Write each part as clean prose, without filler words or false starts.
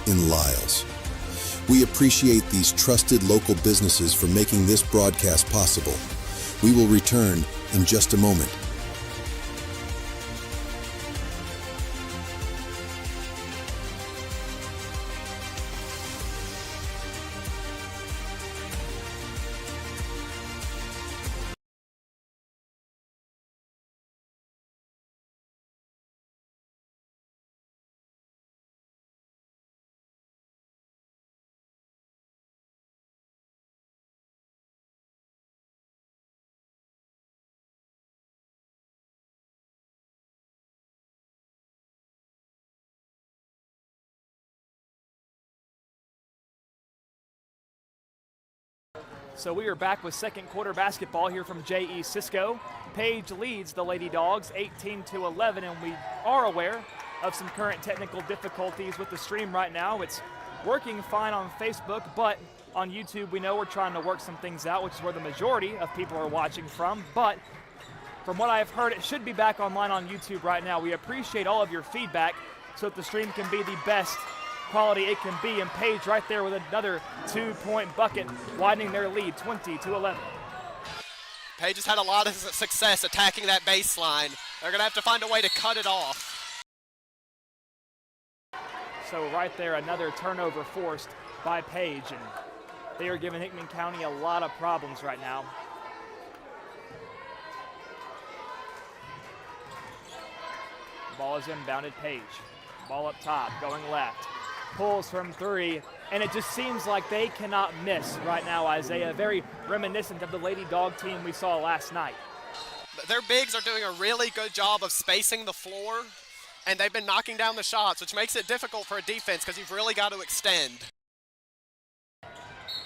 in Lisles. We appreciate these trusted local businesses for making this broadcast possible. We will return in just a moment. So we are back with second quarter basketball here from J.E. Cisco. Page leads the Lady Dogs 18-11, and we are aware of some current technical difficulties with the stream right now. It's working fine on Facebook, but on YouTube we know we're trying to work some things out, which is where the majority of people are watching from. But from what I've heard, it should be back online on YouTube right now. We appreciate all of your feedback so that the stream can be the best quality it can be, and Page right there with another 2-point bucket, widening their lead 20-11. Page has had a lot of success attacking that baseline. They're going to have to find a way to cut it off. So right there, another turnover forced by Page, and they are giving Hickman County a lot of problems right now. Ball is inbounded. Page. Ball up top, going left. Pulls from three, and it just seems like they cannot miss right now, Isaiah. Very reminiscent of the Lady Dog team we saw last night. Their bigs are doing a really good job of spacing the floor, and they've been knocking down the shots, which makes it difficult for a defense because you've really got to extend.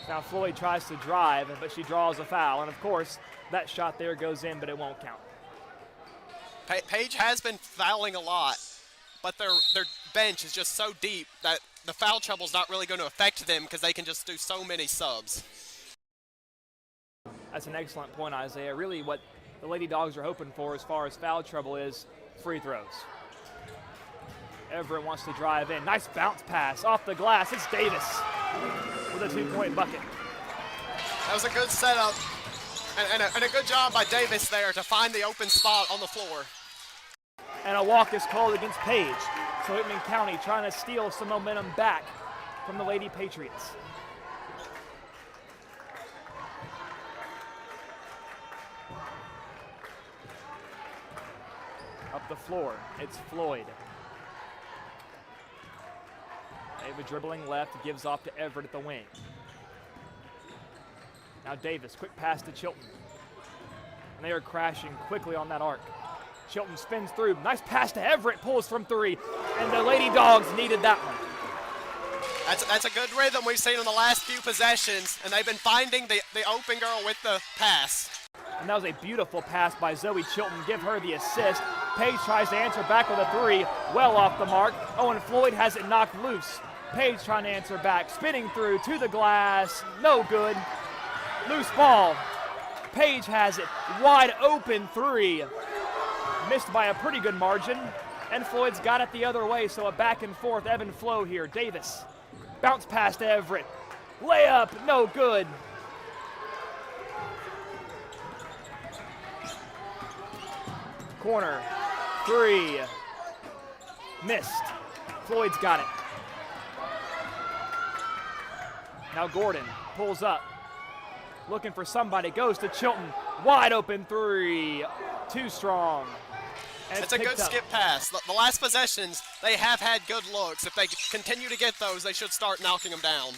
Now Floyd tries to drive, but she draws a foul, and of course, that shot there goes in, but it won't count. Page has been fouling a lot, but their bench is just so deep that the foul trouble is not really going to affect them because they can just do so many subs. That's an excellent point, Isaiah. Really what the Lady Dogs are hoping for as far as foul trouble is free throws. Everett wants to drive in. Nice bounce pass off the glass. It's Davis with a 2-point bucket. That was a good setup and a good job by Davis there to find the open spot on the floor. And a walk is called against Page. So Hickman County trying to steal some momentum back from the Lady Patriots. Up the floor, it's Floyd. Ava dribbling left, gives off to Everett at the wing. Now Davis, quick pass to Chilton. And they are crashing quickly on that arc. Chilton spins through, nice pass to Everett, pulls from three, and the Lady Dogs needed that one. That's a good rhythm we've seen in the last few possessions, and they've been finding the open girl with the pass. And that was a beautiful pass by Zoe Chilton, give her the assist. Page tries to answer back with a three, well off the mark. Oh, and Floyd has it knocked loose. Page trying to answer back, spinning through to the glass, no good. Loose ball. Page has it, wide open three. Missed by a pretty good margin, and Floyd's got it the other way, so a back and forth ebb and flow here. Davis, bounce past Everett, layup, no good. Corner, three, missed. Floyd's got it. Now Gordon pulls up, looking for somebody, goes to Chilton, wide open three, too strong. It's a good skip pass. The last possessions, they have had good looks. If they continue to get those, they should start knocking them down.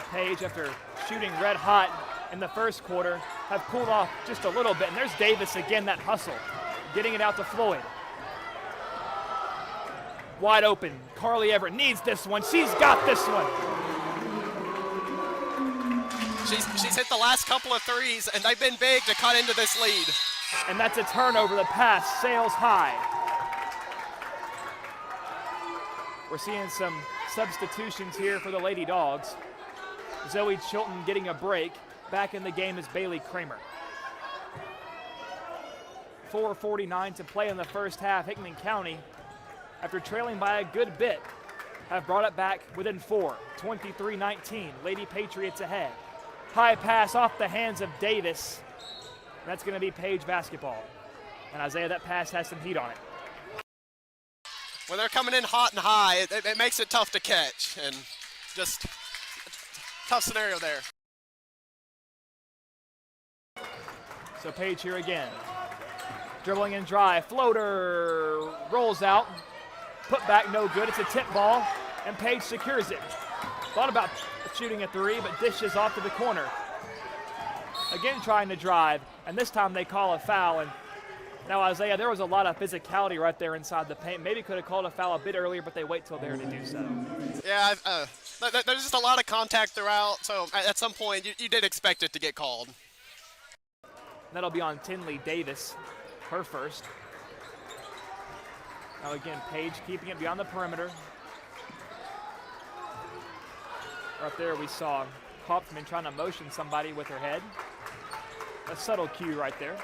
Page, after shooting red hot in the first quarter, have cooled off just a little bit. And there's Davis again, that hustle, getting it out to Floyd. Wide open. Carly Everett needs this one. She's got this one. She's hit the last couple of threes, and they've been big to cut into this lead. And that's a turnover. The pass sails high. We're seeing some substitutions here for the Lady Dogs. Zoe Chilton getting a break. Back in the game is Bailey Kramer. 4:49 to play in the first half. Hickman County, after trailing by a good bit, have brought it back within 4, 23-19. Lady Patriots ahead. High pass off the hands of Davis. That's going to be Page basketball. And Isaiah, that pass has some heat on it. When they're coming in hot and high, it makes it tough to catch, and just tough scenario there. So Page here again. Dribbling and drive, floater, rolls out, put back no good. It's a tip ball, and Page secures it. Thought about shooting a three, but dishes off to the corner. Again trying to drive, and this time they call a foul. And now Isaiah, there was a lot of physicality right there inside the paint. Maybe could have called a foul a bit earlier, but they wait till there to do so. Yeah, there's just a lot of contact throughout, so at some point you did expect it to get called. That'll be on Tinley Davis, her first. Now again, Page keeping it beyond the perimeter. Right there we saw Hauptman trying to motion somebody with her head. A subtle cue right there.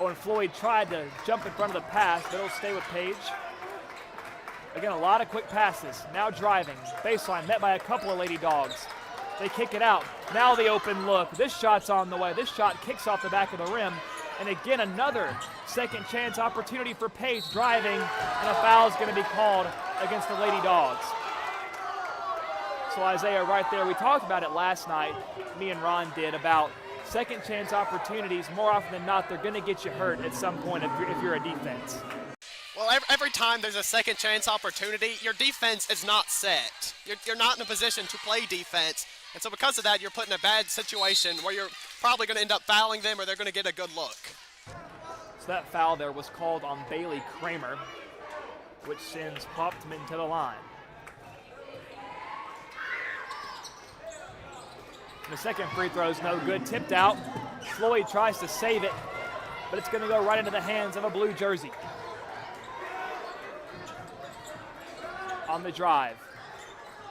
Oh, and Floyd tried to jump in front of the pass, but it'll stay with Page. Again, a lot of quick passes. Now driving. Baseline met by a couple of Lady Dogs. They kick it out. Now the open look. This shot's on the way. This shot kicks off the back of the rim. And again, another second chance opportunity for Page driving. And a foul is going to be called against the Lady Dogs. So Isaiah, right there, we talked about it last night, me and Ron did, about second chance opportunities. More often than not, they're going to get you hurt at some point if you're a defense. Well, every time there's a second chance opportunity, your defense is not set. You're not in a position to play defense. And so because of that, you're put in a bad situation where you're probably going to end up fouling them or they're going to get a good look. So that foul there was called on Bailey Kramer, which sends Hauptman to the line. The second free throw is no good. Tipped out. Floyd tries to save it, but it's going to go right into the hands of a blue jersey. On the drive.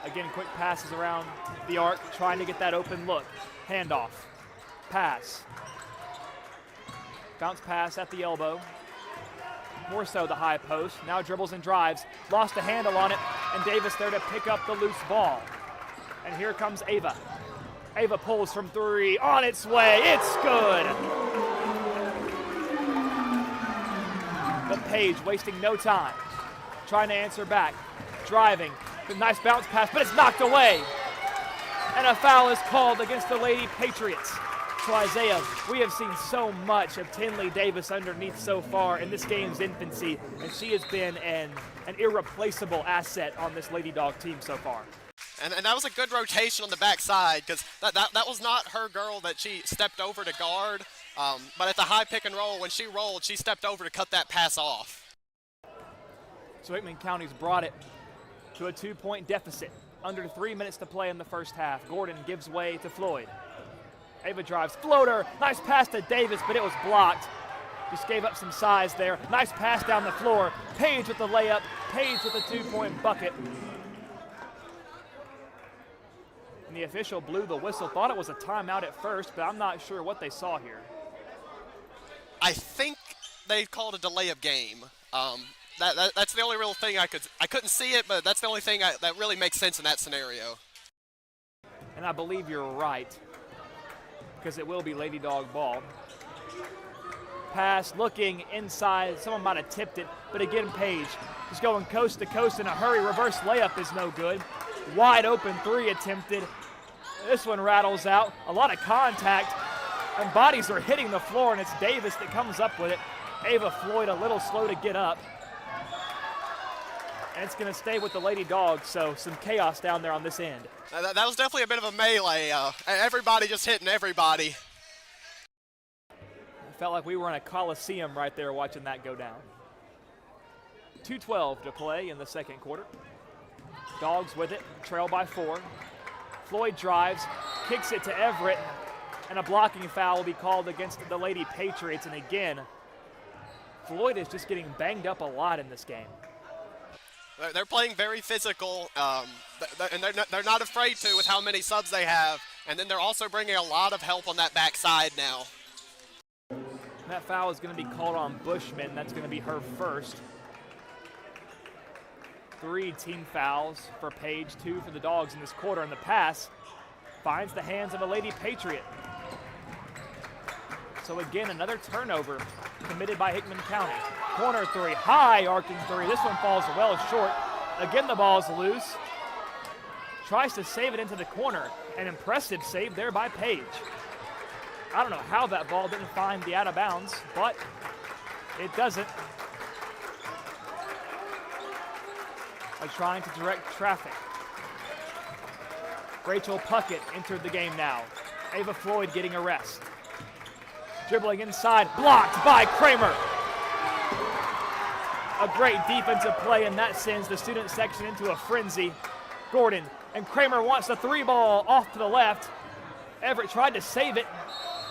Again, quick passes around the arc, trying to get that open look. Handoff. Pass. Bounce pass at the elbow. More so the high post. Now dribbles and drives. Lost a handle on it, and Davis there to pick up the loose ball. And here comes Ava. Ava pulls from three, on its way, it's good. But Page wasting no time, trying to answer back, driving, a nice bounce pass, but it's knocked away. And a foul is called against the Lady Patriots. So Isaiah, we have seen so much of Tinley Davis underneath so far in this game's infancy, and she has been an irreplaceable asset on this Lady Dog team so far. And that was a good rotation on the backside because that was not her girl that she stepped over to guard. But at the high pick and roll, when she rolled, she stepped over to cut that pass off. So Hickman County's brought it to a 2-point deficit. Under 3 minutes to play in the first half. Gordon gives way to Floyd. Ava drives, floater, nice pass to Davis, but it was blocked. Just gave up some size there. Nice pass down the floor. Page with the layup, Page with a 2-point bucket. And the official blew the whistle, thought it was a timeout at first, but I'm not sure what they saw here. I think they called a delay of game. That's the only real thing I couldn't see it, but that's the only thing that really makes sense in that scenario. And I believe you're right, because it will be Lady Dog ball. Pass, looking inside, someone might have tipped it, but again Page is going coast to coast in a hurry. Reverse layup is no good. Wide open three attempted. This one rattles out. A lot of contact, and bodies are hitting the floor, and it's Davis that comes up with it. Ava Floyd a little slow to get up. And it's going to stay with the Lady Dogs, so some chaos down there on this end. That was definitely a bit of a melee. Everybody just hitting everybody. It felt like we were in a coliseum right there watching that go down. 2:12 to play in the second quarter. Dogs with it, trail by 4. Floyd drives, kicks it to Everett, and a blocking foul will be called against the Lady Patriots. And again, Floyd is just getting banged up a lot in this game. They're playing very physical, and they're not afraid to with how many subs they have. And then they're also bringing a lot of help on that backside now. And that foul is going to be called on Bushman. That's going to be her first. 3 team fouls for Page, 2 for the Dogs in this quarter, and the pass finds the hands of a Lady Patriot. So again, another turnover committed by Hickman County. Corner 3, high arcing 3. This one falls well short. Again, the ball's loose. Tries to save it into the corner. An impressive save there by Page. I don't know how that ball didn't find the out of bounds, but it doesn't. By trying to direct traffic. Rachel Puckett entered the game now. Ava Floyd getting a rest. Dribbling inside, blocked by Kramer. A great defensive play, and that sends the student section into a frenzy. Gordon, and Kramer wants the 3 ball off to the left. Everett tried to save it.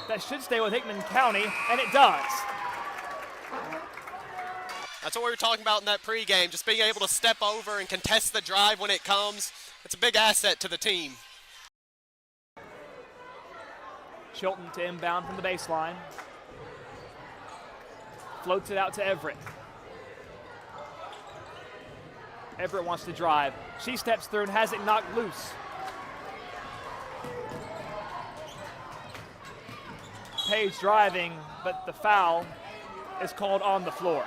That should stay with Hickman County, and it does. That's what we were talking about in that pregame, just being able to step over and contest the drive when it comes. It's a big asset to the team. Chilton to inbound from the baseline. Floats it out to Everett. Everett wants to drive. She steps through and has it knocked loose. Page driving, but the foul is called on the floor.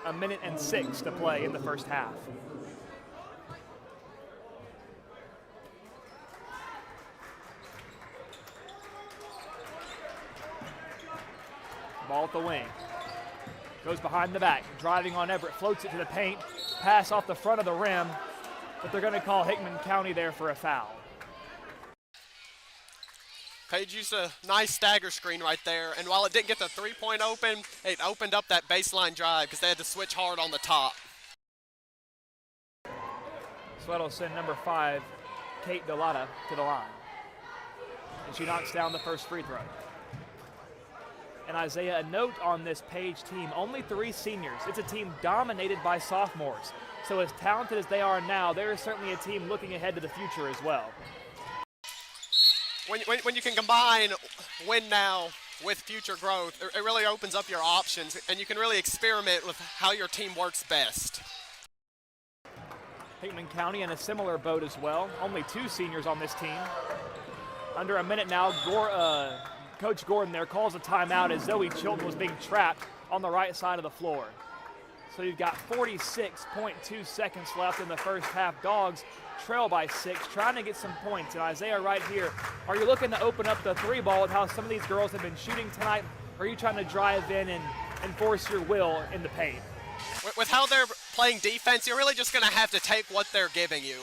A minute and 6 to play in the first half. Ball at the wing. Goes behind the back, driving on Everett, floats it to the paint, pass off the front of the rim, but they're going to call Hickman County there for a foul. Page used a nice stagger screen right there, and while it didn't get the three-point open, it opened up that baseline drive because they had to switch hard on the top. So that'll send number 5, Kate Delata, to the line. And she knocks down the first free throw. And Isaiah, a note on this Page team, only 3 seniors. It's a team dominated by sophomores. So as talented as they are now, there is certainly a team looking ahead to the future as well. When you can combine win now with future growth, it really opens up your options, and you can really experiment with how your team works best. Hickman County in a similar boat as well. Only 2 seniors on this team. Under a minute now, Coach Gordon there calls a timeout as Zoe Chilton was being trapped on the right side of the floor. So you've got 46.2 seconds left in the first half. Dogs trail by 6, trying to get some points. And Isaiah right here, are you looking to open up the 3 ball with how some of these girls have been shooting tonight? Or are you trying to drive in and enforce your will in the paint? With how they're playing defense, you're really just going to have to take what they're giving you.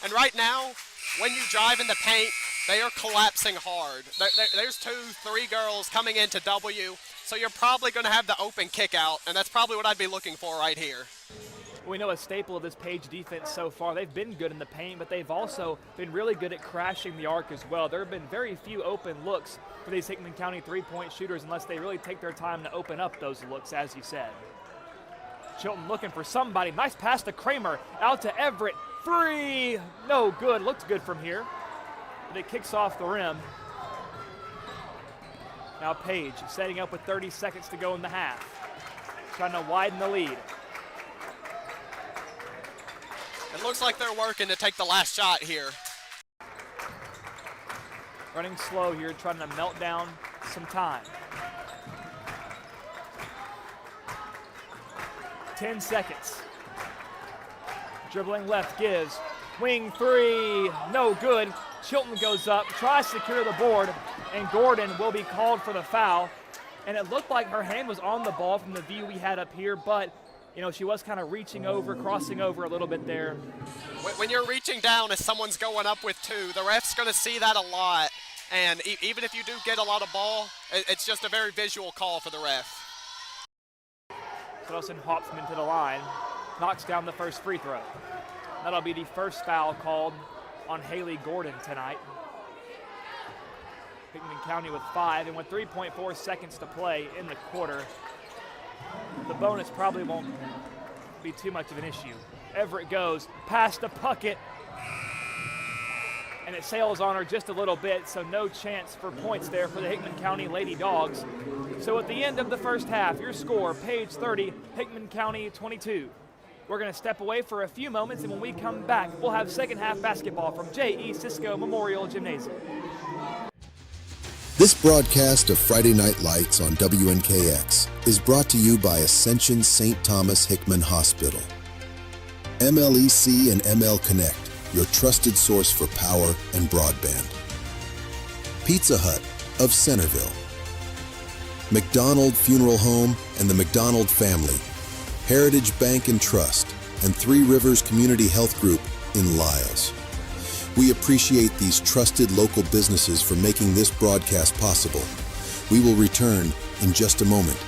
And right now, when you drive in the paint, they are collapsing hard. There's 2, 3 girls coming into W, so you're probably going to have the open kick out, and that's probably what I'd be looking for right here. We know a staple of this Page defense so far, they've been good in the paint, but they've also been really good at crashing the arc as well. There have been very few open looks for these Hickman County 3-point shooters unless they really take their time to open up those looks, as you said. Chilton looking for somebody. Nice pass to Kramer. Out to Everett. 3. No good. Looked good from here. But it kicks off the rim. Now Page setting up with 30 seconds to go in the half. Trying to widen the lead. It looks like they're working to take the last shot here. Running slow here, trying to melt down some time. 10 seconds. Dribbling left gives. Wing 3, no good. Chilton goes up, tries to secure the board, and Gordon will be called for the foul. And it looked like her hand was on the ball from the view we had up here, but you know, she was kind of reaching over, crossing over a little bit there. When you're reaching down as someone's going up with 2, the ref's going to see that a lot. And even if you do get a lot of ball, it's just a very visual call for the ref. So they'll send Hopsman to the line, knocks down the first free throw. That'll be the first foul called on Haley Gordon tonight. Hickman County with 5, and with 3.4 seconds to play in the quarter, the bonus probably won't be too much of an issue. Everett goes past the Puckett, and and it sails on her just a little bit, so no chance for points there for the Hickman County Lady Dogs. So at the end of the first half, your score, Page 30, Hickman County 22. We're going to step away for a few moments, and when we come back, we'll have second half basketball from J.E. Cisco Memorial Gymnasium. This broadcast of Friday Night Lights on WNKX is brought to you by Ascension St. Thomas Hickman Hospital. MLEC and ML Connect, your trusted source for power and broadband. Pizza Hut of Centerville. McDonald Funeral Home and the McDonald Family. Heritage Bank and Trust, and Three Rivers Community Health Group in Lyles. We appreciate these trusted local businesses for making this broadcast possible. We will return in just a moment.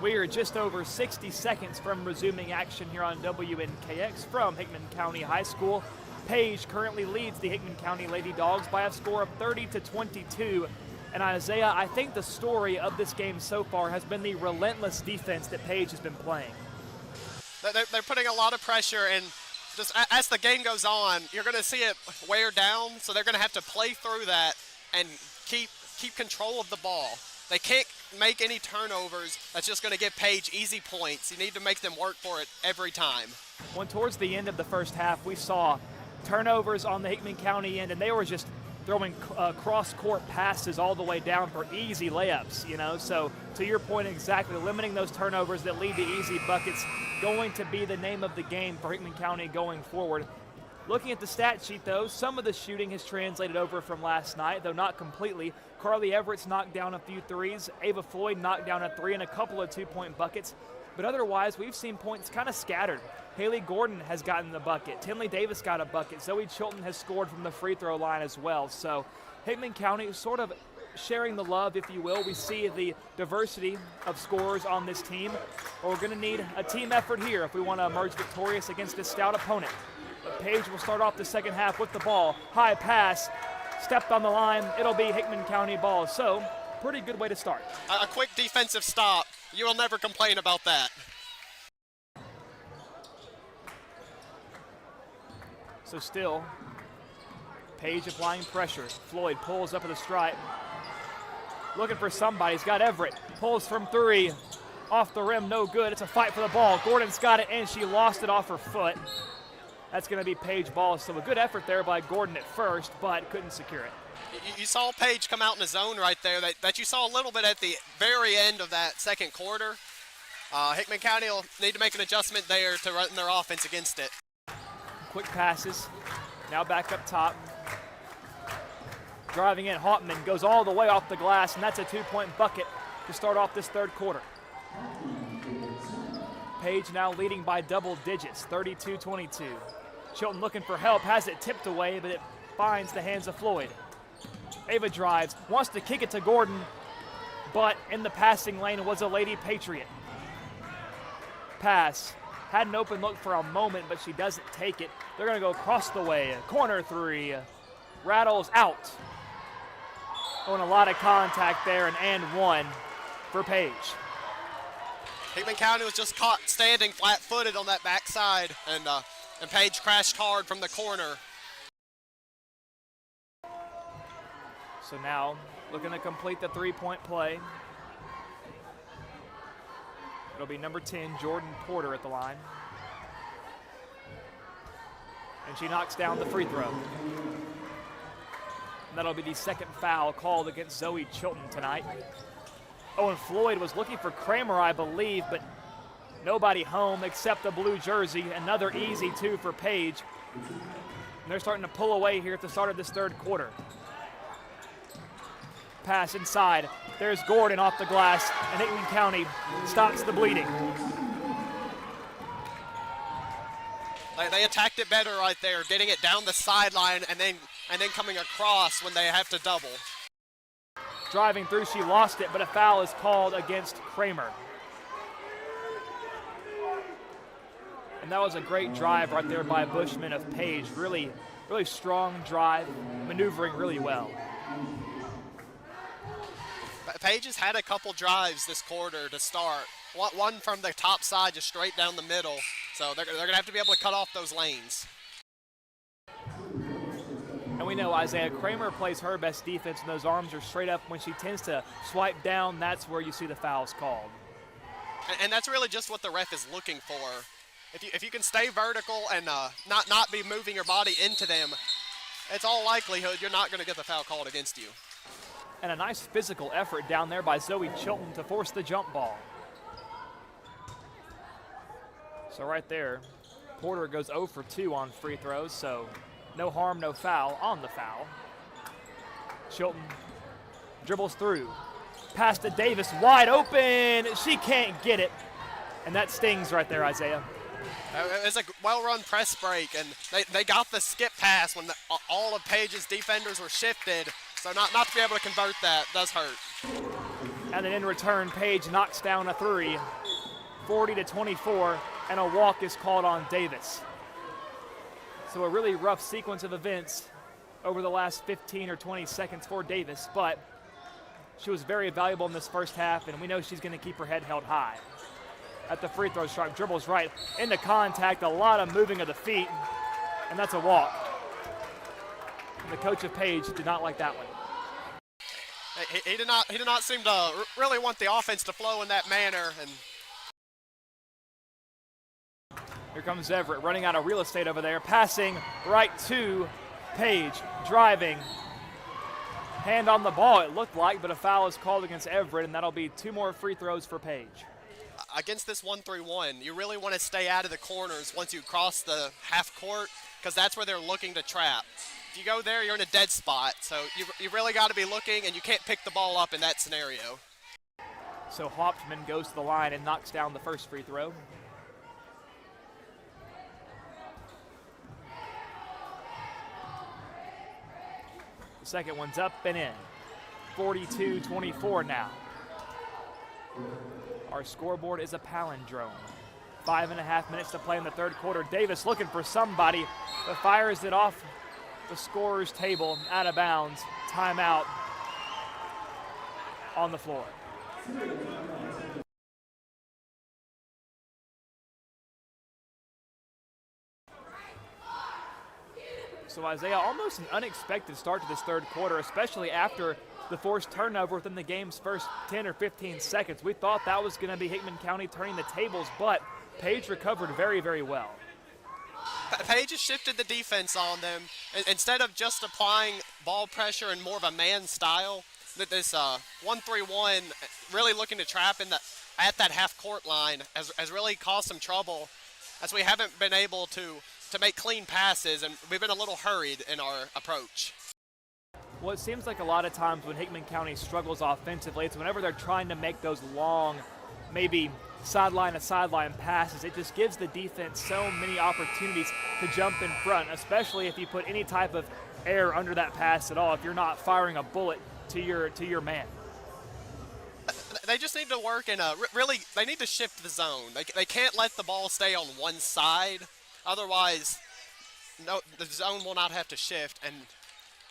We are just over 60 seconds from resuming action here on WNKX from Hickman County High School. Page currently leads the Hickman County Lady Dogs by a score of 30-22. And Isaiah, I think the story of this game so far has been the relentless defense that Page has been playing. They're putting a lot of pressure, and just as the game goes on, you're going to see it wear down, so they're going to have to play through that and keep control of the ball. They can't make any turnovers. That's just going to give Page easy points. You need to make them work for it every time. When towards the end of the first half, we saw turnovers on the Hickman County end, and they were just throwing cross-court passes all the way down for easy layups, you know. So to your point exactly, limiting those turnovers that lead to easy buckets going to be the name of the game for Hickman County going forward. Looking at the stat sheet, though, some of the shooting has translated over from last night, though not completely. Carly Everett's knocked down a few threes. Ava Floyd knocked down a three and a couple of two-point buckets. But otherwise, we've seen points kind of scattered. Haley Gordon has gotten the bucket. Tinley Davis got a bucket. Zoe Chilton has scored from the free throw line as well. So Hickman County sort of sharing the love, if you will. We see the diversity of scorers on this team. But we're going to need a team effort here if we want to emerge victorious against this stout opponent. But Page will start off the second half with the ball. High pass, stepped on the line. It'll be Hickman County ball. So pretty good way to start. A quick defensive stop. You will never complain about that. So still, Page applying pressure. Floyd pulls up at the stripe. Looking for somebody. He's got Everett. Pulls from three. Off the rim, no good. It's a fight for the ball. Gordon's got it, and she lost it off her foot. That's going to be Page ball. So a good effort there by Gordon at first, but couldn't secure it. You saw Page come out in the zone right there that you saw a little bit at the very end of that second quarter. Hickman County will need to make an adjustment there to run their offense against it. Quick passes. Now back up top. Driving in, Hauptman goes all the way off the glass, and that's a two-point bucket to start off this third quarter. Page now leading by double digits, 32-22. Chilton looking for help, has it tipped away, but it finds the hands of Floyd. Ava drives, wants to kick it to Gordon, but in the passing lane was a Lady Patriot. Pass, had an open look for a moment, but she doesn't take it. They're gonna go across the way, corner three, rattles out. Oh, and a lot of contact there, and one for Page. Hickman County was just caught standing flat-footed on that backside, and Page crashed hard from the corner. So now, looking to complete the three-point play. It'll be number 10, Jordan Porter at the line. And she knocks down the free throw. And that'll be the second foul called against Zoe Chilton tonight. Oh, and Floyd was looking for Kramer, I believe, but nobody home except the blue jersey. Another easy two for Page. And they're starting to pull away here at the start of this third quarter. Pass inside. There's Gordon off the glass, and Hickman County stops the bleeding. They attacked it better right there, getting it down the sideline and then coming across when they have to double. Driving through, she lost it, but a foul is called against Kramer. And that was a great drive right there by Bushman of Page. Really, really strong drive, maneuvering really well. Page has had a couple drives this quarter to start. One from the top side, just straight down the middle. So they're going to have to be able to cut off those lanes. And we know Isaiah Kramer plays her best defense, and those arms are straight up. When she tends to swipe down, that's where you see the fouls called. And that's really just what the ref is looking for. If you can stay vertical and not be moving your body into them, it's all likelihood you're not going to get the foul called against you. And a nice physical effort down there by Zoe Chilton to force the jump ball. So right there, Porter goes 0 for 2 on free throws, so no harm, no foul on the foul. Chilton dribbles through. Pass to Davis, wide open. She can't get it. And that stings right there, Isaiah. It's a well-run press break, and they got the skip pass when all of Page's defenders were shifted. So not to be able to convert that does hurt. And then in return, Page knocks down a three, 40-24, and a walk is called on Davis. So a really rough sequence of events over the last 15 or 20 seconds for Davis, but she was very valuable in this first half, and we know she's going to keep her head held high. At the free throw stripe, dribbles right into contact, a lot of moving of the feet, and that's a walk. The coach of Page did not like that one. He did not seem to really want the offense to flow in that manner. And here comes Everett running out of real estate over there, passing right to Page, driving. Hand on the ball, it looked like, but a foul is called against Everett, and that'll be 2 more free throws for Page. Against this 1-3-1, you really want to stay out of the corners once you cross the half court, because that's where they're looking to trap. If you go there, you're in a dead spot, so you really got to be looking, and you can't pick the ball up in that scenario. So Hauptmann goes to the line and knocks down the first free throw. The second one's up and in. 42-24 now. Our scoreboard is a palindrome. 5.5 minutes to play in the third quarter. Davis looking for somebody, but fires it off the scorer's table, out of bounds. Timeout on the floor. So Isaiah, almost an unexpected start to this third quarter, especially after the forced turnover within the game's first 10 or 15 seconds. We thought that was going to be Hickman County turning the tables, but Page recovered very, very well. Page has shifted the defense on them. Instead of just applying ball pressure in more of a man style, this 1-3-1, really looking to trap at that half-court line has really caused some trouble, as we haven't been able to make clean passes, and we've been a little hurried in our approach. Well, it seems like a lot of times when Hickman County struggles offensively, it's whenever they're trying to make those long, maybe sideline to sideline passes. It just gives the defense so many opportunities to jump in front, especially if you put any type of air under that pass at all, if you're not firing a bullet to your man. They just need to work in really, they need to shift the zone. They can't let the ball stay on one side. Otherwise, no, the zone will not have to shift, and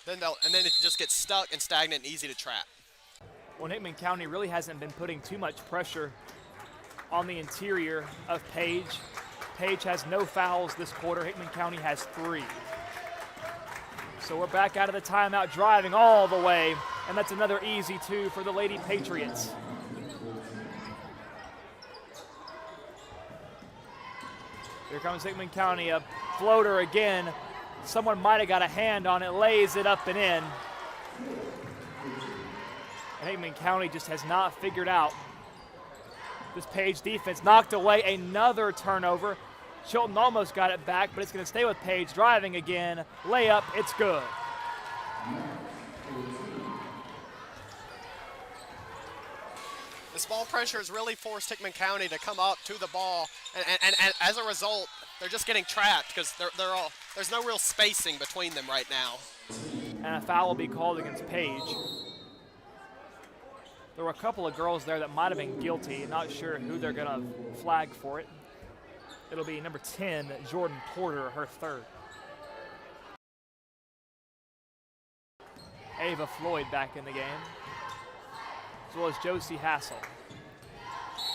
then it just gets stuck and stagnant and easy to trap. Well, Hickman County really hasn't been putting too much pressure on the interior of Page. Page has no fouls this quarter. Hickman County has 3. So we're back out of the timeout, driving all the way, and that's another easy 2 for the Lady Patriots. Here comes Hickman County, a floater again. Someone might have got a hand on it, lays it up and in. And Hickman County just has not figured out this Page defense. Knocked away, another turnover. Chilton almost got it back, but it's going to stay with Page. Driving again, layup, it's good. This ball pressure has really forced Hickman County to come up to the ball, and as a result, they're just getting trapped because there's no real spacing between them right now. And a foul will be called against Page. There were a couple of girls there that might have been guilty. Not sure who they're going to flag for it. It'll be number 10, Jordan Porter, her 3rd. Ava Floyd back in the game, as well as Josie Hassel.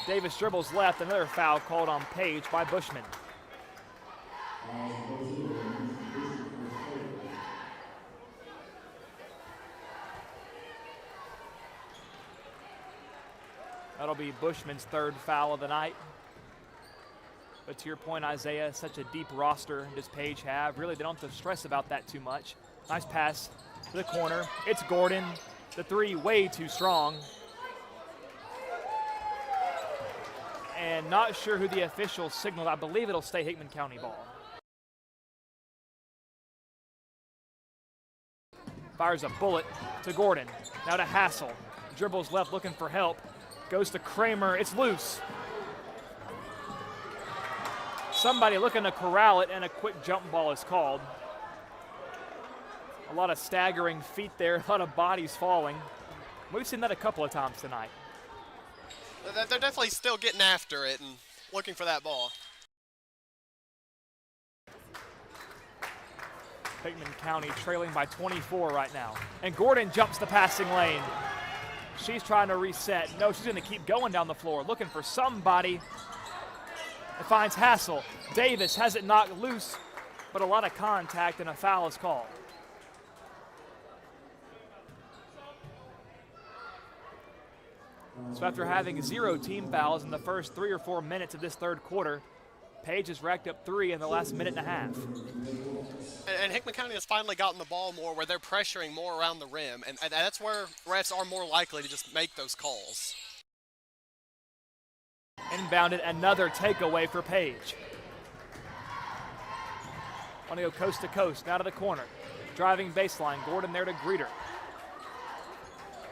Davis dribbles left, another foul called on Page by Bushman. That'll be Bushman's 3rd foul of the night. But to your point, Isaiah, such a deep roster does Page have. Really, they don't have to stress about that too much. Nice pass to the corner. It's Gordon. The 3 way too strong. And not sure who the official signaled. I believe it'll stay Hickman County ball. Fires a bullet to Gordon. Now to Hassel. Dribbles left looking for help. Goes to Kramer. It's loose. Somebody looking to corral it, and a quick jump ball is called. A lot of staggering feet there, a lot of bodies falling. We've seen that a couple of times tonight. They're definitely still getting after it and looking for that ball. Hickman County trailing by 24 right now. And Gordon jumps the passing lane. She's trying to reset. No, she's going to keep going down the floor, looking for somebody. It finds Hassel. Davis has it knocked loose, but a lot of contact and a foul is called. So after having 0 team fouls in the first 3 or 4 minutes of this third quarter, Page has racked up 3 in the last minute and a half. And Hickman County has finally gotten the ball more where they're pressuring more around the rim, and that's where refs are more likely to just make those calls. Inbounded, another takeaway for Page. Want to go coast to coast, out of the corner. Driving baseline, Gordon there to greet her.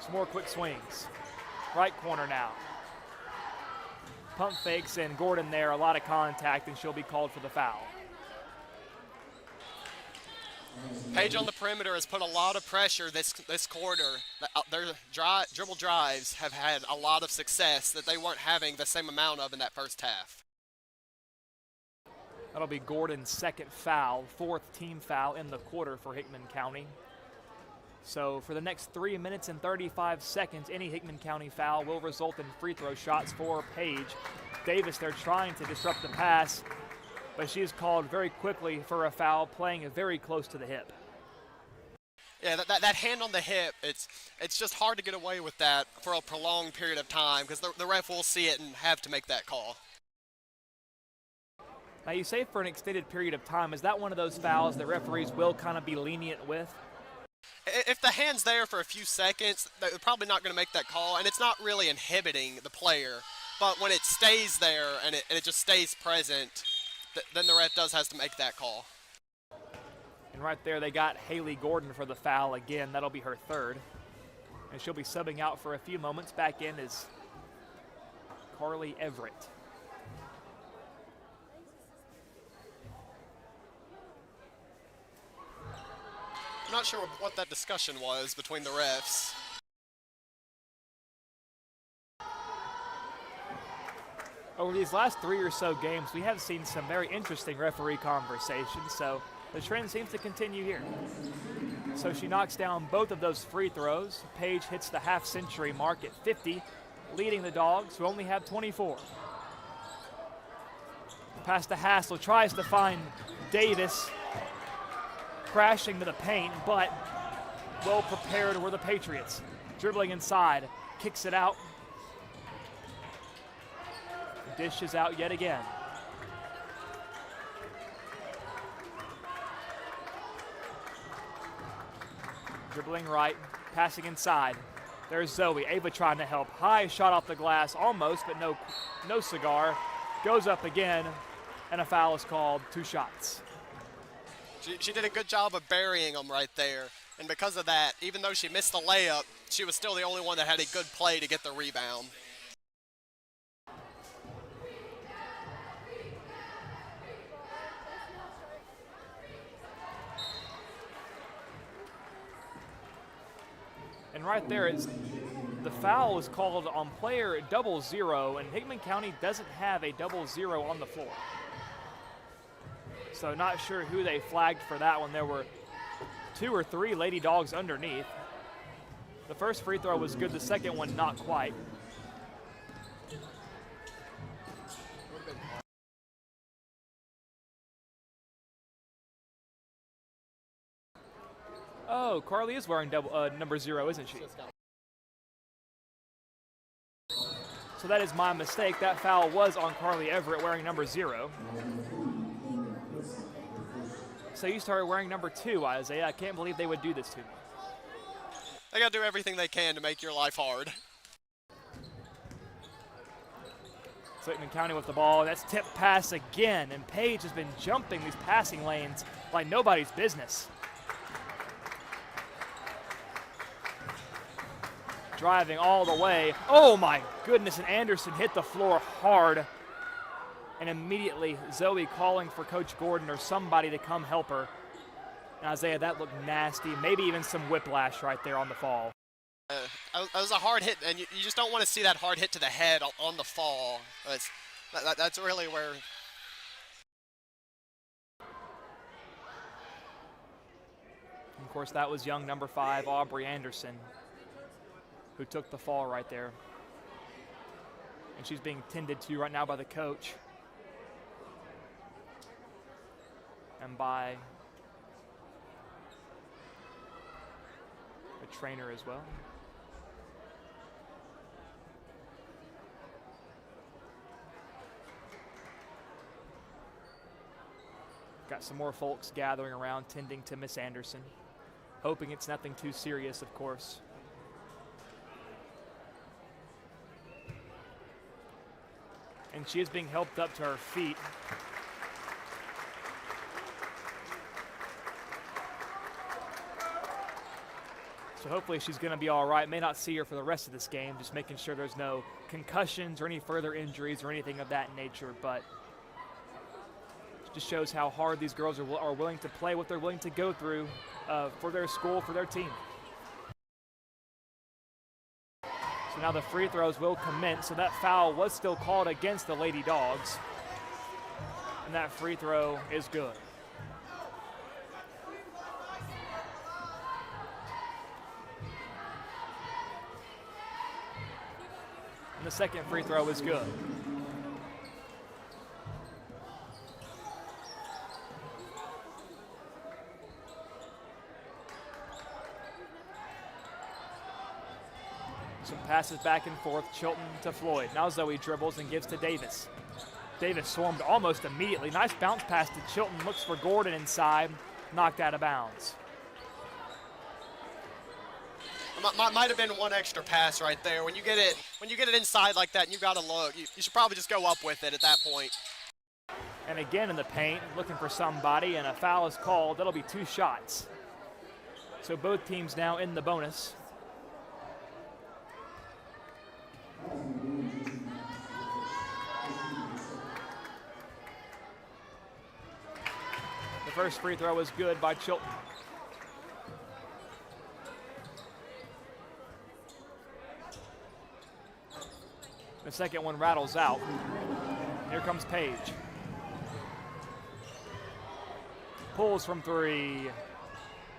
Some more quick swings. Right corner now. Pump fakes and Gordon there, a lot of contact, and she'll be called for the foul. Page on the perimeter has put a lot of pressure this quarter. Their dribble drives have had a lot of success that they weren't having the same amount of in that first half. That'll be Gordon's second foul, 4th team foul in the quarter for Hickman County. So for the next 3 minutes and 35 seconds, any Hickman County foul will result in free throw shots for Page. Davis, they're trying to disrupt the pass, but she is called very quickly for a foul, playing it very close to the hip. Yeah, that hand on the hip, it's just hard to get away with that for a prolonged period of time because the ref will see it and have to make that call. Now you say for an extended period of time, is that one of those fouls that referees will kind of be lenient with? If the hand's there for a few seconds, they're probably not going to make that call, and it's not really inhibiting the player. But when it stays there and it just stays present, then the ref has to make that call. And right there, they got Haley Gordon for the foul again. That'll be her 3rd. And she'll be subbing out for a few moments. Back in is Carly Everett. I'm not sure what that discussion was between the refs. Over these last 3 or so games, we have seen some very interesting referee conversations, so the trend seems to continue here. So she knocks down both of those free throws. Page hits the half-century mark at 50, leading the Dogs, who only have 24. Pass to Hassel, tries to find Davis, crashing to the paint, but well prepared were the Patriots. Dribbling inside, kicks it out. Dishes out yet again. Dribbling right, passing inside. There's Zoe. Ava trying to help. High shot off the glass, almost, but no cigar. Goes up again, and a foul is called. 2 shots. She did a good job of burying them right there. And because of that, even though she missed the layup, she was still the only one that had a good play to get the rebound. And right there is the foul is called on player 00, and Hickman County doesn't have a 00 on the floor. So not sure who they flagged for that one. There were 2 or 3 Lady Dogs underneath. The first free throw was good, the second one not quite. Oh, Carly is wearing number 0, isn't she? So that is my mistake. That foul was on Carly Everett wearing number 0. So you started wearing number 2, Isaiah. I can't believe they would do this to me. They got to do everything they can to make your life hard. Hickman County with the ball. That's tip pass again, and Page has been jumping these passing lanes like nobody's business. Driving all the way. Oh my goodness, and Anderson hit the floor hard. And immediately Zoe calling for Coach Gordon or somebody to come help her. And Isaiah, that looked nasty. Maybe even some whiplash right there on the fall. That was a hard hit, and you just don't want to see that hard hit to the head on the fall. That's really where. Of course, that was young number 5, Aubrey Anderson, who took the fall right there. And she's being tended to right now by the coach and by a trainer as well. Got some more folks gathering around, tending to Miss Anderson, hoping it's nothing too serious, of course. And she is being helped up to her feet. So hopefully she's going to be all right. May not see her for the rest of this game, just making sure there's no concussions or any further injuries or anything of that nature. But it just shows how hard these girls are willing to play, what they're willing to go through for their school, for their team. So now the free throws will commence. So that foul was still called against the Lady Dogs. And that free throw is good. And the second free throw is good. Some passes back and forth, Chilton to Floyd. Now Zoe dribbles and gives to Davis. Davis swarmed almost immediately. Nice bounce pass to Chilton, looks for Gordon inside, knocked out of bounds. Might have been one extra pass right there. When you get it inside like that and you got to look, you should probably just go up with it at that point. And again in the paint, looking for somebody, and a foul is called. That'll be 2 shots. So both teams now in the bonus. The first free throw is good by Chilton. The second one rattles out. Here comes Page. Pulls from 3.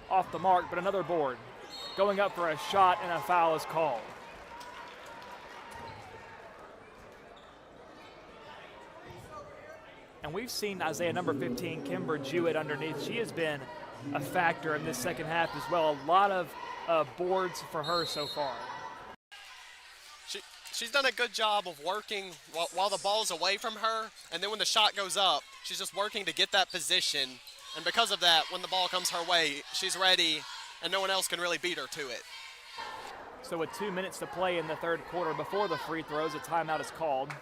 Off the mark, but another board. Going up for a shot, and a foul is called. And we've seen Isaiah number 15, Kimber Jewett, underneath. She has been a factor in this second half as well. A lot of boards for her so far. She's done a good job of working while the ball's away from her, and then when the shot goes up, she's just working to get that position. And because of that, when the ball comes her way, she's ready, and no one else can really beat her to it. So with 2 minutes to play in the third quarter before the free throws, a timeout is called.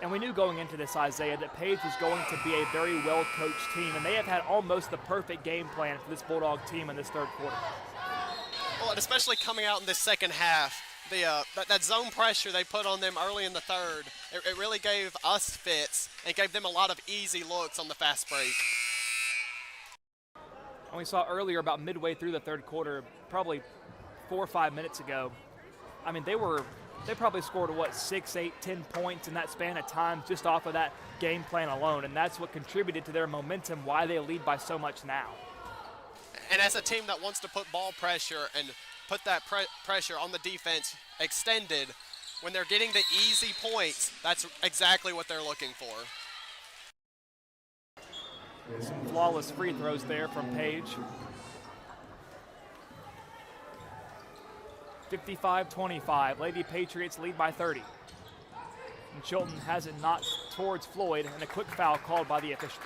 And we knew going into this, Isaiah, that Page was going to be a very well-coached team, and they have had almost the perfect game plan for this Bulldog team in this third quarter. Well, and especially coming out in this second half, that zone pressure they put on them early in the third, it really gave us fits and gave them a lot of easy looks on the fast break. And we saw earlier about midway through the third quarter, probably 4 or 5 minutes ago, I mean, they probably scored, 6, 8, 10 points in that span of time just off of that game plan alone, and that's what contributed to their momentum, why they lead by so much now. And as a team that wants to put ball pressure and put that pressure on the defense extended, when they're getting the easy points, that's exactly what they're looking for. Some flawless free throws there from Page. 55-25, Lady Patriots lead by 30. And Chilton has it knocked towards Floyd, and a quick foul called by the official.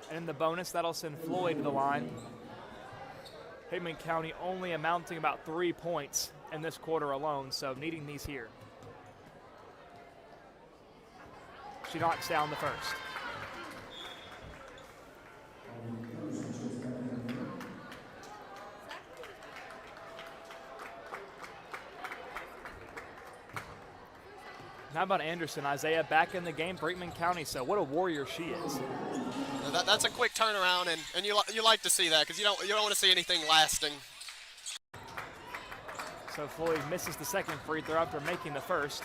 And in the bonus, that'll send Floyd to the line. Hickman County only amounting about 3 points in this quarter alone, so needing these here. She knocks down the first. How about Anderson, Isaiah, back in the game for Hickman County? So what a warrior she is. That's a quick turnaround, and you like to see that because you don't want to see anything lasting. So Floyd misses the second free throw after making the first.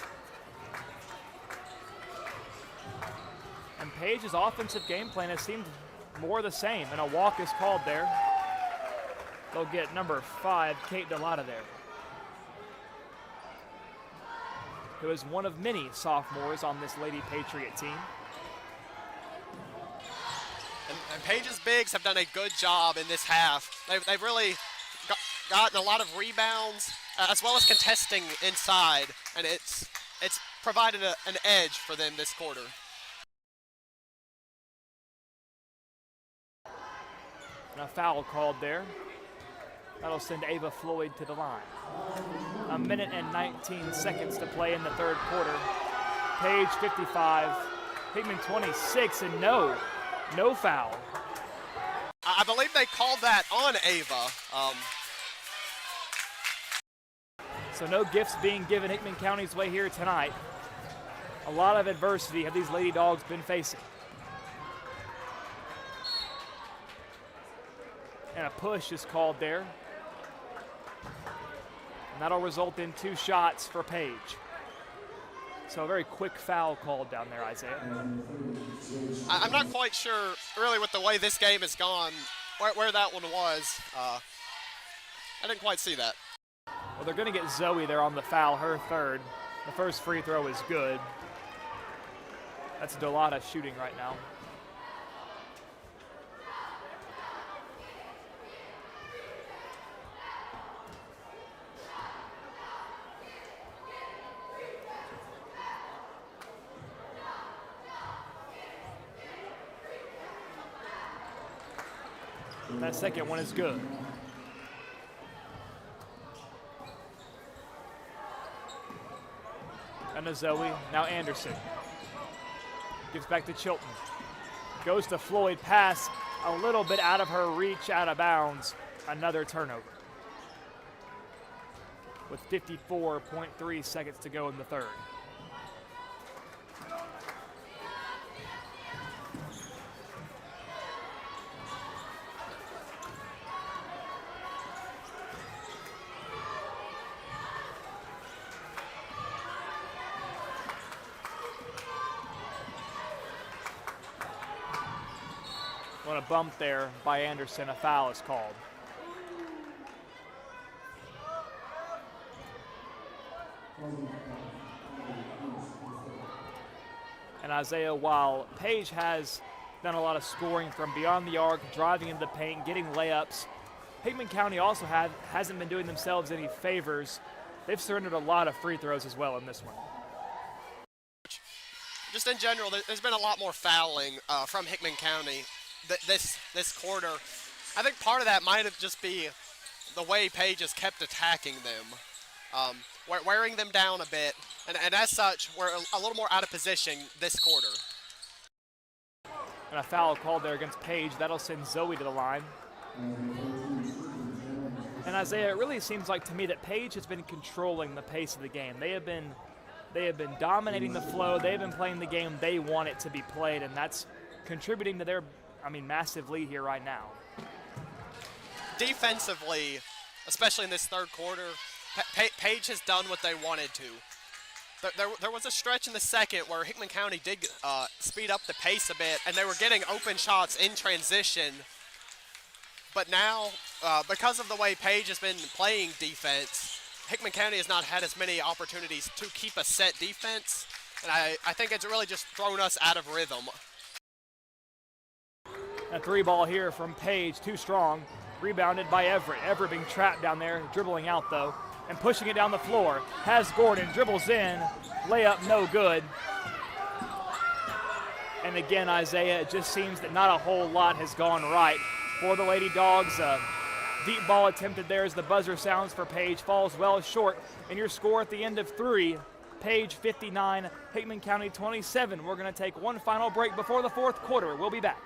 And Page's offensive game plan has seemed more the same, and a walk is called there. They'll get number 5, Kate Delata there, who is one of many sophomores on this Lady Patriot team. And Page's bigs have done a good job in this half. They've really gotten a lot of rebounds as well as contesting inside, and it's provided an edge for them this quarter. And a foul called there. That'll send Ava Floyd to the line. 1 minute and 19 seconds to play in the third quarter. Page 55, Hickman 26, and no foul. I believe they called that on Ava. So no gifts being given Hickman County's way here tonight. A lot of adversity have these Lady Dogs been facing. And a push is called there. And that'll result in 2 shots for Page. So a very quick foul called down there, Isaiah. I'm not quite sure, really, with the way this game has gone, where that one was. I didn't quite see that. Well, they're going to get Zoe there on the foul, her third. The first free throw is good. That's Delata shooting right now. That second one is good. And to Zoe, now Anderson. Gives back to Chilton. Goes to Floyd, pass a little bit out of her reach, out of bounds. Another turnover. With 54.3 seconds to go in the third. On a bump there by Anderson, a foul is called. And Isaiah, while Page has done a lot of scoring from beyond the arc, driving into the paint, getting layups, Hickman County also hasn't been doing themselves any favors. They've surrendered a lot of free throws as well in this one. Just in general, there's been a lot more fouling from Hickman County this quarter. I think part of that might have just be the way Page has kept attacking them, wearing them down a bit, and as such, we're a little more out of position this quarter. And a foul called there against Page. That'll send Zoe to the line. And Isaiah, it really seems like to me that Page has been controlling the pace of the game. They have been dominating the flow. They've been playing the game they want it to be played, and that's contributing to their massive lead here right now. Defensively, especially in this third quarter, Page has done what they wanted to. There was a stretch in the second where Hickman County did speed up the pace a bit, and they were getting open shots in transition. But now, because of the way Page has been playing defense, Hickman County has not had as many opportunities to keep a set defense, and I think it's really just thrown us out of rhythm. A 3 ball here from Page, too strong. Rebounded by Everett. Everett being trapped down there, dribbling out though, and pushing it down the floor. Has Gordon, dribbles in, layup no good. And again, Isaiah, it just seems that not a whole lot has gone right for the Lady Dogs. Deep ball attempted there as the buzzer sounds for Page, falls well short. And your score at the end of 3, Page 59, Hickman County 27. We're going to take one final break before the fourth quarter. We'll be back.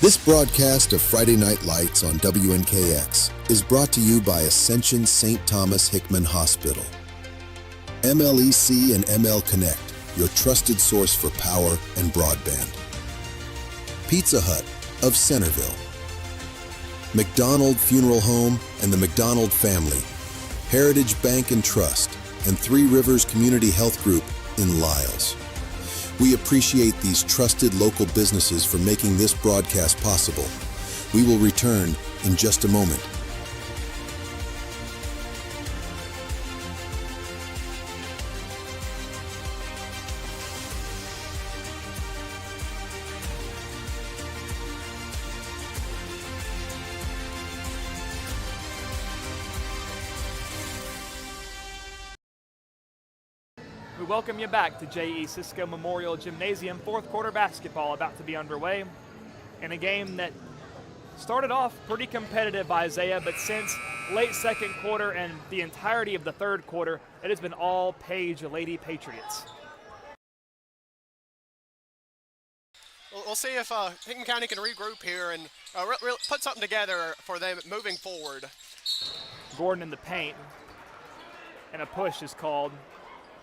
This broadcast of Friday Night Lights on WNKX is brought to you by Ascension St. Thomas Hickman Hospital. MLEC and ML Connect, your trusted source for power and broadband. Pizza Hut of Centerville. McDonald Funeral Home and the McDonald Family. Heritage Bank and Trust, and Three Rivers Community Health Group in Lyles. We appreciate these trusted local businesses for making this broadcast possible. We will return in just a moment. We welcome you back to J.E. Cisco Memorial Gymnasium. Fourth quarter basketball about to be underway in a game that started off pretty competitive, Isaiah, but since late second quarter and the entirety of the third quarter, it has been all Page Lady Patriots. We'll see if Hickman County can regroup here and put something together for them moving forward. Gordon in the paint, and a push is called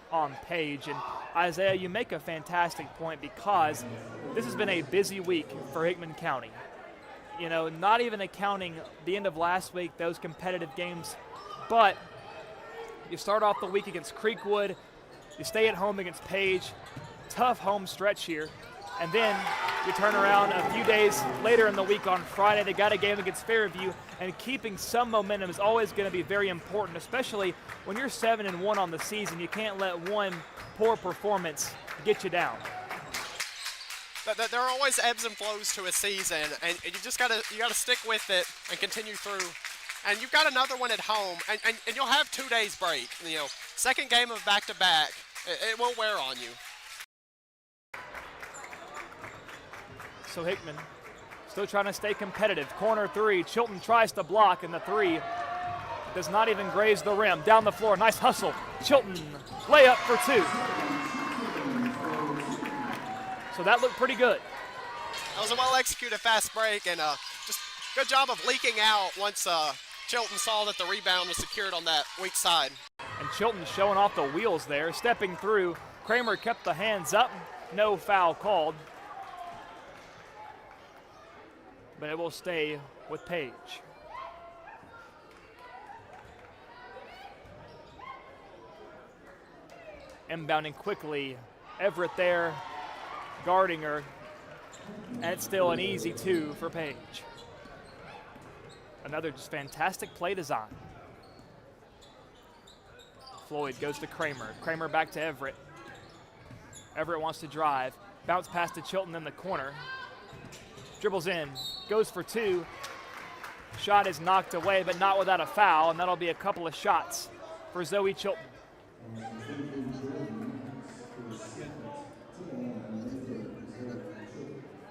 on Page. And Isaiah, you make a fantastic point because this has been a busy week for Hickman County. You know, not even accounting the end of last week, those competitive games, but you start off the week against Creekwood, you stay at home against Page, tough home stretch here, and then you turn around a few days later in the week on Friday, they got a game against Fairview, and keeping some momentum is always going to be very important, especially when you're 7-1 on the season. You can't let one poor performance get you down. There are always ebbs and flows to a season, and you just gotta stick with it and continue through. And you've got another one at home, and you'll have 2 days break. You know, second game of back-to-back, it will wear on you. So Hickman still trying to stay competitive. Corner three, Chilton tries to block, and the three does not even graze the rim. Down the floor, nice hustle. Chilton, layup for two. So that looked pretty good. That was a well-executed fast break, and just good job of leaking out once Chilton saw that the rebound was secured on that weak side. And Chilton showing off the wheels there, stepping through. Kramer kept the hands up, no foul called. But it will stay with Page. Inbounding quickly, Everett there, guarding her, and it's still an easy two for Page. Another just fantastic play design. Floyd goes to Kramer. Kramer back to Everett. Everett wants to drive. Bounce pass to Chilton in the corner. Dribbles in, goes for two. Shot is knocked away, but not without a foul, and that'll be a couple of shots for Zoe Chilton.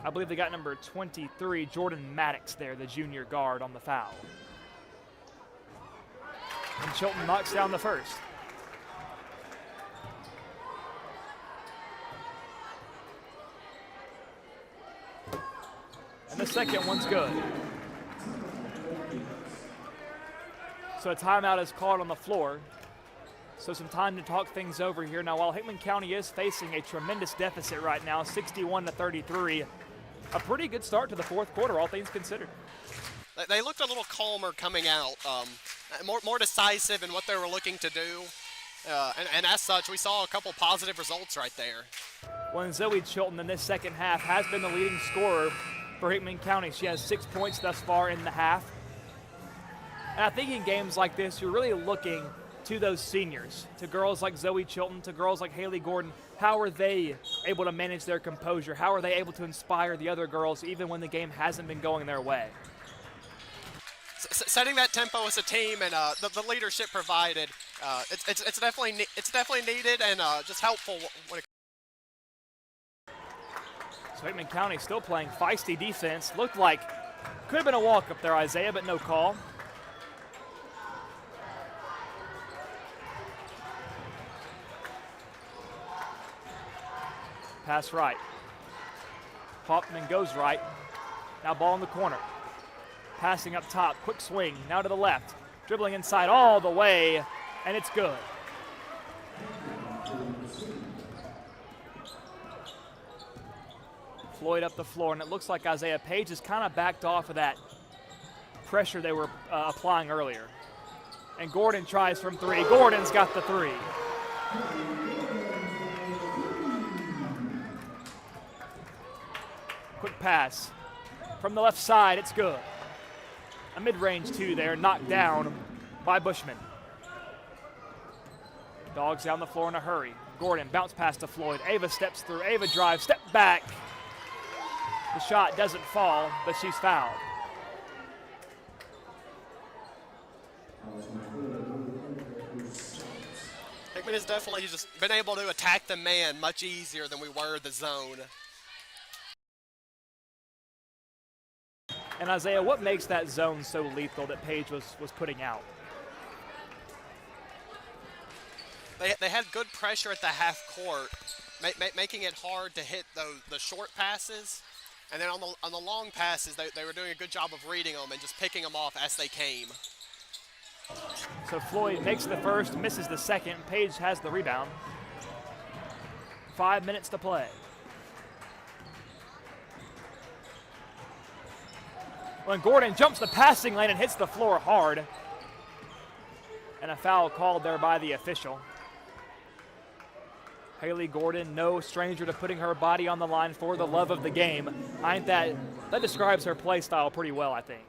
I believe they got number 23, Jordan Maddox there, the junior guard, on the foul. And Chilton knocks down the first. And the second one's good. So a timeout is called on the floor. So some time to talk things over here. Now, while Hickman County is facing a tremendous deficit right now, 61-33, a pretty good start to the fourth quarter, all things considered. They looked a little calmer coming out, more decisive in what they were looking to do. And as such, we saw a couple positive results right there. Well, Zoe Chilton in this second half has been the leading scorer for Hickman County. She has 6 points thus far in the half. And I think in games like this, you're really looking to those seniors, to girls like Zoe Chilton, to girls like Haley Gordon. How are they able to manage their composure? How are they able to inspire the other girls even when the game hasn't been going their way? Setting that tempo as a team and the leadership provided, it's definitely needed and just helpful when it. So Hickman County still playing feisty defense. Looked like could have been a walk up there, Isaiah, but no call. Pass right. Hoffman goes right. Now ball in the corner. Passing up top, quick swing, now to the left. Dribbling inside all the way, and it's good. Floyd up the floor, and it looks like Isaiah Page has kind of backed off of that pressure they were applying earlier. And Gordon tries from three. Gordon's got the three. Quick pass from the left side. It's good. A mid-range two there, knocked down by Bushman. Dogs down the floor in a hurry. Gordon bounce pass to Floyd. Ava steps through. Ava drives, step back. The shot doesn't fall, but she's fouled. Hickman has definitely just been able to attack the man much easier than we were the zone. And Isaiah, what makes that zone so lethal that Page was putting out? They had good pressure at the half court, making it hard to hit the short passes. And then on the long passes, they were doing a good job of reading them and just picking them off as they came. So Floyd makes the first, misses the second. Page has the rebound. 5 minutes to play. When Gordon jumps the passing lane and hits the floor hard. And a foul called there by the official. Haley Gordon, no stranger to putting her body on the line for the love of the game. That describes her play style pretty well, I think.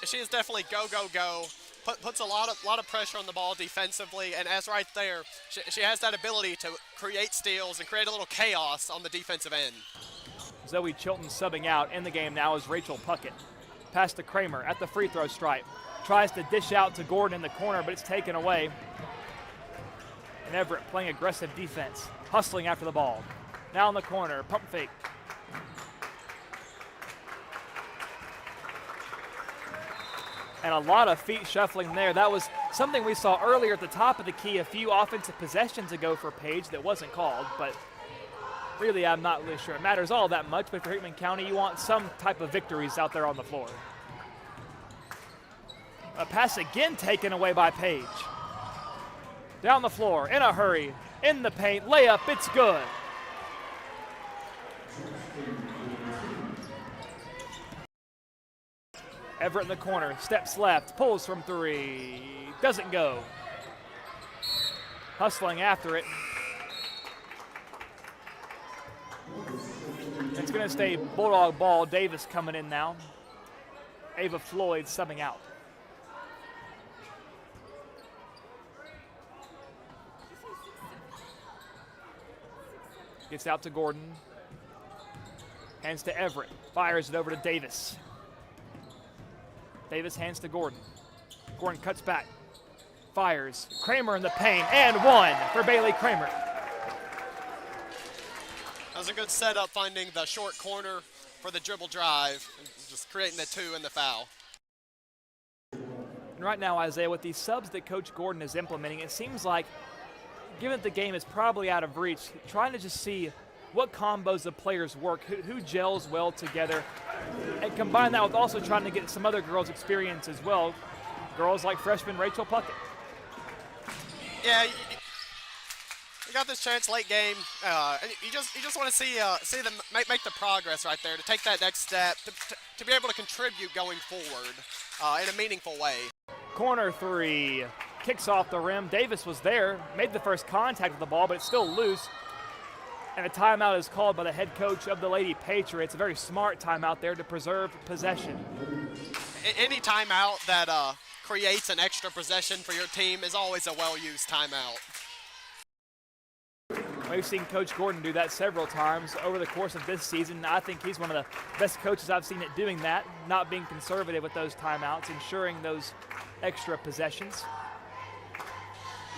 She is definitely go, go, go. Puts a lot of pressure on the ball defensively, and as right there, she has that ability to create steals and create a little chaos on the defensive end. Zoe Chilton subbing out in the game now is Rachel Puckett. Pass to Kramer at the free throw stripe. Tries to dish out to Gordon in the corner, but it's taken away. And Everett playing aggressive defense, hustling after the ball. Now in the corner, pump fake. And a lot of feet shuffling there. That was something we saw earlier at the top of the key a few offensive possessions ago for Page that wasn't called, but really I'm not really sure it matters all that much, but for Hickman County, you want some type of victories out there on the floor. A pass again taken away by Page. Down the floor, in a hurry, in the paint, layup, it's good. Everett in the corner, steps left, pulls from three, doesn't go. Hustling after it. It's going to stay Bulldog ball. Davis coming in now. Ava Floyd subbing out. Gets out to Gordon. Hands to Everett. Fires it over to Davis. Davis hands to Gordon. Gordon cuts back. Fires. Kramer in the paint. And one for Bailey Kramer. That was a good setup, finding the short corner for the dribble drive. And just creating the two and the foul. And right now, Isaiah, with these subs that Coach Gordon is implementing, it seems like, given that the game is probably out of reach, trying to just see what combos of players work, who gels well together, and combine that with also trying to get some other girls' experience as well. Girls like freshman Rachel Puckett. Yeah, you got this chance late game. And you just want to see them make the progress right there, to take that next step, to be able to contribute going forward in a meaningful way. Corner three, kicks off the rim. Davis was there, made the first contact with the ball, but it's still loose. And a timeout is called by the head coach of the Lady Patriots. A very smart timeout there to preserve possession. Any timeout that creates an extra possession for your team is always a well-used timeout. We've seen Coach Gordon do that several times over the course of this season. I think he's one of the best coaches I've seen at doing that, not being conservative with those timeouts, ensuring those extra possessions.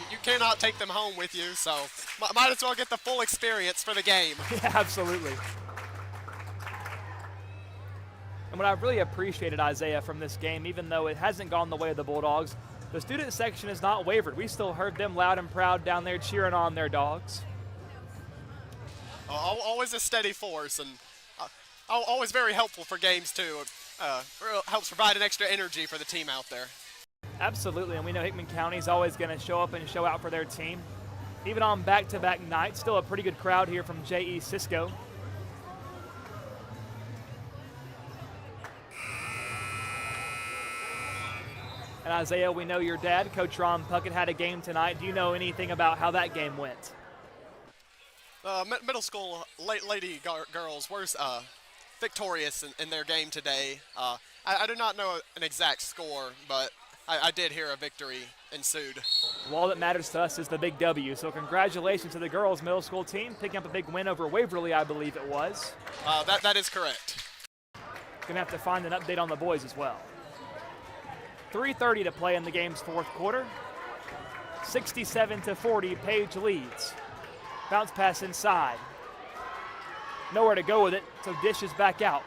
You cannot take them home with you, so might as well get the full experience for the game. Yeah, absolutely. And what I've really appreciated, Isaiah, from this game, even though it hasn't gone the way of the Bulldogs, the student section has not wavered. We still heard them loud and proud down there cheering on their dogs. Always a steady force, and always very helpful for games too. Helps provide an extra energy for the team out there. Absolutely, and we know Hickman County is always going to show up and show out for their team. Even on back-to-back nights, still a pretty good crowd here from J.E. Cisco. And Isaiah, we know your dad, Coach Ron Puckett, had a game tonight. Do you know anything about how that game went? Middle school lady girls were victorious in their game today. I do not know an exact score, but I did hear a victory ensued. Well, all that matters to us is the big W. So congratulations to the girls middle school team, picking up a big win over Waverly, I believe it was. That is correct. Gonna have to find an update on the boys as well. 3:30 to play in the game's fourth quarter. 67-40, Page leads. Bounce pass inside. Nowhere to go with it, so dishes back out.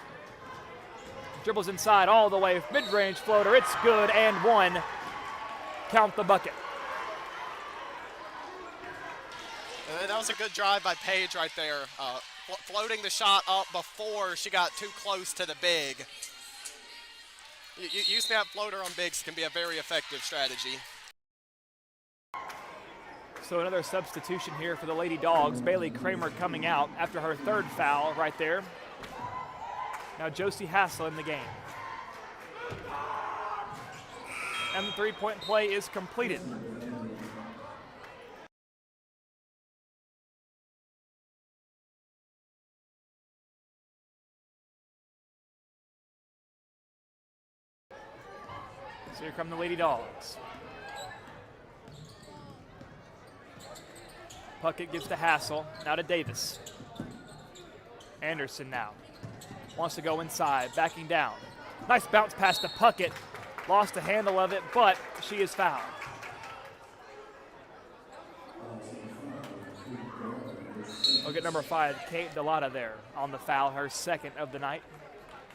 Dribbles inside all the way, mid-range floater, it's good, and one. Count the bucket. And that was a good drive by Paige right there. Floating the shot up before she got too close to the big. Using that floater on bigs can be a very effective strategy. So another substitution here for the Lady Dogs. Bailey Kramer coming out after her third foul right there. Now Josie Hassel in the game. And the three-point play is completed. So here come the Lady Dogs. Puckett gives to Hassel, now to Davis. Anderson now. Wants to go inside, backing down. Nice bounce pass to Puckett. Lost the handle of it, but she is fouled. Look at number 5, Kate Delata there on the foul, her second of the night.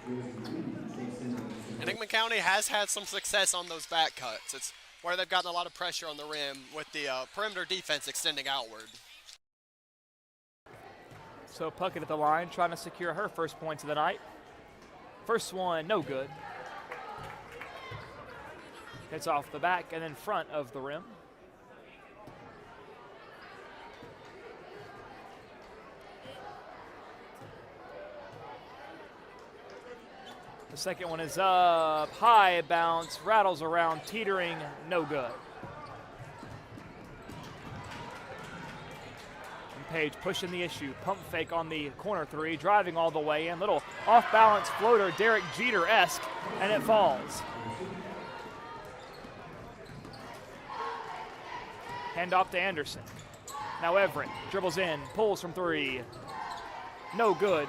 And Hickman County has had some success on those back cuts. It's where they've gotten a lot of pressure on the rim with the perimeter defense extending outward. So Puckett at the line, trying to secure her first points of the night. First one, no good. Hits off the back and in front of the rim. The second one is up, high bounce, rattles around, teetering, no good. And Page pushing the issue, pump fake on the corner three, driving all the way in, little off-balance floater, Derek Jeter-esque, and it falls. Hand off to Anderson. Now Everett dribbles in, pulls from three, no good.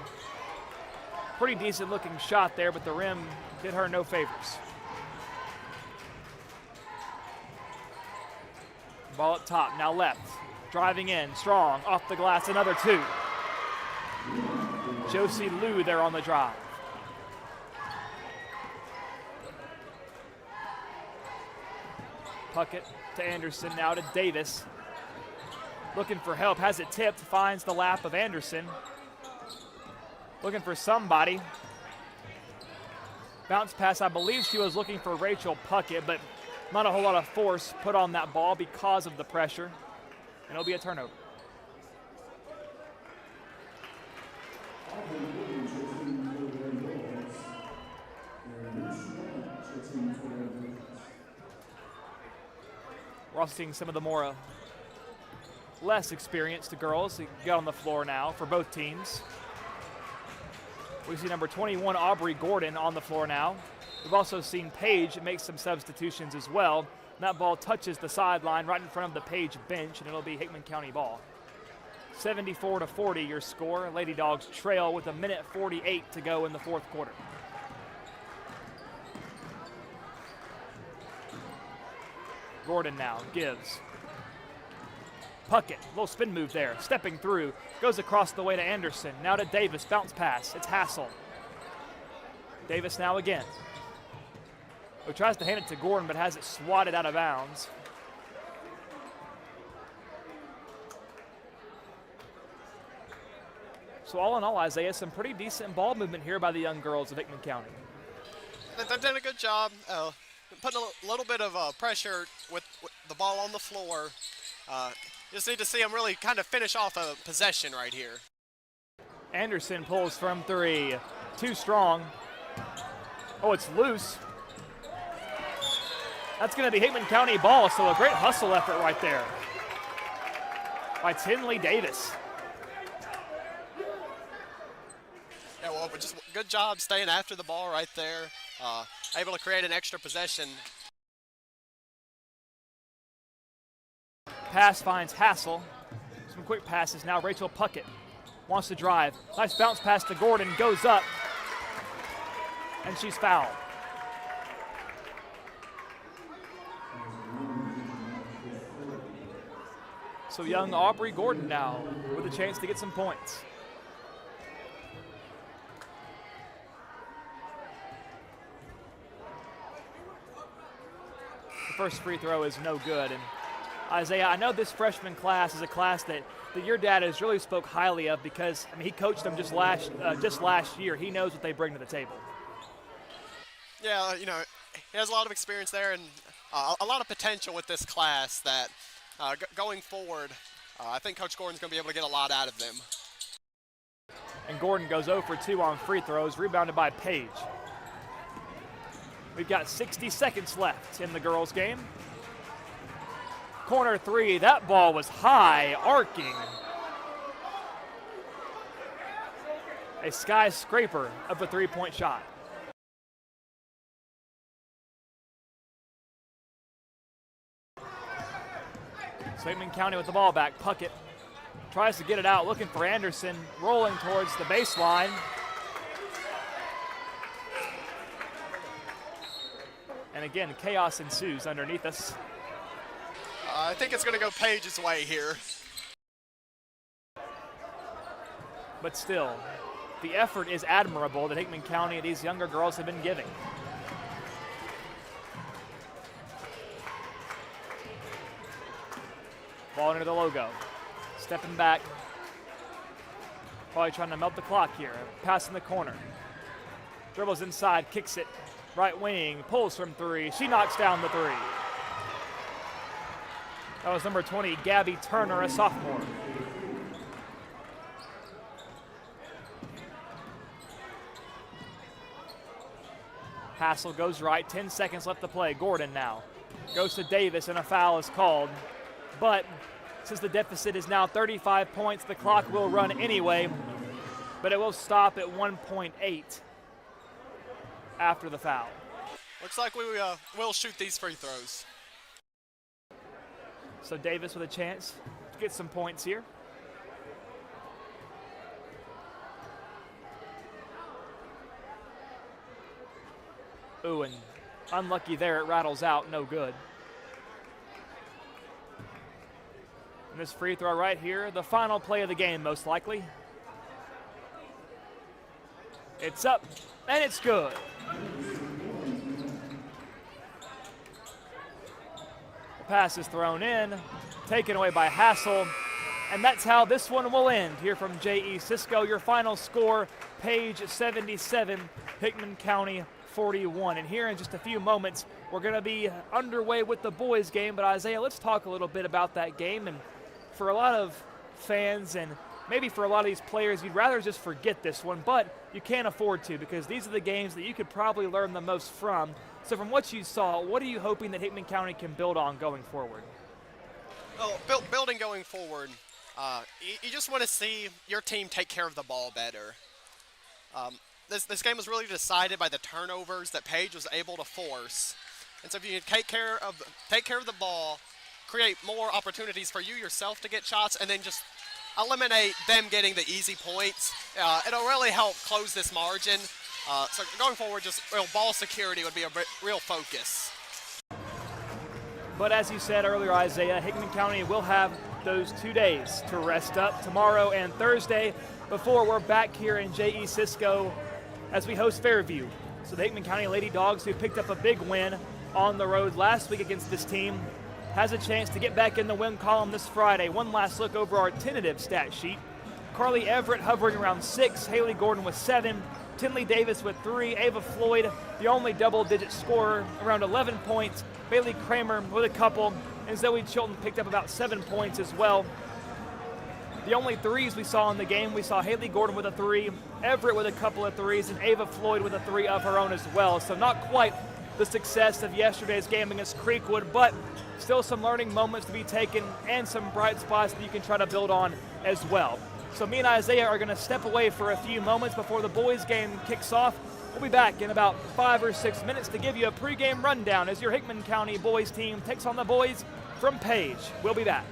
Pretty decent looking shot there, but the rim did her no favors. Ball up top, now left. Driving in, strong, off the glass, another two. Josie Liu there on the drive. Puckett to Anderson, now to Davis. Looking for help, has it tipped, finds the lap of Anderson. Looking for somebody. Bounce pass, I believe she was looking for Rachel Puckett, but not a whole lot of force put on that ball because of the pressure. And it'll be a turnover. We're also seeing some of the more less experienced girls get on the floor now for both teams. We see number 21, Aubrey Gordon, on the floor now. We've also seen Page make some substitutions as well. And that ball touches the sideline right in front of the Page bench, and it'll be Hickman County ball. 74-40 your score. Lady Dogs trail with 1:48 to go in the fourth quarter. Gordon now gives. Puckett, little spin move there, stepping through, goes across the way to Anderson, now to Davis, bounce pass, it's Hassel. Davis now again. Who tries to hand it to Gordon, but has it swatted out of bounds. So all in all, Isaiah, some pretty decent ball movement here by the young girls of Hickman County. They've done a good job putting a little bit of pressure with the ball on the floor. Just need to see them really kind of finish off a possession right here. Anderson pulls from three. Too strong. Oh, it's loose. That's going to be Hickman County ball, so a great hustle effort right there by Tinley Davis. Yeah, well, but just good job staying after the ball right there. Able to create an extra possession. Pass finds Hassel. Some quick passes now. Rachel Puckett wants to drive. Nice bounce pass to Gordon. Goes up. And she's fouled. So young Aubrey Gordon now with a chance to get some points. The first free throw is no good. And Isaiah, I know this freshman class is a class that your dad has really spoke highly of because he coached them just last year. He knows what they bring to the table. Yeah, he has a lot of experience there and a lot of potential with this class that going forward, I think Coach Gordon's going to be able to get a lot out of them. And Gordon goes 0 for 2 on free throws, rebounded by Page. We've got 60 seconds left in the girls' game. Corner three, that ball was high, arcing. A skyscraper of a three-point shot. Hickman County with the ball back. Puckett tries to get it out, looking for Anderson, rolling towards the baseline. And again, chaos ensues underneath us. I think it's going to go Page's way here. But still, the effort is admirable that Hickman County and these younger girls have been giving. Ball under the logo. Stepping back. Probably trying to melt the clock here. Pass in the corner. Dribbles inside, kicks it. Right wing, pulls from three. She knocks down the three. That was number 20, Gabby Turner, a sophomore. Hassel goes right, 10 seconds left to play. Gordon now goes to Davis and a foul is called. But since the deficit is now 35 points, the clock will run anyway, but it will stop at 1.8 after the foul. Looks like we will shoot these free throws. So Davis with a chance to get some points here. Ooh, and unlucky there, it rattles out, no good. And this free throw right here, the final play of the game most likely. It's up, and it's good. The pass is thrown in, taken away by Hassel, and that's how this one will end here from J.E. Cisco. Your final score, Page 77, Hickman County 41. And here in just a few moments, we're going to be underway with the boys' game. But Isaiah, let's talk a little bit about that game. And for a lot of fans and maybe for a lot of these players, you'd rather just forget this one, but you can't afford to because these are the games that you could probably learn the most from. So from what you saw, what are you hoping that Hickman County can build on going forward? Oh, building going forward, you just want to see your team take care of the ball better. This game was really decided by the turnovers that Page was able to force. And so if you take care of the ball, create more opportunities for you yourself to get shots, and then just eliminate them getting the easy points, it'll really help close this margin. So going forward, just real ball security would be a real focus. But as you said earlier, Isaiah, Hickman County will have those 2 days to rest up, tomorrow and Thursday, before we're back here in J.E. Cisco as we host Fairview. So the Hickman County Lady Dogs, who picked up a big win on the road last week against this team, has a chance to get back in the win column this Friday. One last look over our tentative stat sheet. Carly Everett hovering around 6, Haley Gordon with 7, Tinley Davis with 3, Ava Floyd, the only double-digit scorer, around 11 points, Bailey Kramer with a couple, and Zoe Chilton picked up about 7 points as well. The only threes we saw in the game, we saw Haley Gordon with a 3, Everett with a couple of threes, and Ava Floyd with a 3 of her own as well. So not quite the success of yesterday's game against Creekwood, but still some learning moments to be taken and some bright spots that you can try to build on as well. So me and Isaiah are going to step away for a few moments before the boys game kicks off. We'll be back in about 5 or 6 minutes to give you a pregame rundown as your Hickman County boys team takes on the boys from Page. We'll be back.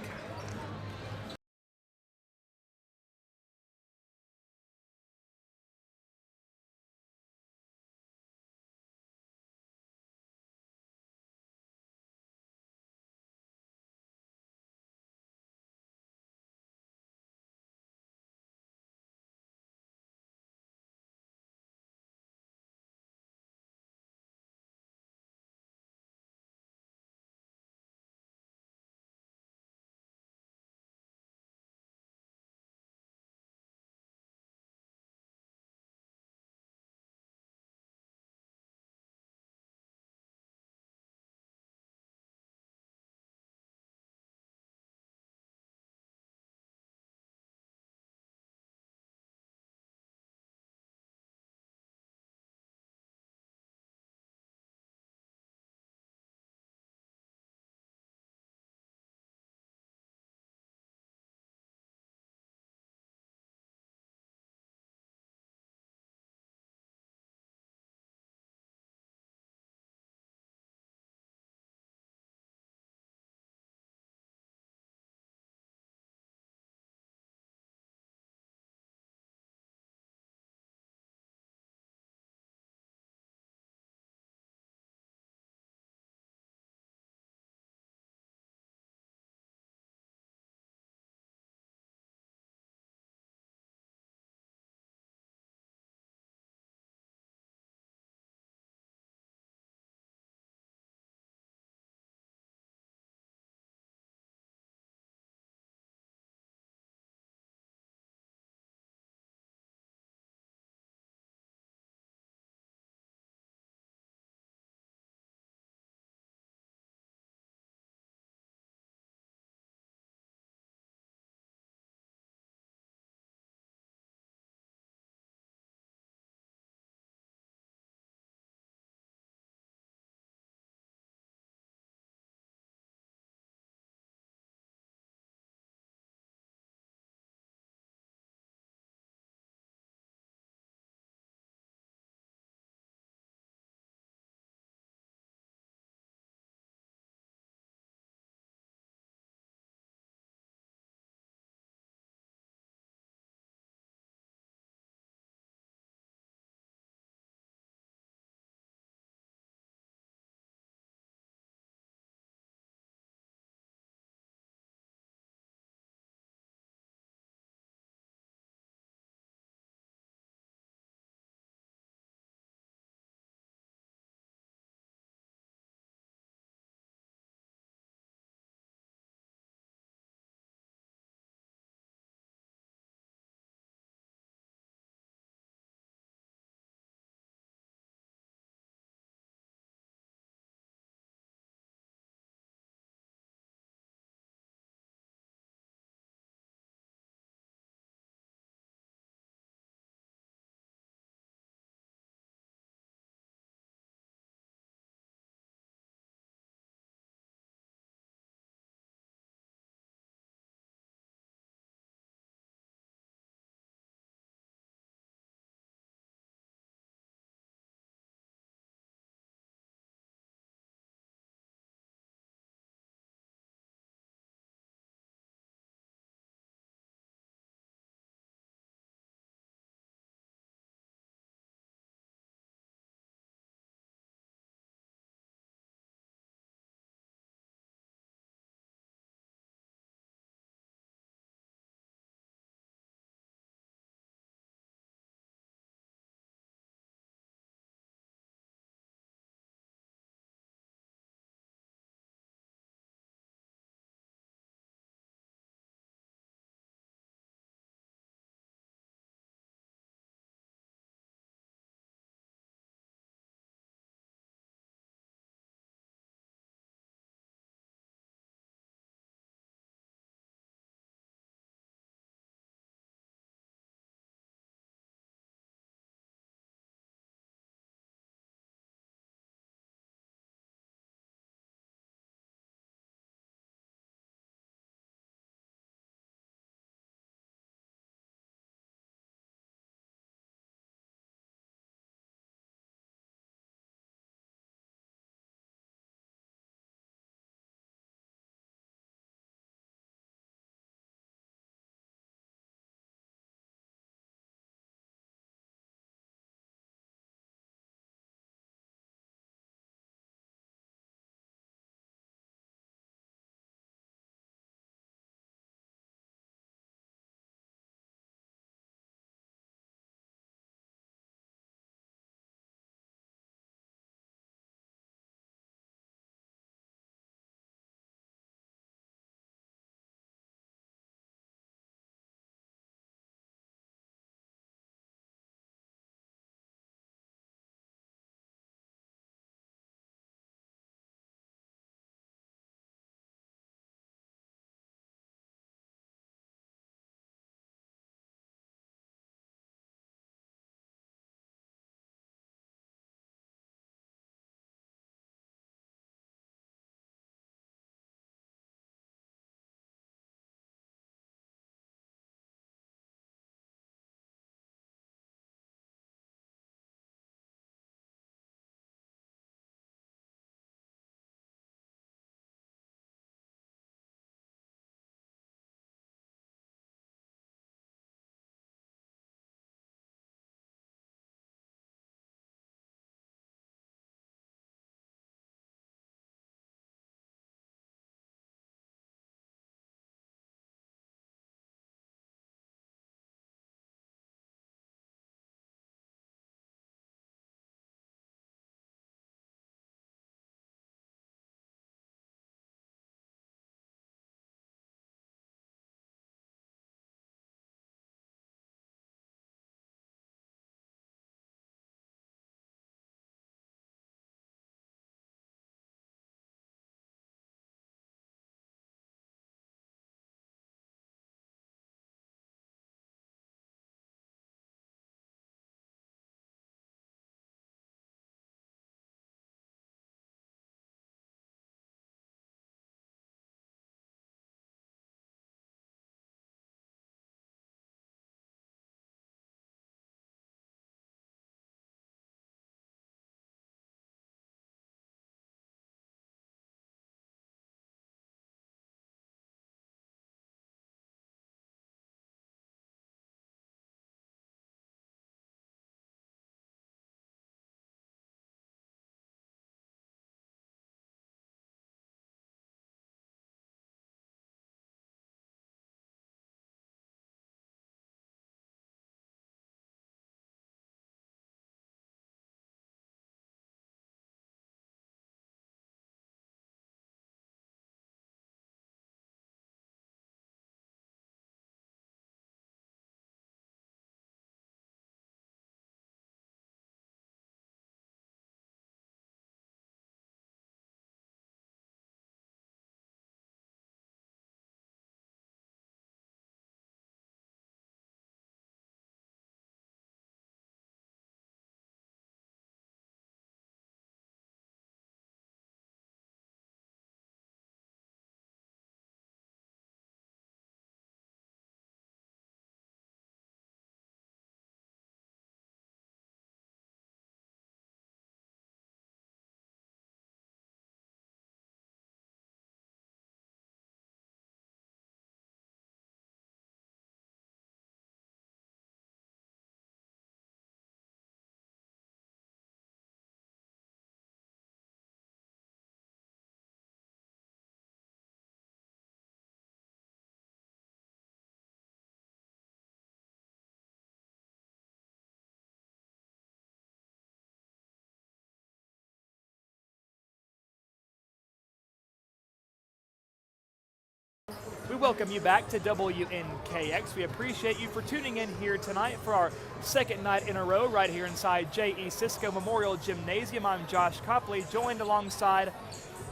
welcome you back to WNKX. We appreciate you for tuning in here tonight for our second night in a row right here inside J.E. Cisco Memorial Gymnasium. I'm Josh Copley, joined alongside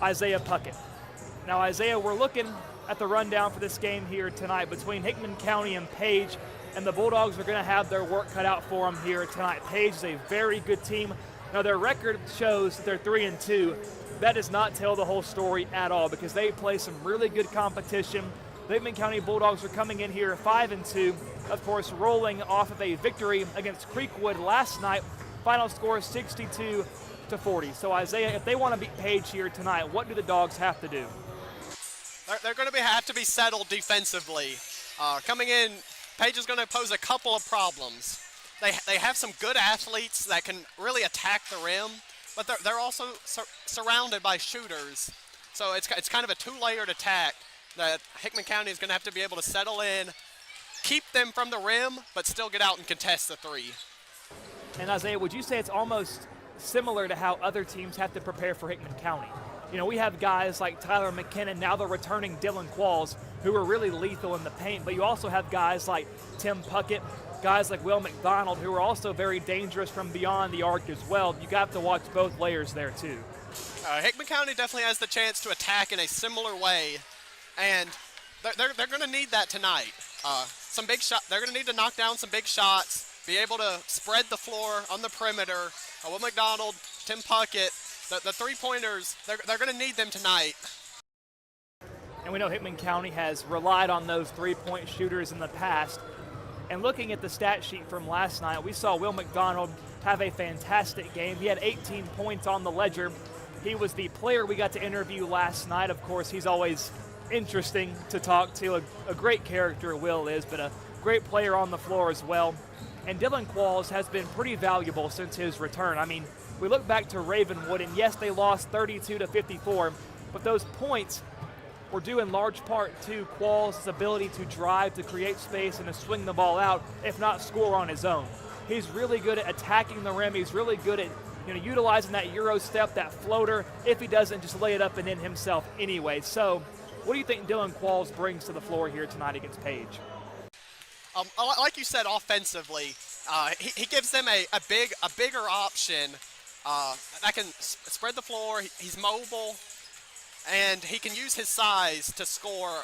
Isaiah Puckett. Now, Isaiah, we're looking at the rundown for this game here tonight between Hickman County and Page, and the Bulldogs are going to have their work cut out for them here tonight. Page is a very good team. Now, their record shows that they're 3-2. That does not tell the whole story at all because they play some really good competition. The Hickman County Bulldogs are coming in here 5-2, of course, rolling off of a victory against Creekwood last night. Final score 62-40. So, Isaiah, if they want to beat Page here tonight, what do the Dogs have to do? They're going to have to be settled defensively. Coming in, Page is going to pose a couple of problems. They have some good athletes that can really attack the rim, but they're also surrounded by shooters. So it's kind of a two-layered attack that Hickman County is going to have to be able to settle in, keep them from the rim, but still get out and contest the three. And Isaiah, would you say it's almost similar to how other teams have to prepare for Hickman County? You know, we have guys like Tyler McKinnon, now the returning Dylan Qualls, who are really lethal in the paint, but you also have guys like Tim Puckett, guys like Will McDonald, who are also very dangerous from beyond the arc as well. You got to watch both layers there too. Hickman County definitely has the chance to attack in a similar way, and they're going to need that tonight. Some big shot. They're going to need to knock down some big shots, be able to spread the floor on the perimeter. Will McDonald, Tim Puckett, the three-pointers, they're going to need them tonight. And we know Hickman County has relied on those three-point shooters in the past. And looking at the stat sheet from last night, we saw Will McDonald have a fantastic game. He had 18 points on the ledger. He was the player we got to interview last night. Of course, he's always interesting to talk to. A great character, Will is, but a great player on the floor as well. And Dylan Qualls has been pretty valuable since his return. I mean, we look back to Ravenwood, and yes, they lost 32-54, but those points were due in large part to Qualls' ability to drive, to create space, and to swing the ball out, if not score on his own. He's really good at attacking the rim. He's really good at utilizing that Euro step, that floater, if he doesn't just lay it up and in himself anyway. So what do you think Dylan Qualls brings to the floor here tonight against Page? Like you said, offensively, he gives them a bigger option that can spread the floor. He's mobile, and he can use his size to score,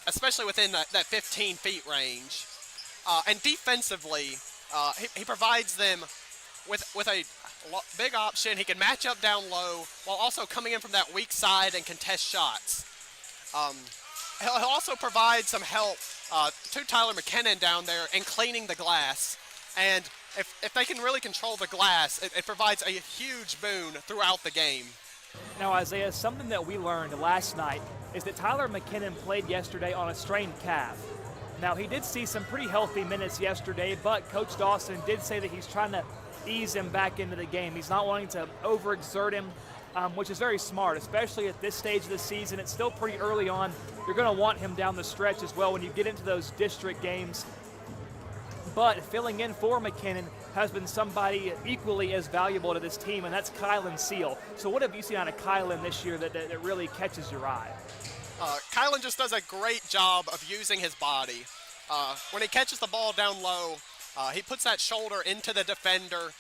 especially within that 15 feet range. And defensively, he provides them with a big option. He can match up down low while also coming in from that weak side and contest shots. He'll also provide some help to Tyler McKinnon down there in cleaning the glass. And if they can really control the glass, it provides a huge boon throughout the game. Now, Isaiah, something that we learned last night is that Tyler McKinnon played yesterday on a strained calf. Now, he did see some pretty healthy minutes yesterday, but Coach Dawson did say that he's trying to ease him back into the game. He's not wanting to overexert him, which is very smart, especially at this stage of the season. It's still pretty early on. You're going to want him down the stretch as well when you get into those district games. But filling in for McKinnon has been somebody equally as valuable to this team, and that's Kylan Seal. So what have you seen out of Kylan this year that really catches your eye? Kylan just does a great job of using his body. When he catches the ball down low, he puts that shoulder into the defender,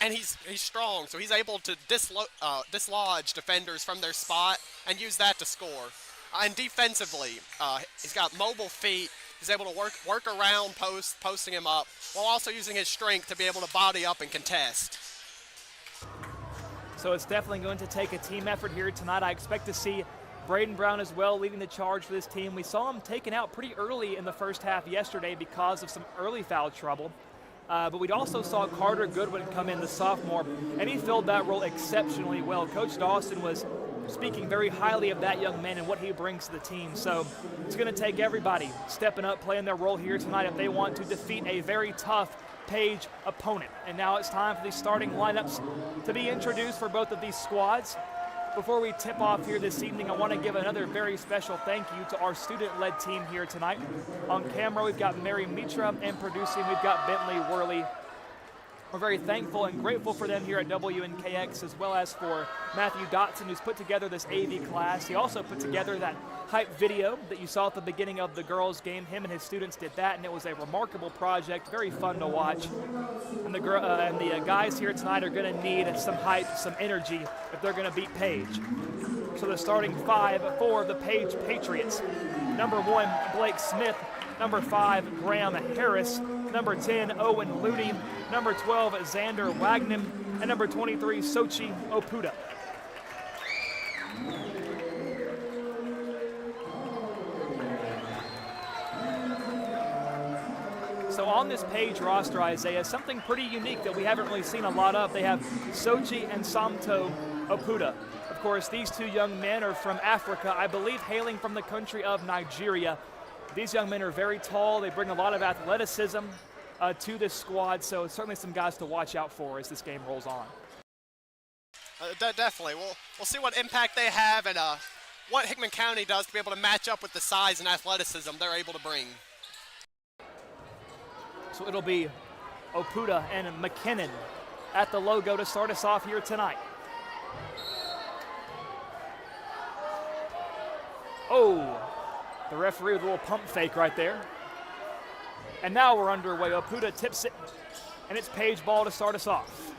and he's strong, so he's able to dislodge defenders from their spot and use that to score. And defensively, he's got mobile feet. He's able to work around posting him up, while also using his strength to be able to body up and contest. So it's definitely going to take a team effort here tonight. I expect to see Braden Brown as well leading the charge for this team. We saw him taken out pretty early in the first half yesterday because of some early foul trouble. But we also saw Carter Goodwin come in, the sophomore, and he filled that role exceptionally well. Coach Dawson was speaking very highly of that young man and what he brings to the team. So it's going to take everybody stepping up, playing their role here tonight if they want to defeat a very tough Page opponent. And now it's time for the starting lineups to be introduced for both of these squads. Before we tip off here this evening, I want to give another very special thank you to our student-led team here tonight. On camera, we've got Mary Mitra, and producing, we've got Bentley Worley. We're very thankful and grateful for them here at WNKX, as well as for Matthew Dotson, who's put together this AV class. He also put together that hype video that you saw at the beginning of the girls' game. Him and his students did that, and it was a remarkable project, very fun to watch. And the guys here tonight are going to need some hype, some energy if they're going to beat Page. So the starting 5 for the Page Patriots. Number 1, Blake Smith. Number 5, Graham Harris. Number 10, Owen Looney. Number 12, Xander Wagner. And number 23, Sochi Opuda. So on this Page roster, Isaiah, something pretty unique that we haven't really seen a lot of. They have Sochi and Samto Opuda. Of course, these two young men are from Africa, I believe hailing from the country of Nigeria. These young men are very tall. They bring a lot of athleticism to this squad, so certainly some guys to watch out for as this game rolls on. Definitely. We'll see what impact they have and what Hickman County does to be able to match up with the size and athleticism they're able to bring. So it'll be Opuda and McKinnon at the logo to start us off here tonight. Oh, the referee with a little pump fake right there. And now we're underway. Opuda tips it, and it's Page ball to start us off.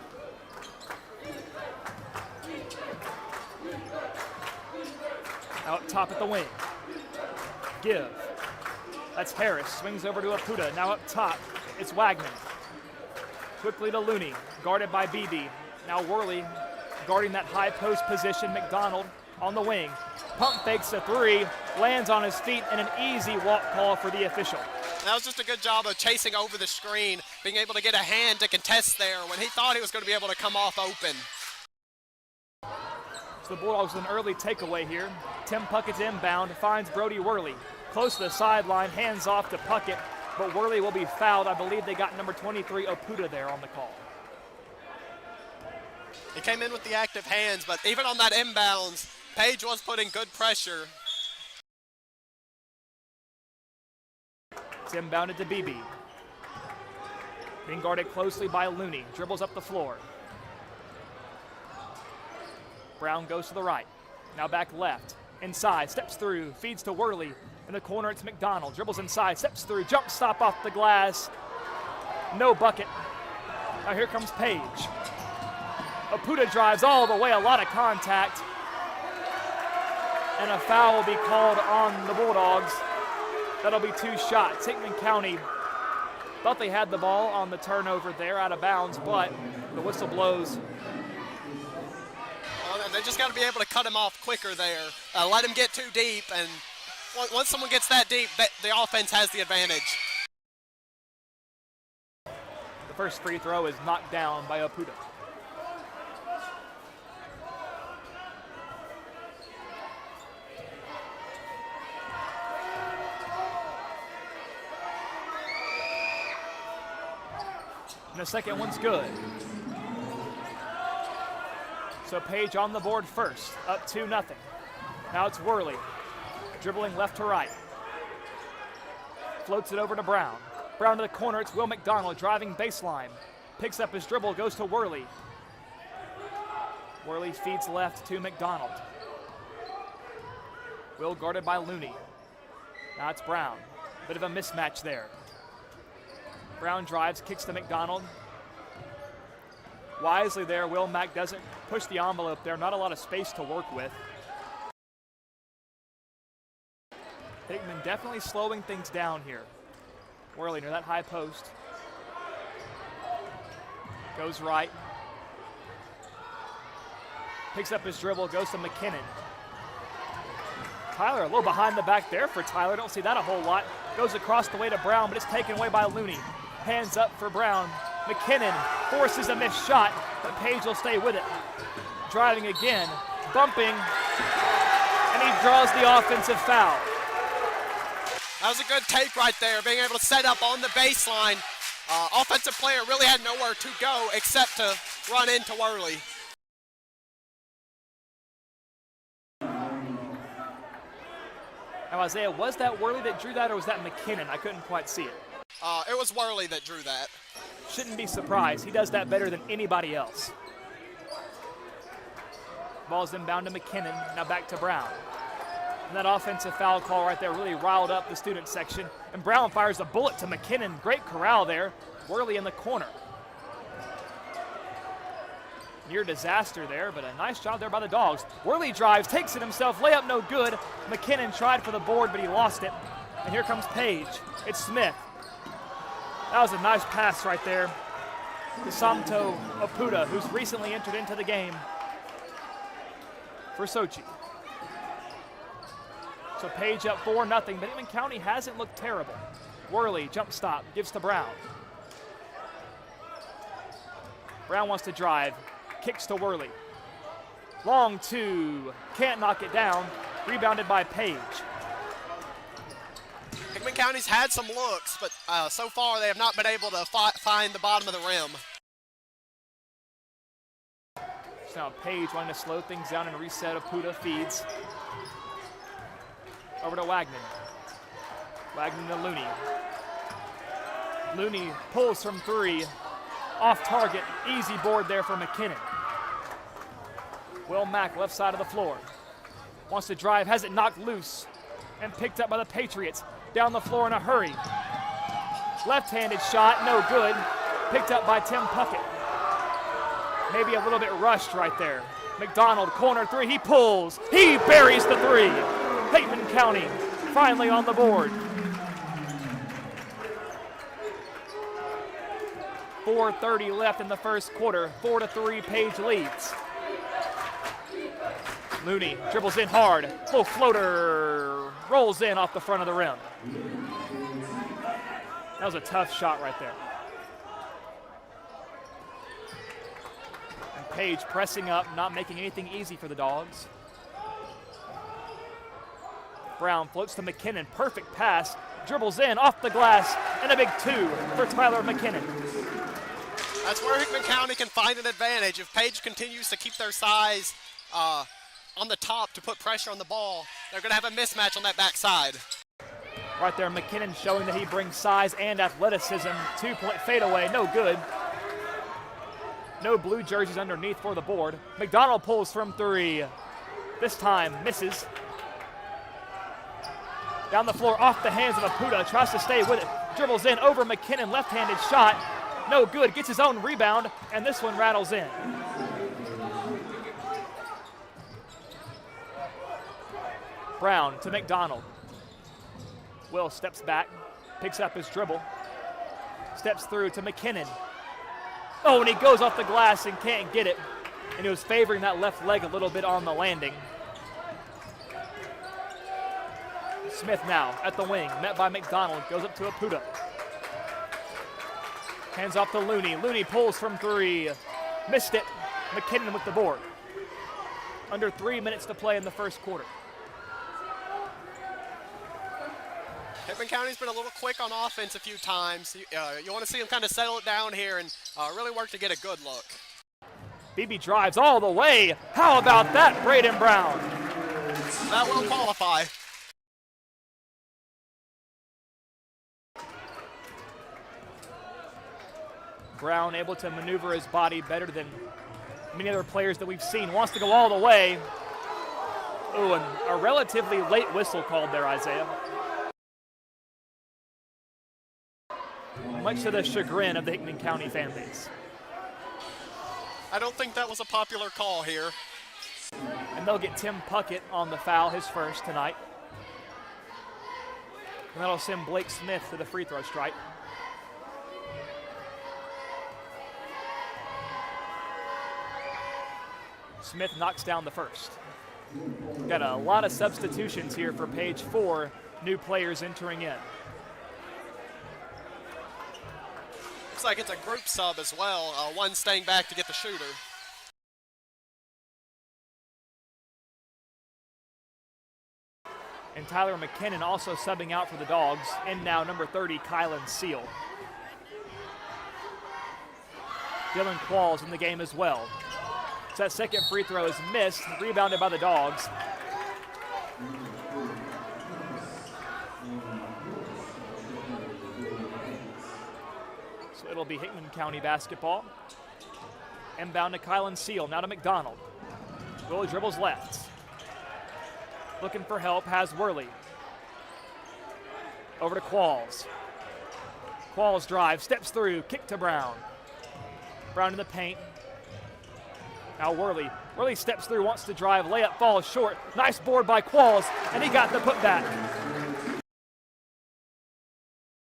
Now up top at the wing. Give. That's Harris. Swings over to Opuda. Now up top, it's Wagner. Quickly to Looney, guarded by BB. Now Worley guarding that high post position. McDonald on the wing. Pump fakes a 3, lands on his feet, and an easy walk call for the official. That was just a good job of chasing over the screen, being able to get a hand to contest there when he thought he was going to be able to come off open. So the Bulldogs with an early takeaway here. Tim Puckett's inbound, finds Brody Worley. Close to the sideline, hands off to Puckett, but Worley will be fouled. I believe they got number 23, Opuda, there on the call. He came in with the active hands, but even on that inbounds, Page was putting good pressure. It's inbounded to BB. Being guarded closely by Looney. Dribbles up the floor. Brown goes to the right. Now back left. Inside, steps through, feeds to Worley. In the corner, it's McDonald. Dribbles inside, steps through, jump stop off the glass. No bucket. Now here comes Page. Opuda drives all the way, a lot of contact. And a foul will be called on the Bulldogs. That'll be 2 shots. Hickman County thought they had the ball on the turnover there, out of bounds, but the whistle blows. Well, they just got to be able to cut him off quicker there. Let him get too deep, and once someone gets that deep, the offense has the advantage. The first free throw is knocked down by Opuda. And the second one's good. So Page on the board first, up 2-0. Now it's Worley, dribbling left to right. Floats it over to Brown. Brown to the corner, it's Will McDonald driving baseline. Picks up his dribble, goes to Worley. Worley feeds left to McDonald. Will guarded by Looney. Now it's Brown. Bit of a mismatch there. Brown drives, kicks to McDonald. Wisely there, Will Mack doesn't push the envelope there. Not a lot of space to work with. Hickman definitely slowing things down here. Worley near that high post. Goes right. Picks up his dribble, goes to McKinnon. Tyler a little behind the back there for Tyler. Don't see that a whole lot. Goes across the way to Brown, but it's taken away by Looney. Hands up for Brown. McKinnon forces a missed shot, but Page will stay with it. Driving again, bumping, and he draws the offensive foul. That was a good take right there, being able to set up on the baseline. Offensive player really had nowhere to go except to run into Worley. Now, Isaiah, was that Worley that drew that, or was that McKinnon? I couldn't quite see it. It was Worley that drew that. Shouldn't be surprised. He does that better than anybody else. Ball's inbound to McKinnon. Now back to Brown. And that offensive foul call right there really riled up the student section. And Brown fires a bullet to McKinnon. Great corral there. Worley in the corner. Near disaster there, but a nice job there by the Dogs. Worley drives, takes it himself, layup no good. McKinnon tried for the board, but he lost it. And here comes Page. It's Smith. That was a nice pass right there to Samto Apuda, who's recently entered into the game for Sochi. So Page up 4-0, but Hickman County hasn't looked terrible. Worley, jump stop, gives to Brown. Brown wants to drive, kicks to Worley. Long two, can't knock it down, rebounded by Page. Hickman County's had some looks, but so far they have not been able to find the bottom of the rim. So now Page wanting to slow things down and reset. Apuda feeds. Over to Wagner. Wagner to Looney. Looney pulls from 3. Off target, easy board there for McKinnon. Will Mack, left side of the floor. Wants to drive, has it knocked loose and picked up by the Patriots. Down the floor in a hurry. Left-handed shot, no good. Picked up by Tim Puckett. Maybe a little bit rushed right there. McDonald, corner 3, he pulls. He buries the 3. Hickman County finally on the board. 4:30 left in the first quarter. 4-3, Page leads. Looney dribbles in hard. Little floater rolls in off the front of the rim. That was a tough shot right there. And Page pressing up, not making anything easy for the Dogs. Brown floats to McKinnon. Perfect pass. Dribbles in off the glass. And a big 2 for Tyler McKinnon. That's where Hickman County can find an advantage. If Page continues to keep their size on the top to put pressure on the ball, they're going to have a mismatch on that backside. Right there, McKinnon showing that he brings size and athleticism. 2-point fadeaway, no good. No blue jerseys underneath for the board. McDonald pulls from 3. This time misses. Down the floor, off the hands of Apuda, tries to stay with it. Dribbles in over McKinnon, left-handed shot. No good, gets his own rebound, and this one rattles in. Brown to McDonald. Will steps back, picks up his dribble, steps through to McKinnon. Oh, and he goes off the glass and can't get it. And he was favoring that left leg a little bit on the landing. Smith now at the wing, met by McDonald, goes up to Apuda. Hands off to Looney. Looney pulls from 3. Missed it. McKinnon with the board. Under 3 minutes to play in the first quarter. Hickman County's been a little quick on offense a few times. You want to see them kind of settle it down here and really work to get a good look. BB drives all the way. How about that, Braden Brown? That will qualify. Brown able to maneuver his body better than many other players that we've seen. Wants to go all the way. Ooh, and a relatively late whistle called there, Isaiah. Much to the chagrin of the Hickman County fan base. I don't think that was a popular call here. And they'll get Tim Puckett on the foul, his first tonight. And that'll send Blake Smith to the free throw stripe. Smith knocks down the first. Got a lot of substitutions here for Page. 4 new players entering in. Looks like it's a group sub as well. One staying back to get the shooter. And Tyler McKinnon also subbing out for the Dogs. In now number 30, Kylan Seal. Dylan Qualls in the game as well. So that second free throw is missed, rebounded by the Dogs. So it'll be Hickman County basketball. Inbound to Kylan Seal, now to McDonald. Will dribbles left. looking for help, has Worley. Over to Qualls. Qualls drive, steps through, kick to Brown. Brown in the paint. Now Worley. Worley steps through, wants to drive, layup falls short. Nice board by Qualls, and he got the putback.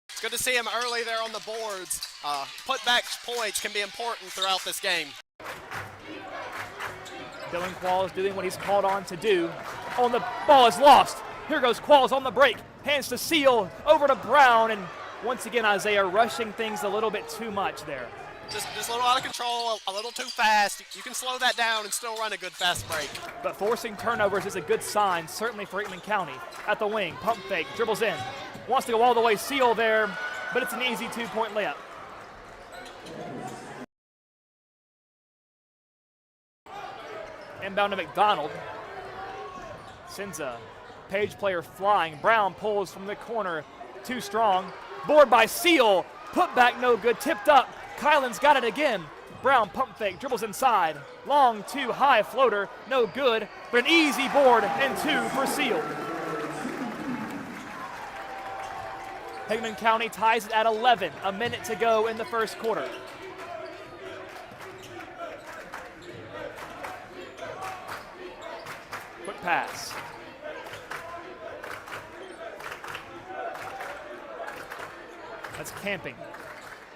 It's good to see him early there on the boards. Putback points can be important throughout this game. Dylan Qualls doing what he's called on to do. On the ball is lost. Here goes Qualls on the break. Hands to Seal, over to Brown, and once again Isaiah rushing things a little bit too much there. Just a little out of control, a little too fast. You can slow that down and still run a good fast break. But forcing turnovers is a good sign, certainly for Hickman County. At the wing, pump fake, dribbles in. Wants to go all the way, Seal there, but it's an easy 2-point layup. Inbound to McDonald. Sends a Page player flying. Brown pulls from the corner. Too strong. Board by Seal. Put back no good. Tipped up. Kylan's got it again. Brown pump fake. Dribbles inside. Long two high floater. No good. But an easy board and two for Seal. Hickman County ties it at 11. A minute to go in the first quarter. Quick pass. That's Camping.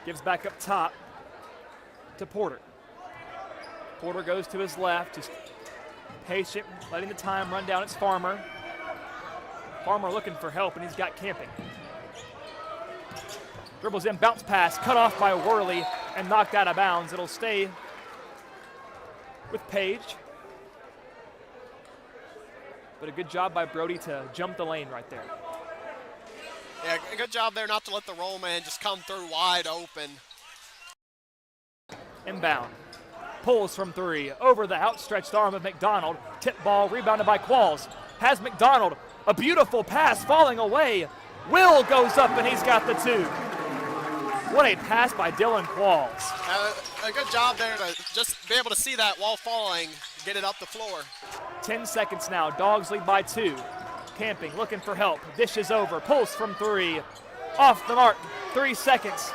Gives back up top to Porter. Porter goes to his left, just patient, letting the time run down. It's Farmer. Farmer looking for help, and he's got Camping. Dribbles in, bounce pass, cut off by Worley, and knocked out of bounds. It'll stay with Page. But a good job by Brody to jump the lane right there. Yeah, good job there not to let the roll man just come through wide open. Inbound. Pulls from three. Over the outstretched arm of McDonald. Tip ball rebounded by Qualls. Has McDonald. A beautiful pass falling away. Will goes up and he's got the two. What a pass by Dylan Qualls. A good job there to just be able to see that while falling, get it up the floor. 10 seconds now. Dogs lead by 2. Camping, looking for help. Dishes over. Pulls from 3. Off the mark. 3 seconds.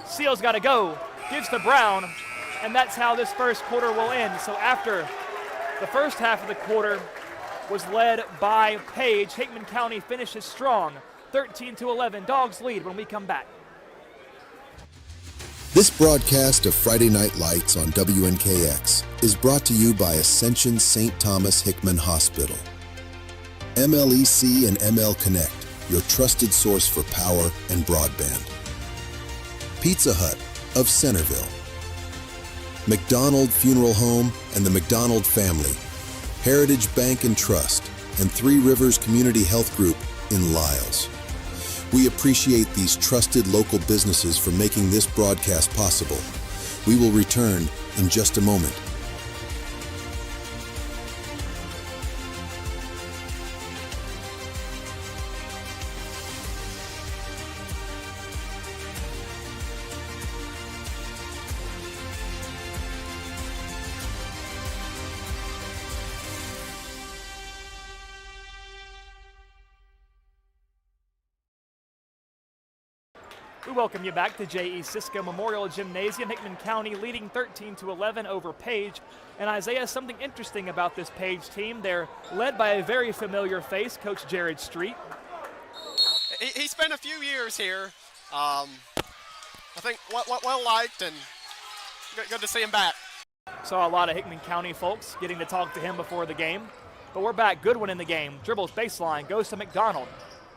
Seal's got to go. Gives to Brown. And that's how this first quarter will end. So after the first half of the quarter was led by Page, Hickman County finishes strong. 13-11. Dogs lead when we come back. This broadcast of Friday Night Lights on WNKX is brought to you by Ascension St. Thomas Hickman Hospital. MLEC and ML Connect, your trusted source for power and broadband. Pizza Hut of Centerville. McDonald Funeral Home and the McDonald Family. Heritage Bank and Trust and Three Rivers Community Health Group in Lyles. We appreciate these trusted local businesses for making this broadcast possible. We will return in just a moment. We welcome you back to J.E. Cisco Memorial Gymnasium. Hickman County leading 13-11 over Page. And Isaiah, something interesting about this Page team. They're led by a very familiar face, Coach Jared Street. He spent a few years here. I think well liked and good to see him back. Saw a lot of Hickman County folks getting to talk to him before the game. But we're back. Goodwin in the game. Dribbles baseline, goes to McDonald.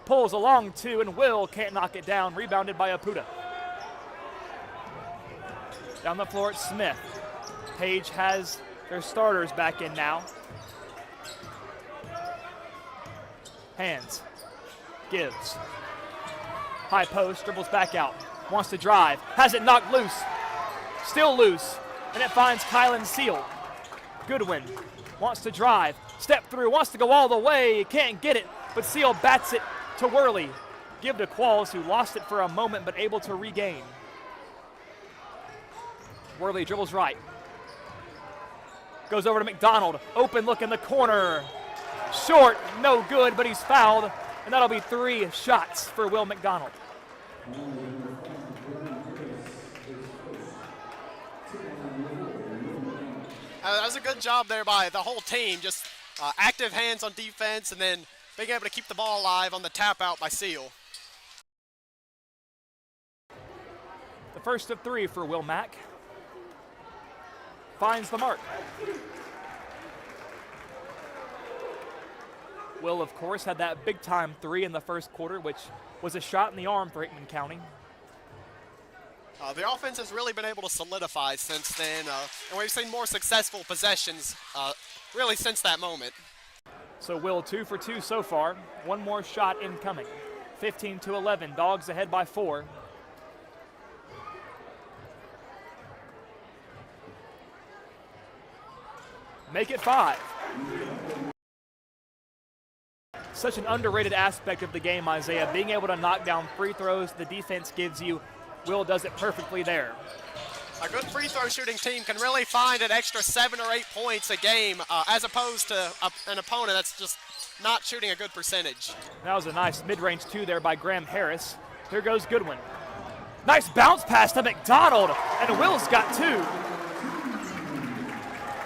Pulls a long two, and Will can't knock it down. Rebounded by Apuda. Down the floor, it's Smith. Page has their starters back in now. Hands. Gives. High post, dribbles back out. Wants to drive. Has it knocked loose. Still loose. And it finds Kylan Seal. Goodwin wants to drive. Step through, wants to go all the way. Can't get it, but Seal bats it to Worley. Give to Qualls, who lost it for a moment but able to regain. Worley dribbles right. Goes over to McDonald. Open look in the corner. Short, no good, but he's fouled, and that'll be 3 shots for Will McDonald. That was a good job there by the whole team, just active hands on defense and then being able to keep the ball alive on the tap out by Seal. The first of 3 for Will Mack. Finds the mark. Will, of course, had that big-time 3 in the first quarter, which was a shot in the arm for Hickman County. The offense has really been able to solidify since then, and we've seen more successful possessions really since that moment. So Will 2 for 2 so far. One more shot incoming. 15-11, Dogs ahead by 4. Make it 5. Such an underrated aspect of the game, Isaiah, being able to knock down free throws the defense gives you. Will does it perfectly there. A good free throw shooting team can really find an extra 7 or 8 points a game as opposed to an opponent that's just not shooting a good percentage. That was a nice mid-range 2 there by Graham Harris. Here goes Goodwin. Nice bounce pass to McDonald, and Will's got 2.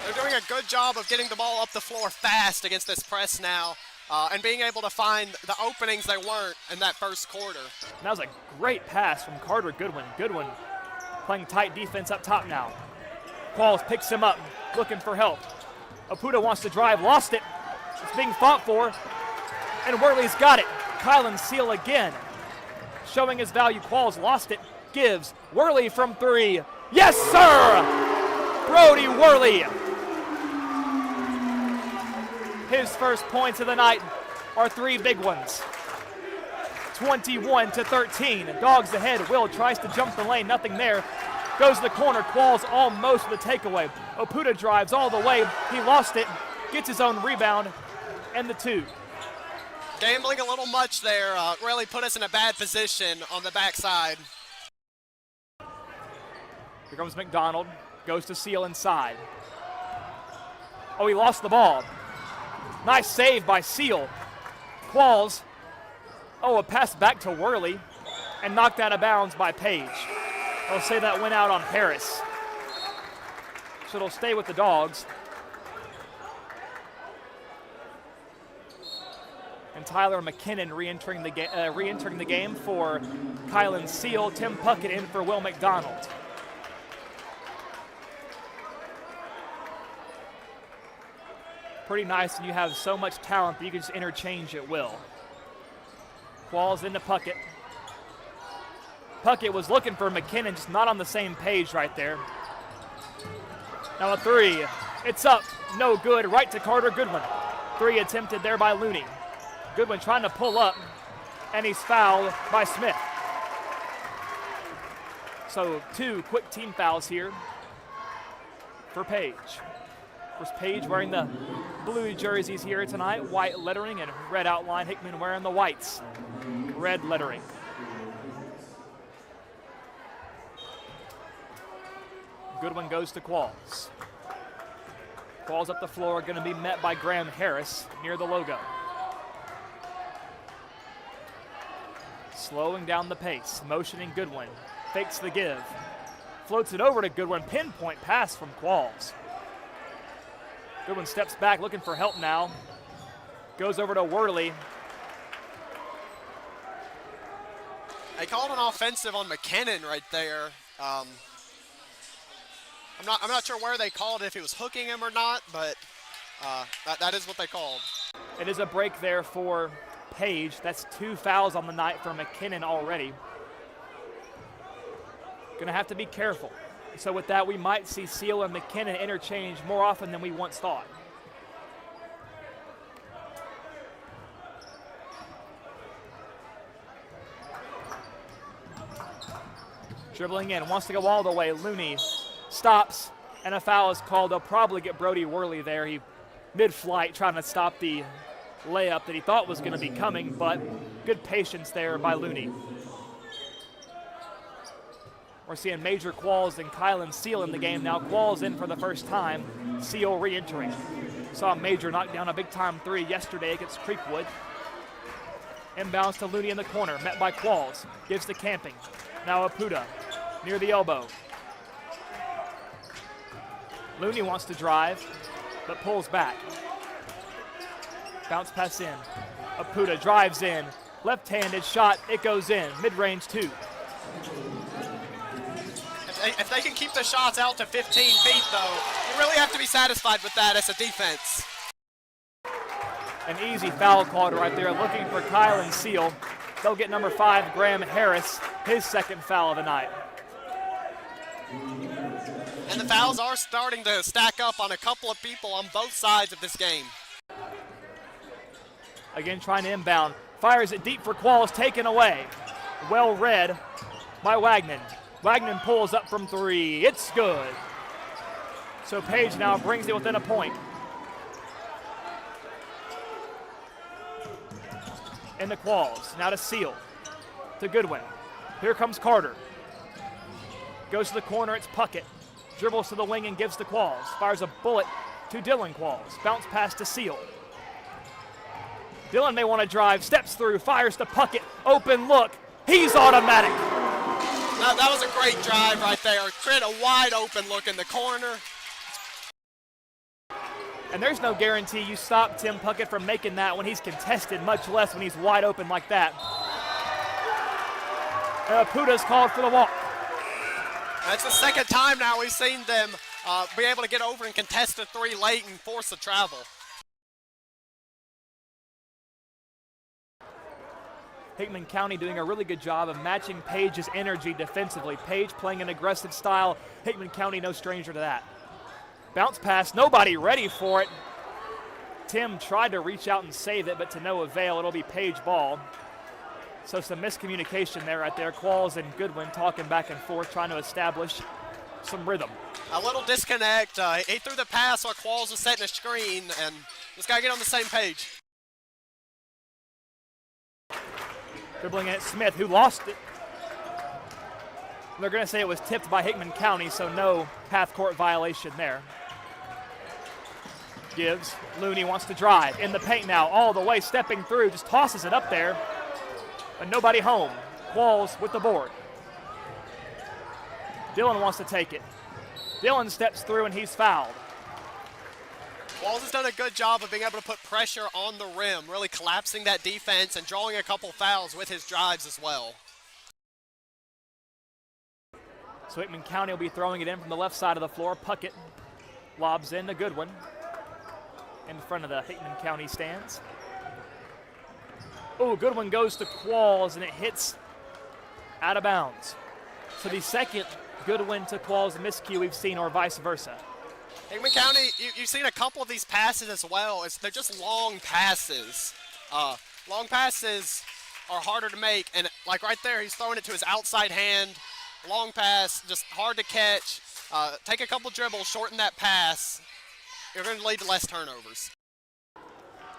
They're doing a good job of getting the ball up the floor fast against this press now. And being able to find the openings they weren't in that first quarter. That was a great pass from Carter Goodwin. Goodwin playing tight defense up top now. Qualls picks him up, looking for help. Oputa wants to drive, lost it. It's being fought for, and Worley's got it. Kylan Seal again, showing his value. Qualls lost it, gives. Worley from 3. Yes, sir! Brody Worley. His first points of the night are 3 big ones. 21-13. Dogs ahead. Will tries to jump the lane. Nothing there. Goes to the corner. Qualls almost with the takeaway. Oputa drives all the way. He lost it. Gets his own rebound. And the 2. Gambling a little much there. Really put us in a bad position on the backside. Here comes McDonald. Goes to Seal inside. Oh, he lost the ball. Nice save by Seal. Qualls. Oh, a pass back to Worley and knocked out of bounds by Page. I'll say that went out on Harris. So it'll stay with the Dogs. And Tyler McKinnon re-entering the game for Kylan Seal. Tim Puckett in for Will McDonald. Pretty nice when you have so much talent that you can just interchange at will. Qualls into Puckett. Puckett was looking for McKinnon, just not on the same page right there. Now a 3. It's up. No good. Right to Carter Goodwin. 3 attempted there by Looney. Goodwin trying to pull up, and he's fouled by Smith. So 2 quick team fouls here for Page. Of course, Page wearing the blue jerseys here tonight, white lettering and red outline. Hickman wearing the whites, red lettering. Goodwin goes to Qualls. Qualls up the floor, going to be met by Graham Harris near the logo. Slowing down the pace, motioning Goodwin. Fakes the give. Floats it over to Goodwin. Pinpoint pass from Qualls. Goodwin steps back, looking for help now. Goes over to Worley. They called an offensive on McKinnon right there. I'm not sure where they called it, if he was hooking him or not, but that is what they called. It is a break there for Page. That's 2 fouls on the night for McKinnon already. Gonna have to be careful. So with that, we might see Seal and McKinnon interchange more often than we once thought. Dribbling in, wants to go all the way. Looney stops, and a foul is called. They'll probably get Brody Worley there. He mid-flight trying to stop the layup that he thought was going to be coming, but good patience there by Looney. We're seeing Major Qualls and Kylan Seal in the game now. Qualls in for the first time. Seal re-entering. Saw Major knock down a big-time three yesterday against Creekwood. Inbounds to Looney in the corner, met by Qualls. Gives to Camping. Now Apuda near the elbow. Looney wants to drive, but pulls back. Bounce pass in. Apuda drives in. Left-handed shot, it goes in. Mid-range two. If they can keep the shots out to 15 feet, though, you really have to be satisfied with that as a defense. An easy foul called right there, looking for Kylan Seal. They'll get number 5, Graham Harris, his second foul of the night. And the fouls are starting to stack up on a couple of people on both sides of this game. Again, trying to inbound. Fires it deep for Qualls, taken away. Well read by Wagner. Wagner pulls up from 3. It's good. So Page now brings it within a point. And the Qualls. Now to Seal. To Goodwin. Here comes Carter. Goes to the corner, it's Puckett. Dribbles to the wing and gives to Qualls. Fires a bullet to Dylan Qualls. Bounce pass to Seal. Dylan may want to drive, steps through, fires to Puckett. Open look. He's automatic. That was a great drive right there. Create a wide open look in the corner. And there's no guarantee you stop Tim Puckett from making that when he's contested, much less when he's wide open like that. Apuda's called for the walk. That's the second time now we've seen them be able to get over and contest a 3 late and force the travel. Hickman County doing a really good job of matching Page's energy defensively. Page playing an aggressive style. Hickman County no stranger to that. Bounce pass, nobody ready for it. Tim tried to reach out and save it, but to no avail. It'll be Page ball. So some miscommunication there right there. Qualls and Goodwin talking back and forth, trying to establish some rhythm. A little disconnect. He threw the pass while Qualls was setting a screen, and just got to get on the same page. Dribbling at Smith, who lost it. They're going to say it was tipped by Hickman County, so no half-court violation there. Gives. Looney wants to drive. In the paint now, all the way, stepping through, just tosses it up there. But nobody home. Qualls with the board. Dylan wants to take it. Dylan steps through, and he's fouled. Qualls has done a good job of being able to put pressure on the rim, really collapsing that defense and drawing a couple fouls with his drives as well. So Hickman County will be throwing it in from the left side of the floor. Puckett lobs in to Goodwin in front of the Hickman County stands. Oh, Goodwin goes to Qualls, and it hits out of bounds. So the second Goodwin to Qualls miscue we've seen, or vice versa. Hickman County, you've seen a couple of these passes as well. They're just long passes. Long passes are harder to make, and like right there, he's throwing it to his outside hand. Long pass, just hard to catch. Take a couple dribbles, shorten that pass. You're going to lead to less turnovers.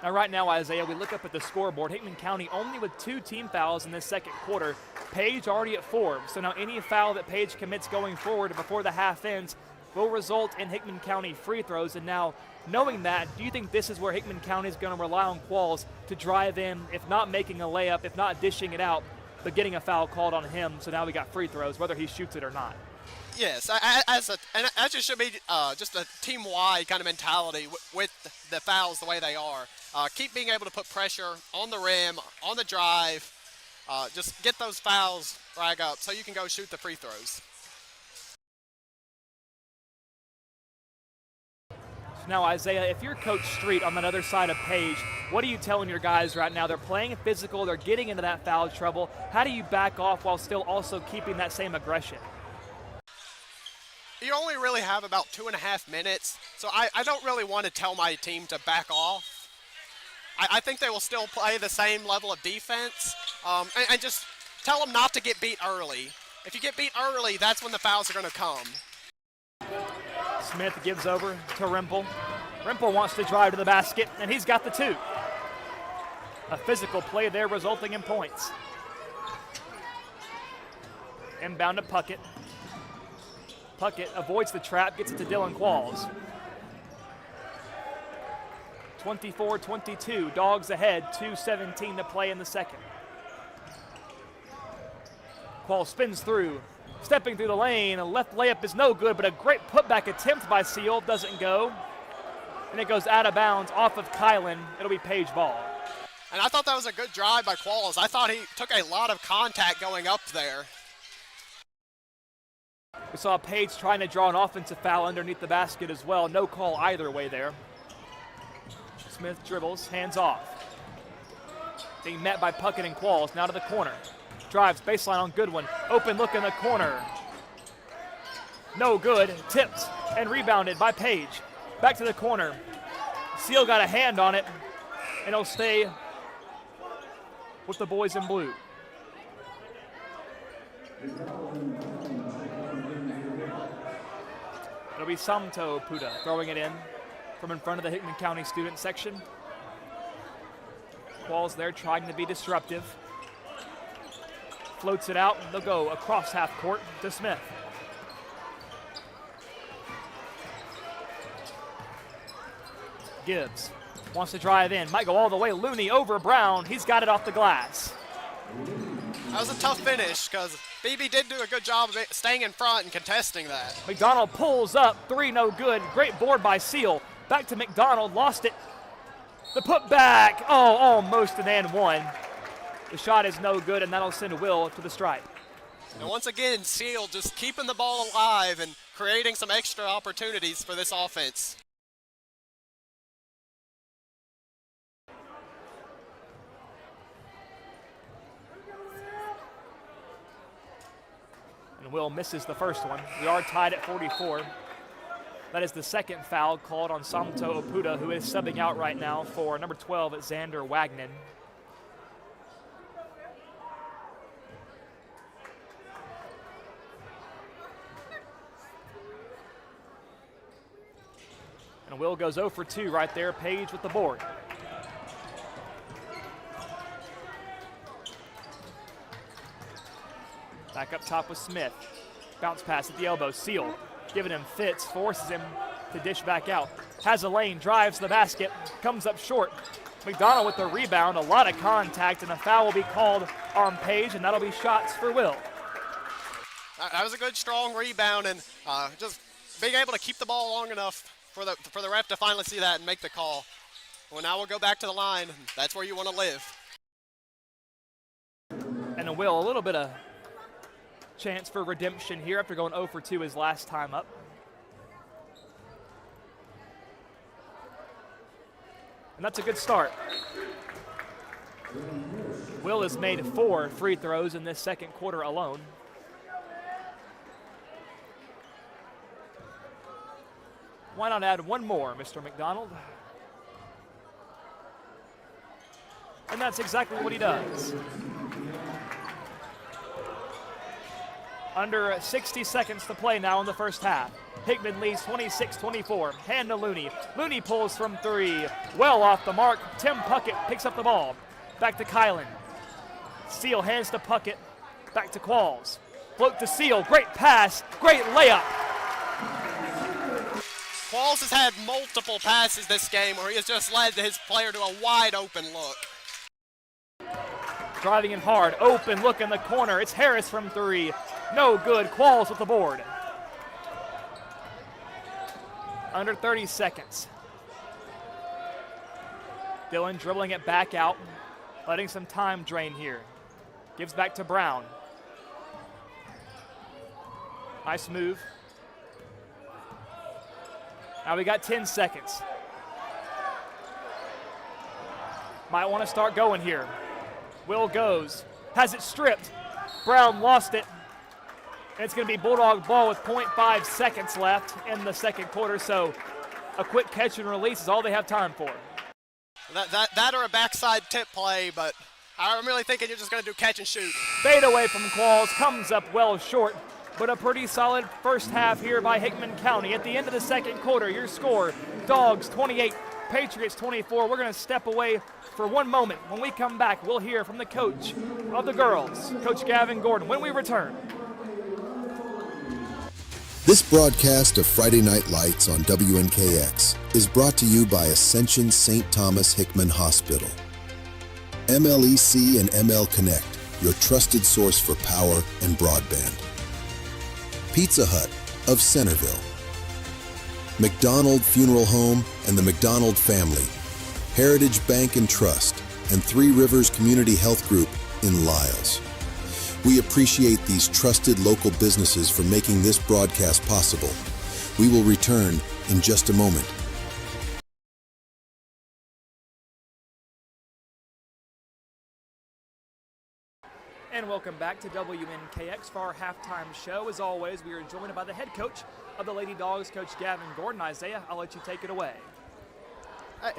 Now right now, Isaiah, we look up at the scoreboard. Hickman County only with 2 team fouls in this second quarter. Page already at 4. So now any foul that Page commits going forward before the half ends will result in Hickman County free throws. And now, knowing that, do you think this is where Hickman County is going to rely on Qualls to drive in, if not making a layup, if not dishing it out, but getting a foul called on him, so now we got free throws, whether he shoots it or not? Yes, and that just should be just a team-wide kind of mentality with the fouls the way they are. Keep being able to put pressure on the rim, on the drive. Just get those fouls rag up so you can go shoot the free throws. Now, Isaiah, if you're Coach Street on that other side of Page, what are you telling your guys right now? They're playing physical, they're getting into that foul trouble. How do you back off while still also keeping that same aggression? You only really have about 2.5 minutes, so I don't really want to tell my team to back off. I think they will still play the same level of defense, and just tell them not to get beat early. If you get beat early, that's when the fouls are going to come. Smith gives over to Rimple. Rimple wants to drive to the basket, and he's got the 2. A physical play there resulting in points. Inbound to Puckett. Puckett avoids the trap, gets it to Dylan Qualls. 24-22, Dogs ahead, 2:17 to play in the second. Qualls spins through, stepping through the lane. A left layup is no good, but a great putback attempt by Seal doesn't go. And it goes out of bounds off of Kylan. It'll be Page ball. And I thought that was a good drive by Qualls. I thought he took a lot of contact going up there. We saw Page trying to draw an offensive foul underneath the basket as well. No call either way there. Smith dribbles, hands off. Being met by Puckett and Qualls, now to the corner. Drives, baseline on Goodwin. Open look in the corner. No good, tipped and rebounded by Page. Back to the corner. Seal got a hand on it, and it'll stay with the boys in blue. It'll be Samto Puda throwing it in from in front of the Hickman County student section. Qualls there trying to be disruptive. Floats it out, and they'll go across half court to Smith. Gibbs wants to drive in, might go all the way. Looney over Brown, he's got it off the glass. That was a tough finish because BB did do a good job of staying in front and contesting that. McDonald pulls up, three no good. Great board by Seal. Back to McDonald, lost it. The put back, oh, almost an and one. The shot is no good, and that'll send Will to the stripe. And once again, Seal just keeping the ball alive and creating some extra opportunities for this offense. And Will misses the first one. We are tied at 44. That is the second foul called on Samto Opuda, who is subbing out right now for number 12 at Xander Wagnon. And Will goes 0 for 2 right there. Page with the board. Back up top with Smith. Bounce pass at the elbow. Seal giving him fits, forces him to dish back out. Has a lane, drives the basket, comes up short. McDonald with the rebound, a lot of contact, and a foul will be called on Page, and that'll be shots for Will. That was a good, strong rebound, and just being able to keep the ball long enough for the ref to finally see that and make the call. Well, now we'll go back to the line. That's where you want to live. And Will, a little bit of chance for redemption here after going 0 for 2 his last time up. And that's a good start. Will has made 4 free throws in this second quarter alone. Why not add one more, Mr. McDonald? And that's exactly what he does. Under 60 seconds to play now in the first half. Hickman leads 26-24. Hand to Looney. Looney pulls from 3. Well off the mark. Tim Puckett picks up the ball. Back to Kylan. Seal hands to Puckett. Back to Qualls. Float to Seal. Great pass. Great layup. Qualls has had multiple passes this game where he has just led his player to a wide open look. Driving in hard. Open look in the corner. It's Harris from 3. No good. Qualls with the board. Under 30 seconds. Dillon dribbling it back out, letting some time drain here. Gives back to Brown. Nice move. Now we got 10 seconds. Might want to start going here. Will goes. Has it stripped. Brown lost it. And it's going to be Bulldog ball with 0.5 seconds left in the second quarter, so a quick catch and release is all they have time for. That or a backside tip play, but I'm really thinking you're just going to do catch and shoot. Fade away from Qualls, comes up well short, but a pretty solid first half here by Hickman County. At the end of the second quarter, your score, Dogs 28, Patriots 24. We're going to step away for one moment. When we come back, we'll hear from the coach of the girls, Coach Gavin Gordon, when we return. This broadcast of Friday Night Lights on WNKX is brought to you by Ascension St. Thomas Hickman Hospital. MLEC and ML Connect, your trusted source for power and broadband. Pizza Hut of Centerville. McDonald Funeral Home and the McDonald Family. Heritage Bank and Trust and Three Rivers Community Health Group in Lyles. We appreciate these trusted local businesses for making this broadcast possible. We will return in just a moment. And welcome back to WNKX for our halftime show. As always, we are joined by the head coach of the Lady Dogs, Coach Gavin Gordon. Isaiah, I'll let you take it away. In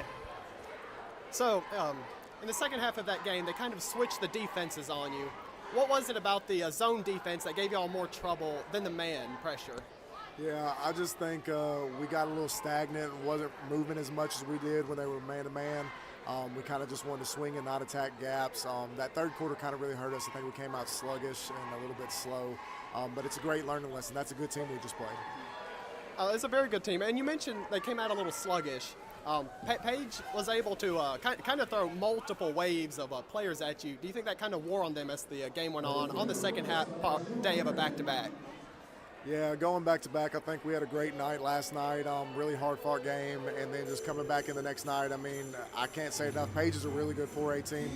the second half of that game, they kind of switched the defenses on you. What was it about the zone defense that gave y'all more trouble than the man pressure? Yeah, I just think we got a little stagnant and wasn't moving as much as we did when they were man-to-man. We kind of just wanted to swing and not attack gaps. That third quarter kind of really hurt us. I think we came out sluggish and a little bit slow. But it's a great learning lesson. That's a good team we just played. It's a very good team. And you mentioned they came out a little sluggish. Paige was able to kind of throw multiple waves of players at you. Do you think that kind of wore on them as the game went on the second half day of a back-to-back? Yeah, going back-to-back, I think we had a great night last night, really hard-fought game, and then just coming back in the next night, I mean, I can't say enough. Paige is a really good 4A team,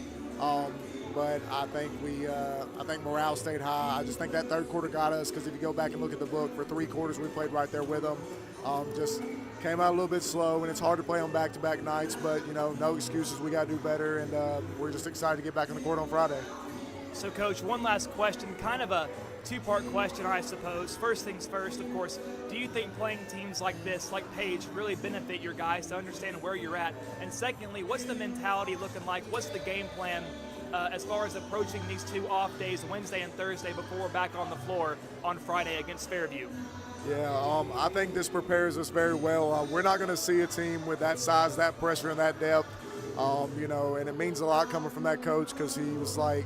but I think morale stayed high. I just think that third quarter got us because if you go back and look at the book, for 3 quarters we played right there with them. Just came out a little bit slow, and it's hard to play on back-to-back nights, but, no excuses. We got to do better, and we're just excited to get back on the court on Friday. So, Coach, one last question, kind of a two-part question, I suppose. First things first, of course, do you think playing teams like this, like Paige, really benefit your guys to understand where you're at? And secondly, what's the mentality looking like? What's the game plan as far as approaching these 2 off days, Wednesday and Thursday, before we're back on the floor on Friday against Fairview? Yeah, I think this prepares us very well. We're not going to see a team with that size, that pressure, and that depth, and it means a lot coming from that coach because he was like,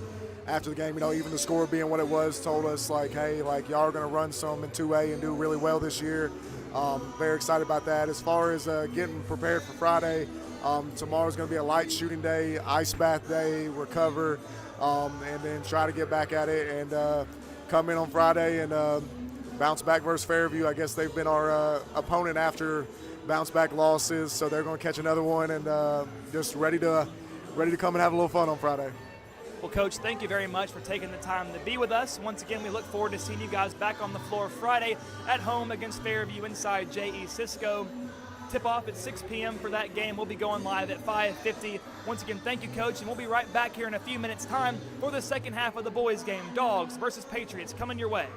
after the game, even the score being what it was, told us, like, hey, like, y'all are going to run some in 2A and do really well this year. Very excited about that. As far as getting prepared for Friday, tomorrow's going to be a light shooting day, ice bath day, recover, and then try to get back at it and come in on Friday and bounce back versus Fairview. I guess they've been our opponent after bounce back losses, so they're going to catch another one and just ready to come and have a little fun on Friday. Well, Coach, thank you very much for taking the time to be with us. Once again, we look forward to seeing you guys back on the floor Friday at home against Fairview inside J.E. Cisco. Tip-off at 6 p.m. for that game. We'll be going live at 5:50. Once again, thank you, Coach, and we'll be right back here in a few minutes' time for the second half of the boys' game. Dogs versus Patriots coming your way.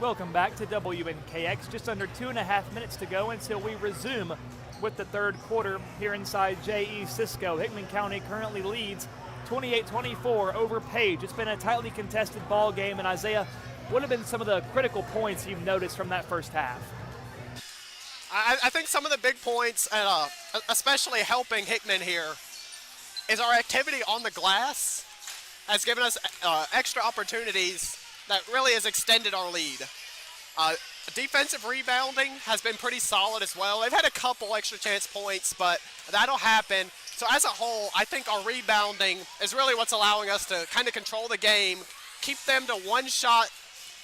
Welcome back to WNKX. Just under 2.5 minutes to go until we resume with the third quarter here inside J.E. Cisco. Hickman County currently leads 28-24 over Page. It's been a tightly contested ball game, and Isaiah, what have been some of the critical points you've noticed from that first half? I think some of the big points, especially helping Hickman here, is our activity on the glass has given us extra opportunities that really has extended our lead. Defensive rebounding has been pretty solid as well. They've had a couple extra chance points, but that'll happen. So as a whole, I think our rebounding is really what's allowing us to kind of control the game, keep them to one shot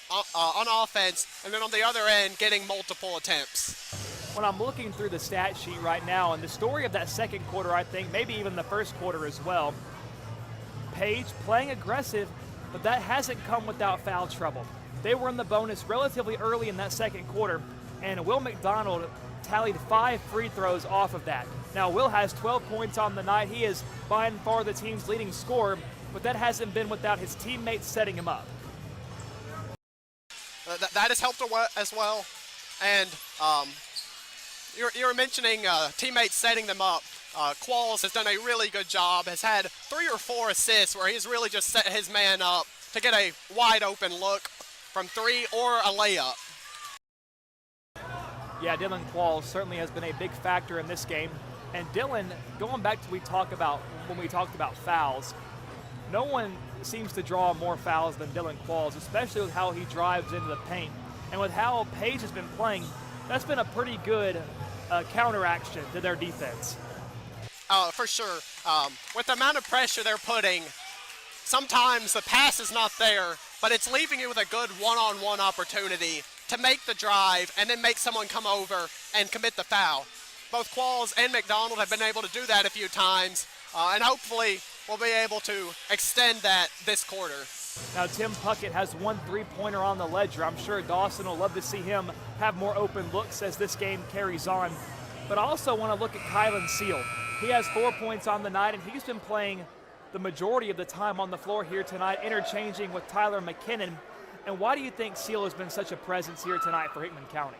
on offense, and then on the other end, getting multiple attempts. When I'm looking through the stat sheet right now, and the story of that second quarter, I think, maybe even the first quarter as well, Page playing aggressive, but that hasn't come without foul trouble. They were in the bonus relatively early in that second quarter, and Will McDonald tallied 5 free throws off of that. Now, Will has 12 points on the night. He is by and far the team's leading scorer, but that hasn't been without his teammates setting him up. That has helped as well. And you were mentioning teammates setting them up. Qualls has done a really good job, has had 3 or 4 assists where he's really just set his man up to get a wide open look from 3 or a layup. Yeah, Dylan Qualls certainly has been a big factor in this game. And Dylan, going back to when we talked about fouls, no one seems to draw more fouls than Dylan Qualls, especially with how he drives into the paint. And with how Page has been playing, that's been a pretty good counteraction to their defense. For sure. With the amount of pressure they're putting, sometimes the pass is not there, but it's leaving you with a good one-on-one opportunity to make the drive and then make someone come over and commit the foul. Both Qualls and McDonald have been able to do that a few times, and hopefully we'll be able to extend that this quarter. Now, Tim Puckett has 1 3-pointer on the ledger. I'm sure Dawson will love to see him have more open looks as this game carries on. But I also want to look at Kylan Seal. He has 4 points on the night, and he's been playing the majority of the time on the floor here tonight, interchanging with Tyler McKinnon. And why do you think Seal has been such a presence here tonight for Hickman County?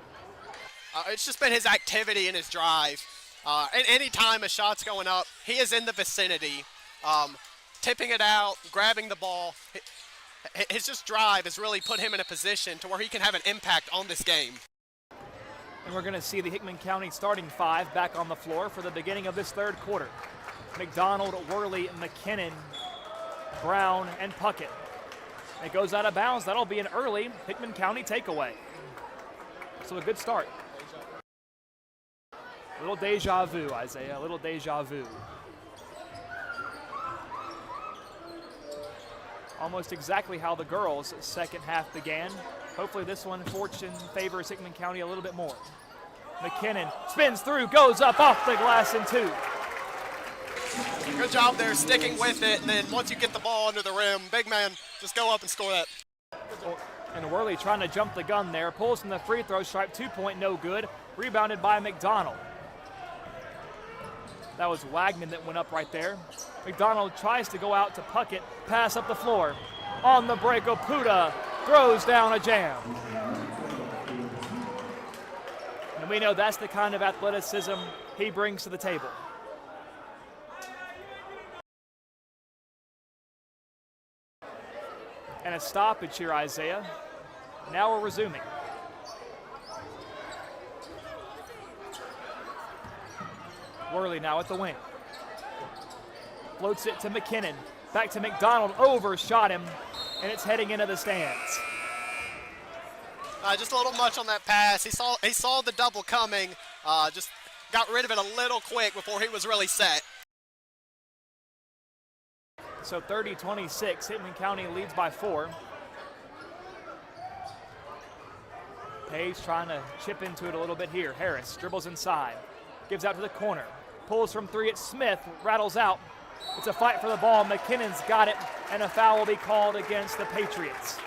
It's just been his activity and his drive. And any time a shot's going up, he is in the vicinity, tipping it out, grabbing the ball. His just drive has really put him in a position to where he can have an impact on this game. And we're going to see the Hickman County starting 5 back on the floor for the beginning of this third quarter. McDonald, Worley, McKinnon, Brown, and Puckett. It goes out of bounds. That'll be an early Hickman County takeaway. So a good start. A little deja vu, Isaiah, a little deja vu. Almost exactly how the girls' second half began. Hopefully this one, fortune favors Hickman County a little bit more. McKinnon spins through, goes up off the glass and 2. Good job there sticking with it, and then once you get the ball under the rim, big man, just go up and score that. And Worley trying to jump the gun there, pulls from the free throw stripe, 2-point no good, rebounded by McDonald. That was Wagman that went up right there. McDonald tries to go out to Puckett, pass up the floor. On the break, Oputa throws down a jam. And we know that's the kind of athleticism he brings to the table. And a stoppage here, Isaiah. Now we're resuming. Worley now at the wing. Floats it to McKinnon. Back to McDonald. Overshot him, and it's heading into the stands. Just a little much on that pass. He saw the double coming. Just got rid of it a little quick before he was really set. So 30-26, Hickman County leads by 4. Page trying to chip into it a little bit here. Harris dribbles inside, gives out to the corner, pulls from 3 at Smith, rattles out. It's a fight for the ball. McKinnon's got it, and a foul will be called against the Patriots.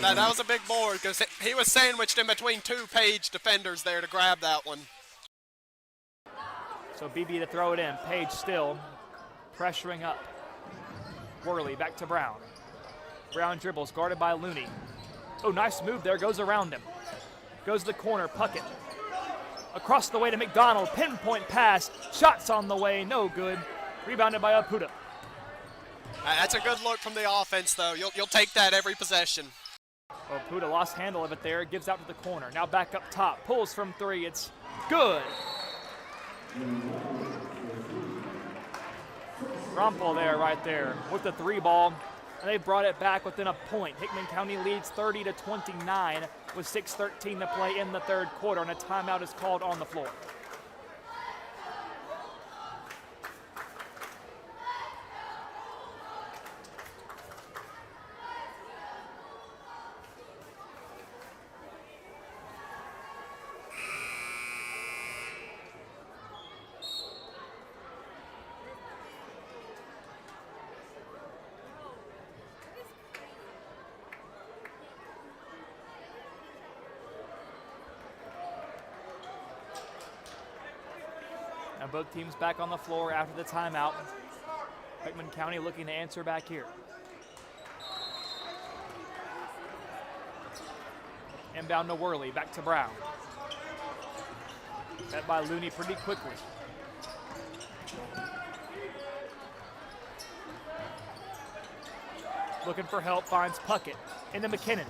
That was a big board because he was sandwiched in between 2 Page defenders there to grab that one. So BB to throw it in. Page still pressuring up. Worley back to Brown. Brown dribbles, guarded by Looney. Oh, nice move there, goes around him. Goes to the corner, Puckett. Across the way to McDonald, pinpoint pass, shots on the way, no good. Rebounded by Apuda. That's a good look from the offense, though. You'll take that every possession. Apuda lost handle of it there, gives out to the corner. Now back up top, pulls from three, it's good. Rumpel there, right there, with the three ball. And they brought it back within a point. Hickman County leads 30-29 with 6:13 to play in the third quarter, and a timeout is called on the floor. Now both teams back on the floor after the timeout. Hickman County looking to answer back here. Inbound to Worley, back to Brown. Met by Looney pretty quickly. Looking for help, finds Puckett into McKinnon.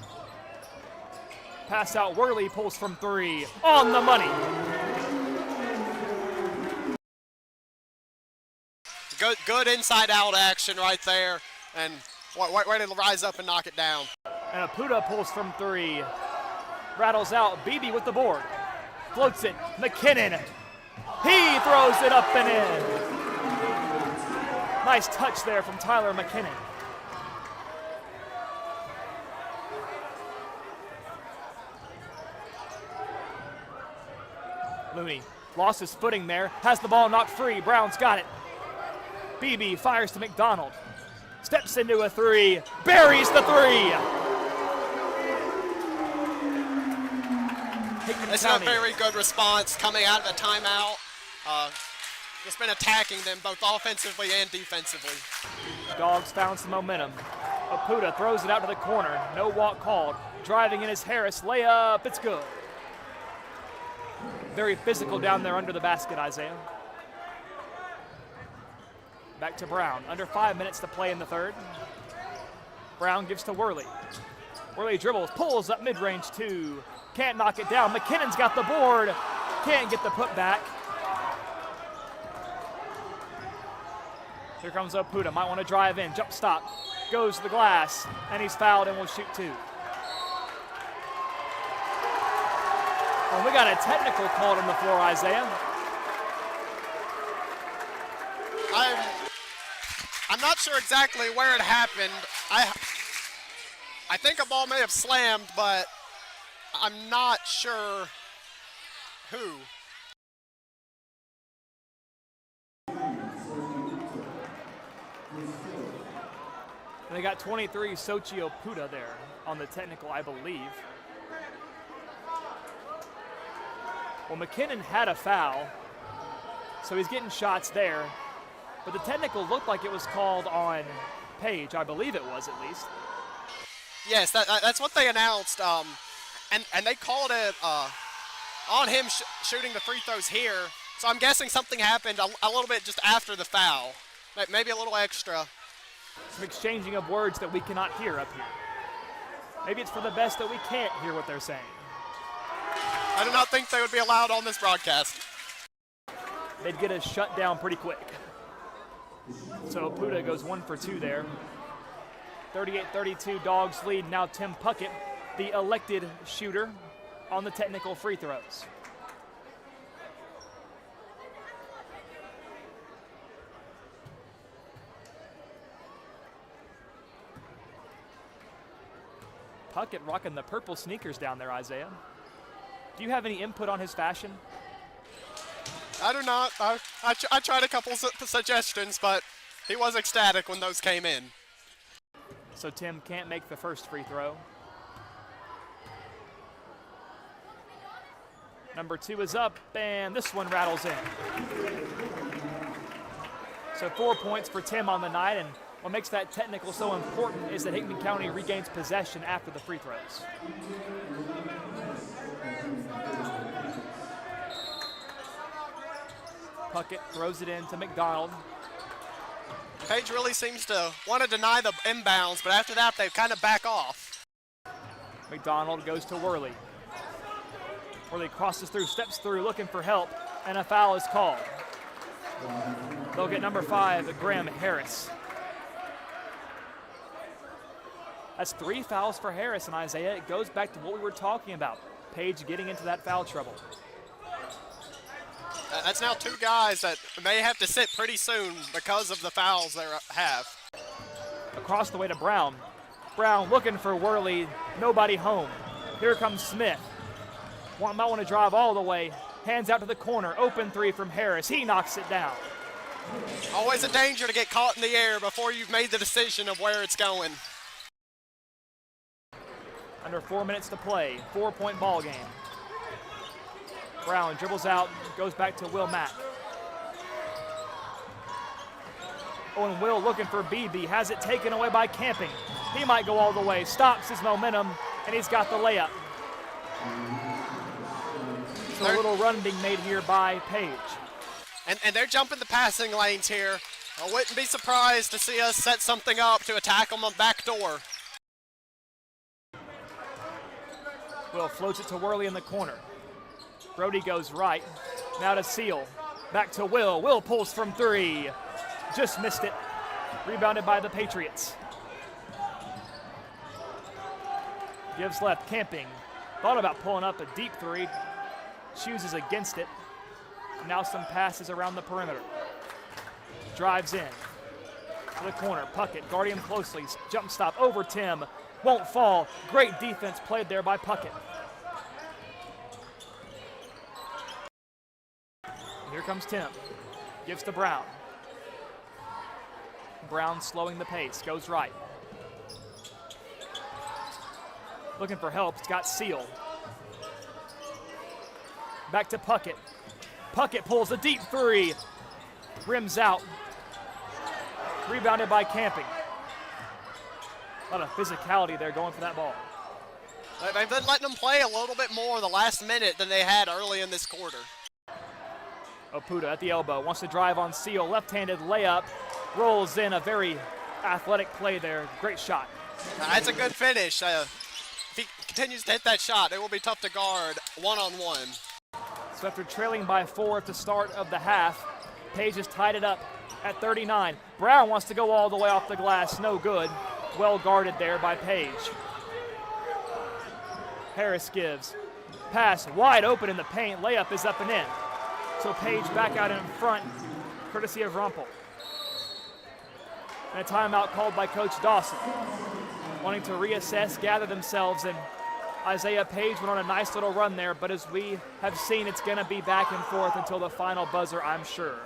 Pass out, Worley pulls from three, on the money. Good inside-out action right there, and way to rise up and knock it down. And Apuda pulls from three, rattles out, Beebe with the board, floats it, McKinnon, he throws it up and in. Nice touch there from Tyler McKinnon. Looney lost his footing there, has the ball knocked free, Brown's got it. Beebe fires to McDonald, steps into a three, buries the three. It's a very good response coming out of the timeout. Just been attacking them both offensively and defensively. Dogs found some momentum. Apuda throws it out to the corner, no walk called. Driving in is Harris, layup, it's good. Very physical down there under the basket, Isaiah. Back to Brown, under 5 minutes to play in the third. Brown gives to Worley. Worley dribbles, pulls up mid-range two. Can't knock it down. McKinnon's got the board. Can't get the putback. Here comes Apuda, might want to drive in, jump stop. Goes to the glass, and he's fouled and will shoot two. Well, we got a technical called on the floor, Isaiah. I'm not sure exactly where it happened. I think a ball may have slammed, but I'm not sure who. They got 23 Sochi Apuda there on the technical, I believe. Well, McKinnon had a foul, so he's getting shots there. But the technical looked like it was called on Page. I believe it was, at least. Yes, that's what they announced. And they called it on him shooting the free throws here. So I'm guessing something happened a little bit just after the foul. Maybe a little extra. Some exchanging of words that we cannot hear up here. Maybe it's for the best that we can't hear what they're saying. I do not think they would be allowed on this broadcast. They'd get us shut down pretty quick. So Apuda goes 1 for 2 there. 38-32, Dogs lead. Now Tim Puckett, the elected shooter, on the technical free throws. Puckett rocking the purple sneakers down there, Isaiah. Do you have any input on his fashion? I do not. I tried a couple suggestions, but he was ecstatic when those came in. So Tim can't make the first free throw. Number 2 is up, and this one rattles in. So 4 points for Tim on the night, and What makes that technical so important is that Hickman County regains possession after the free throws. Puckett throws it in to McDonald. Page really seems to want to deny the inbounds, but after that, they kind of back off. McDonald goes to Worley. Worley crosses through, steps through, looking for help, and a foul is called. They'll get number 5, Graham Harris. That's 3 fouls for Harris, and Isaiah, it goes back to what we were talking about. Page getting into that foul trouble. That's now 2 guys that may have to sit pretty soon because of the fouls they have. Across the way to Brown. Brown looking for Worley, nobody home. Here comes Smith. Might want to drive all the way. Hands out to the corner, open 3 from Harris. He knocks it down. Always a danger to get caught in the air before you've made the decision of where it's going. Under 4 minutes to play, 4-point ball game. Brown dribbles out, goes back to Will Mack. Owen Will looking for BB, has it taken away by Camping. He might go all the way, stops his momentum, and he's got the layup. So a little run being made here by Page. And they're jumping the passing lanes here. I wouldn't be surprised to see us set something up to attack them on back door. Will floats it to Worley in the corner. Brody goes right. Now to Seal. Back to Will. Will pulls from 3. Just missed it. Rebounded by the Patriots. Gives left. Camping. Thought about pulling up a deep 3. Chooses against it. Now some passes around the perimeter. Drives in. To the corner. Puckett guarding him closely. Jump stop over Tim. Won't fall. Great defense played there by Puckett. Here comes Tim. Gives to Brown. Brown slowing the pace. Goes right. Looking for help. It's got Seal. Back to Puckett. Puckett pulls a deep 3. Rims out. Rebounded by Camping. A lot of physicality there going for that ball. They've been letting them play a little bit more the last minute than they had early in this quarter. Oputa at the elbow, wants to drive on Seal, left-handed layup, rolls in, a very athletic play there, great shot. That's a good finish. If he continues to hit that shot, it will be tough to guard one-on-one. So after trailing by 4 at the start of the half, Page has tied it up at 39. Brown wants to go all the way off the glass, no good. Well guarded there by Page. Harris gives. Pass wide open in the paint, layup is up and in. So Page back out in front, courtesy of Rumpel. And a timeout called by Coach Dawson. Wanting to reassess, gather themselves, and Isaiah Page went on a nice little run there, but as we have seen, it's going to be back and forth until the final buzzer, I'm sure.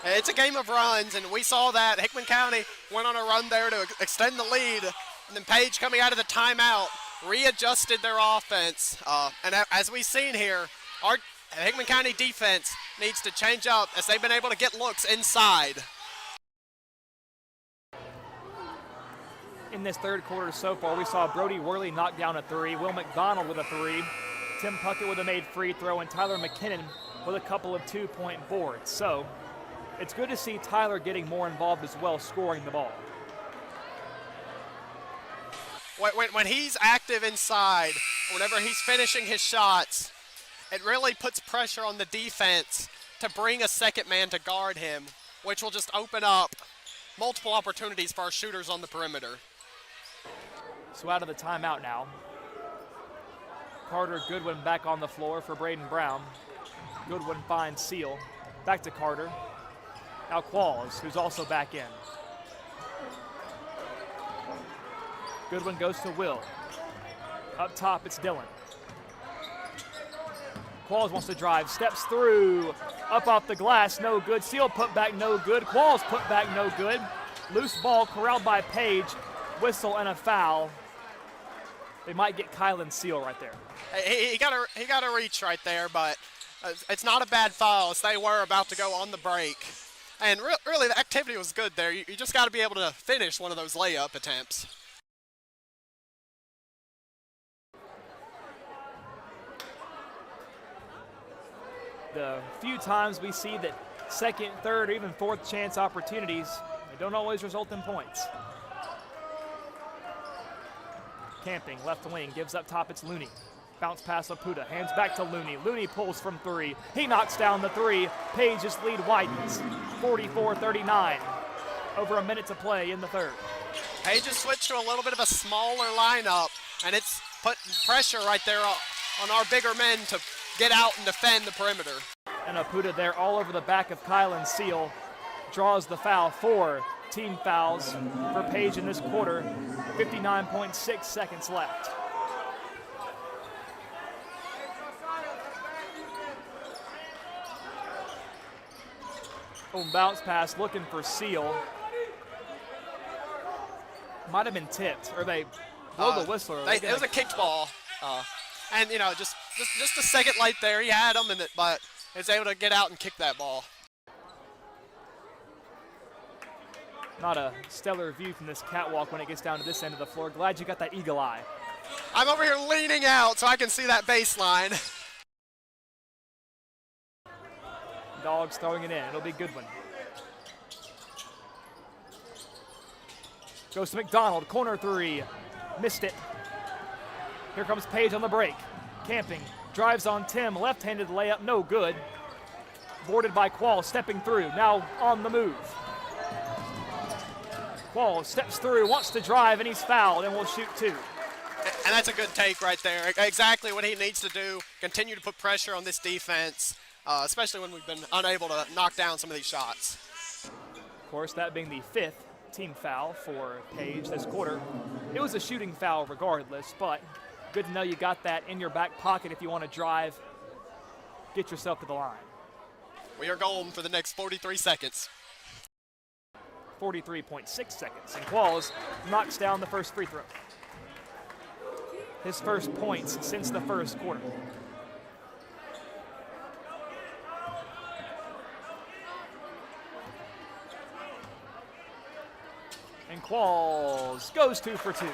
It's a game of runs, and we saw that. Hickman County went on a run there to extend the lead, and then Page coming out of the timeout readjusted their offense. And as we've seen here, our Hickman County defense needs to change up as they've been able to get looks inside. In this third quarter so far, we saw Brody Worley knock down a 3, Will McDonald with a 3, Tim Puckett with a made free throw, and Tyler McKinnon with a couple of 2-point boards. So it's good to see Tyler getting more involved as well, scoring the ball. When he's active inside, whenever he's finishing his shots, it really puts pressure on the defense to bring a second man to guard him, which will just open up multiple opportunities for our shooters on the perimeter. So out of the timeout now. Carter Goodwin back on the floor for Braden Brown. Goodwin finds Seal. Back to Carter. Now Qualls, who's also back in. Goodwin goes to Will. Up top, it's Dillon. Qualls wants to drive, steps through, up off the glass, no good. Seal put back, no good. Qualls put back, no good. Loose ball corralled by Page. Whistle and a foul. They might get Kylan Seal right there. He got a reach right there, but it's not a bad foul as they were about to go on the break. And really, the activity was good there. You just got to be able to finish one of those layup attempts. The few times we see that second, third, or even fourth chance opportunities, they don't always result in points. Camping, left wing, gives up top, it's Looney. Bounce pass Laputa, hands back to Looney. Looney pulls from three. He knocks down the three. Page's lead widens, 44-39. Over a minute to play in the third. Page has switched to a little bit of a smaller lineup, and it's putting pressure right there on our bigger men to get out and defend the perimeter. And Laputa there all over the back of Kylan Seal. Draws the foul. 4 team fouls for Page in this quarter. 59.6 seconds left. Bounce pass looking for Seal. Might have been tipped, or they blow the whistle. It was a kicked ball. And, you know, just a second late there. He had him, but is able to get out and kick that ball. Not a stellar view from this catwalk when it gets down to this end of the floor. Glad you got that eagle eye. I'm over here leaning out so I can see that baseline. Dogs throwing it in. It'll be a good one. Goes to McDonald. Corner three. Missed it. Here comes Page on the break. Camping. Drives on Tim. Left-handed layup. No good. Boarded by Quall. Stepping through. Now on the move. Quall steps through. Wants to drive, and he's fouled, and will shoot two. And that's a good take right there. Exactly what he needs to do. Continue to put pressure on this defense. Especially when we've been unable to knock down some of these shots. Of course, that being the 5th team foul for Page this quarter. It was a shooting foul regardless, but good to know you got that in your back pocket if you want to drive, get yourself to the line. We are golden for the next 43 seconds. 43.6 seconds, and Qualls knocks down the first free throw. His first points since the first quarter. And Qualls goes 2 for 2.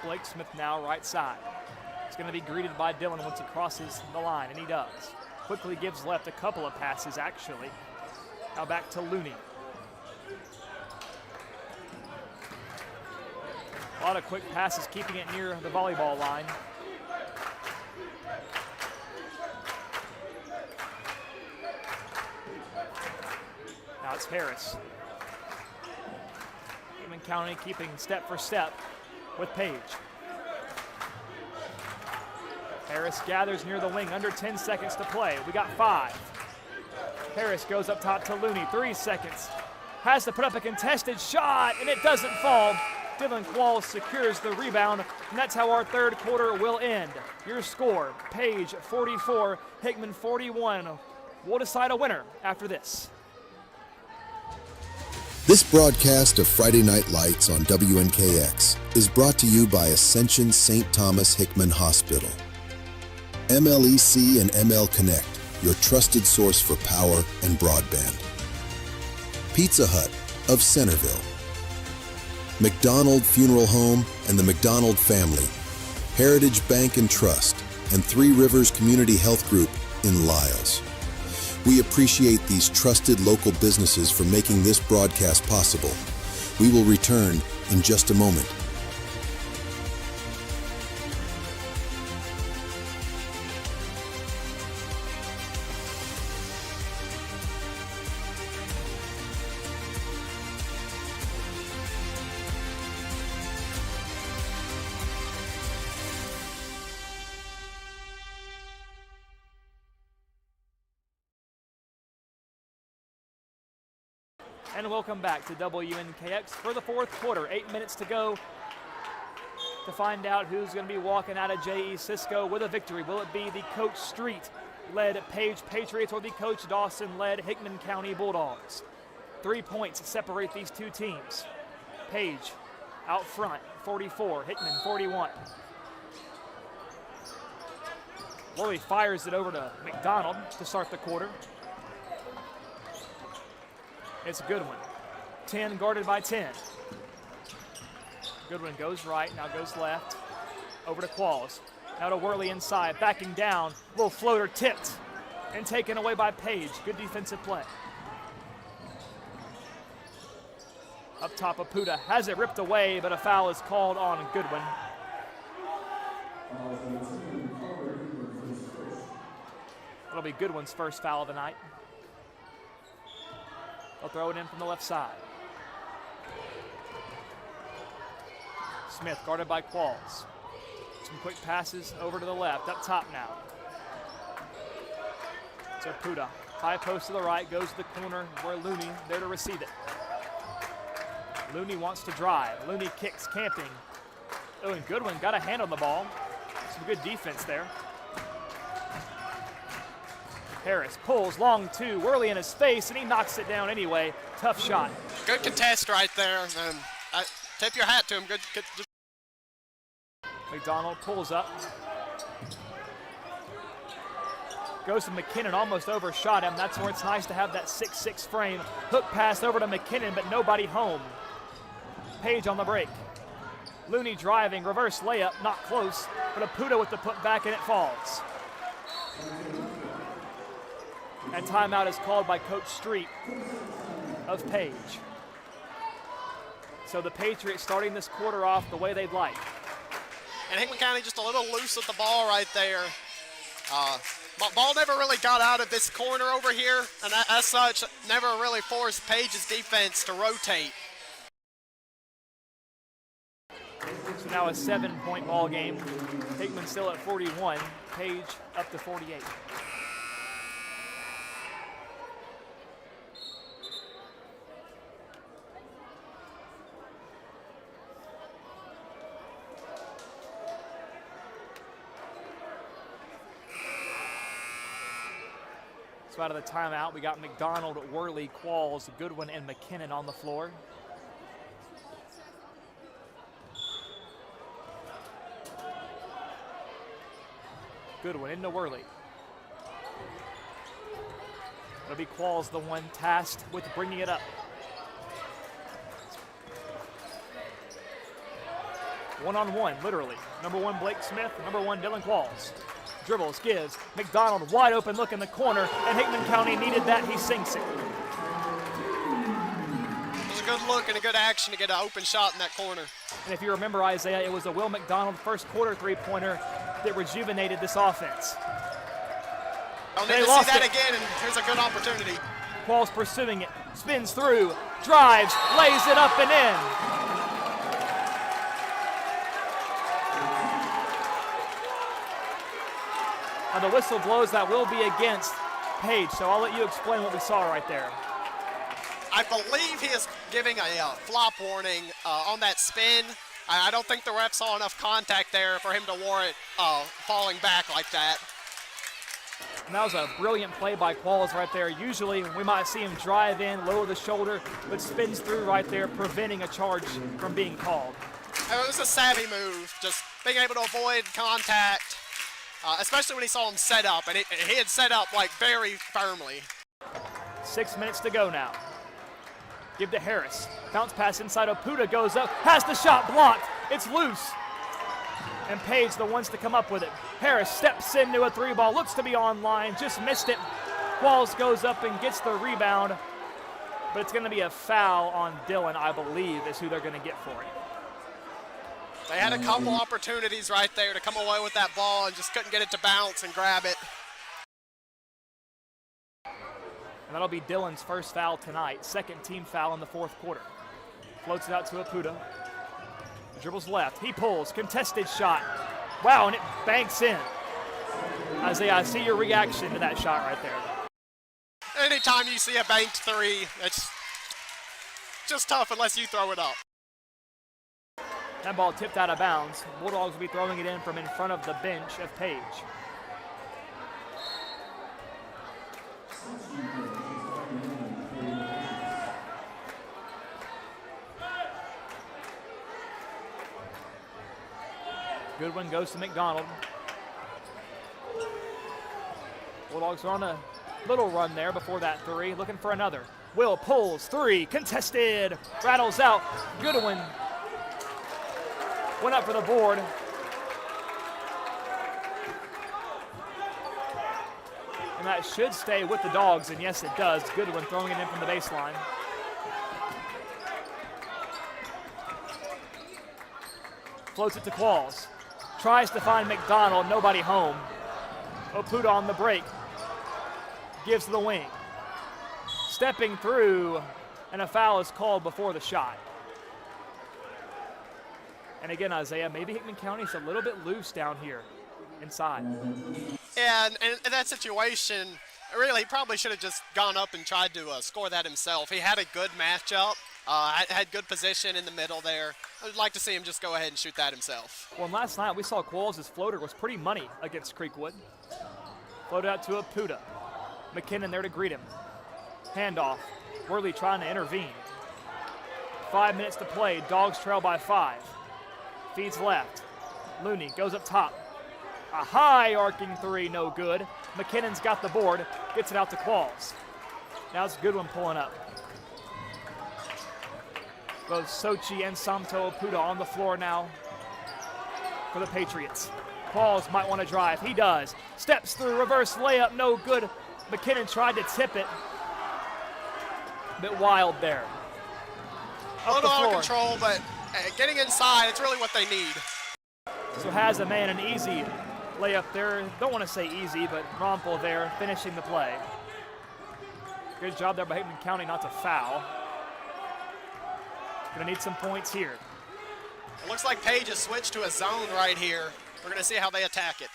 Blake Smith now right side. It's going to be greeted by Dillon once he crosses the line, and he does. Quickly gives left a couple of passes, actually. Now back to Looney. A lot of quick passes, keeping it near the volleyball line. Now it's Harris. Heyman County keeping step for step with Page. Harris gathers near the wing, under 10 seconds to play. We got 5. Harris goes up top to Looney, 3 seconds. Has to put up a contested shot, and it doesn't fall. Dylan Qualls secures the rebound, and that's how our third quarter will end. Your score, Page 44, Hickman 41. We'll decide a winner after this. This broadcast of Friday Night Lights on WNKX is brought to you by Ascension St. Thomas Hickman Hospital. MLEC and ML Connect, your trusted source for power and broadband. Pizza Hut of Centerville. McDonald Funeral Home and the McDonald Family. Heritage Bank and Trust and Three Rivers Community Health Group in Lyles. We appreciate these trusted local businesses for making this broadcast possible. We will return in just a moment. And welcome back to WNKX for the fourth quarter. 8 minutes to go to find out who's going to be walking out of J.E. Cisco with a victory. Will it be the Coach Street-led Page Patriots or the Coach Dawson-led Hickman County Bulldogs? 3 points separate these two teams. Page out front, 44, Hickman 41. Worley fires it over to McDonald to start the quarter. It's a good one. 10 guarded by 10. Goodwin goes right, now goes left. Over to Qualls. Now to Worley inside, backing down. Little floater tipped and taken away by Page. Good defensive play. Up top, Apuda has it ripped away, but a foul is called on Goodwin. It'll be Goodwin's first foul of the night. They'll throw it in from the left side. Smith guarded by Qualls. Some quick passes over to the left, up top now. So Apuda, high post to the right, goes to the corner where Looney there to receive it. Looney wants to drive. Looney kicks, camping. Oh, and Goodwin got a hand on the ball. Some good defense there. Harris pulls long two, Worley in his face, and he knocks it down anyway. Tough shot. Good contest right there. Tip your hat to him. Good. McDonald pulls up. Goes to McKinnon, almost overshot him. That's where it's nice to have that 6'6" frame. Hook pass over to McKinnon, but nobody home. Page on the break. Looney driving, reverse layup, not close, but Apuda with the putback, and it falls. And timeout is called by Coach Street of Page. So the Patriots starting this quarter off the way they'd like. And Hickman County just a little loose with the ball right there. Ball never really got out of this corner over here, and as such, never really forced Page's defense to rotate. So now a 7-point ball game. Hickman still at 41, Page up to 48. So out of the timeout, we got McDonald, Worley, Qualls, Goodwin, and McKinnon on the floor. Goodwin into Worley. It'll be Qualls the one tasked with bringing it up. One-on-one, literally. Number one, Blake Smith. Number one, Dylan Qualls. Dribbles, gives. McDonald wide open look in the corner, and Hickman County needed that. He sinks it. It was a good look and a good action to get an open shot in that corner. And if you remember, Isaiah, it was a Will McDonald first quarter three-pointer that rejuvenated this offense. I'll need to see that again, and here's a good opportunity. Qualls pursuing it, spins through, drives, lays it up and in. And the whistle blows. That will be against Page, so I'll let you explain what we saw right there. I believe he is giving a flop warning on that spin. I don't think the ref saw enough contact there for him to warrant falling back like that. And that was a brilliant play by Qualls right there. Usually we might see him drive in, lower the shoulder, but spins through right there, preventing a charge from being called. It was a savvy move, just being able to avoid contact. Especially when he saw him set up, and he had set up like very firmly. 6 minutes to go now. Give to Harris. Bounce pass inside. Apuda goes up, has the shot blocked. It's loose. And Page the ones to come up with it. Harris steps into a three ball, looks to be online, just missed it. Qualls goes up and gets the rebound, but it's going to be a foul on Dylan, I believe, is who they're going to get for it. They had a couple opportunities right there to come away with that ball and just couldn't get it to bounce and grab it. And that'll be Dylan's first foul tonight. Second team foul in the fourth quarter. Floats it out to Apuda. Dribbles left. He pulls. Contested shot. Wow, and it banks in. Isaiah, I see your reaction to that shot right there. Anytime you see a banked three, it's just tough unless you throw it up. That ball tipped out of bounds. Bulldogs will be throwing it in from in front of the bench of Page. Goodwin goes to McDonald. Bulldogs are on a little run there before that three, looking for another. Will pulls three, contested, rattles out. Goodwin went up for the board. And that should stay with the Dogs, and yes, it does. Goodwin throwing it in from the baseline. Floats it to Qualls. Tries to find McDonald, nobody home. Oputa on the break. Gives to the wing. Stepping through, and a foul is called before the shot. And again, Isaiah, maybe Hickman County's a little bit loose down here inside. Yeah, and in that situation, really, he probably should have just gone up and tried to score that himself. He had a good matchup, had good position in the middle there. I'd like to see him just go ahead and shoot that himself. Well, last night we saw Qualls' floater was pretty money against Creekwood. Floated out to Oputa. McKinnon there to greet him. Handoff. Worley trying to intervene. 5 minutes to play. Dogs trail by 5. Feeds left. Looney goes up top. A high arcing three, no good. McKinnon's got the board, gets it out to Qualls. Now it's Goodwin pulling up. Both Sochi and Samto Oputa on the floor now for the Patriots. Qualls might want to drive, he does. Steps through, reverse layup, no good. McKinnon tried to tip it. A bit wild there. Up the out floor. of control, but getting inside, it's really what they need. So has a man an easy layup there. Don't want to say easy, but Rompel there finishing the play. Good job there by Hickman County not to foul. Gonna need some points here. It looks like Page has switched to a zone right here. We're gonna see how they attack it.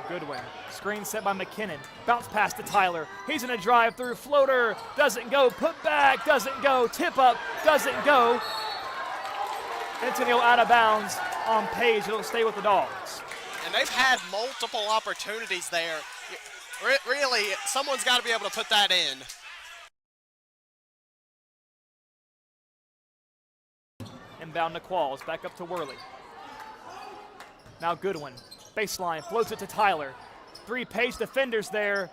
Goodwin, screen set by McKinnon. Bounce pass to Tyler. He's gonna drive through, floater, doesn't go, put back, doesn't go, tip up, doesn't go. Antonio out of bounds on Page. It'll stay with the Dogs. And they've had multiple opportunities there. Really, someone's got to be able to put that in. Inbound to Qualls, back up to Worley. Now Goodwin, baseline, floats it to Tyler. 3 Page defenders there,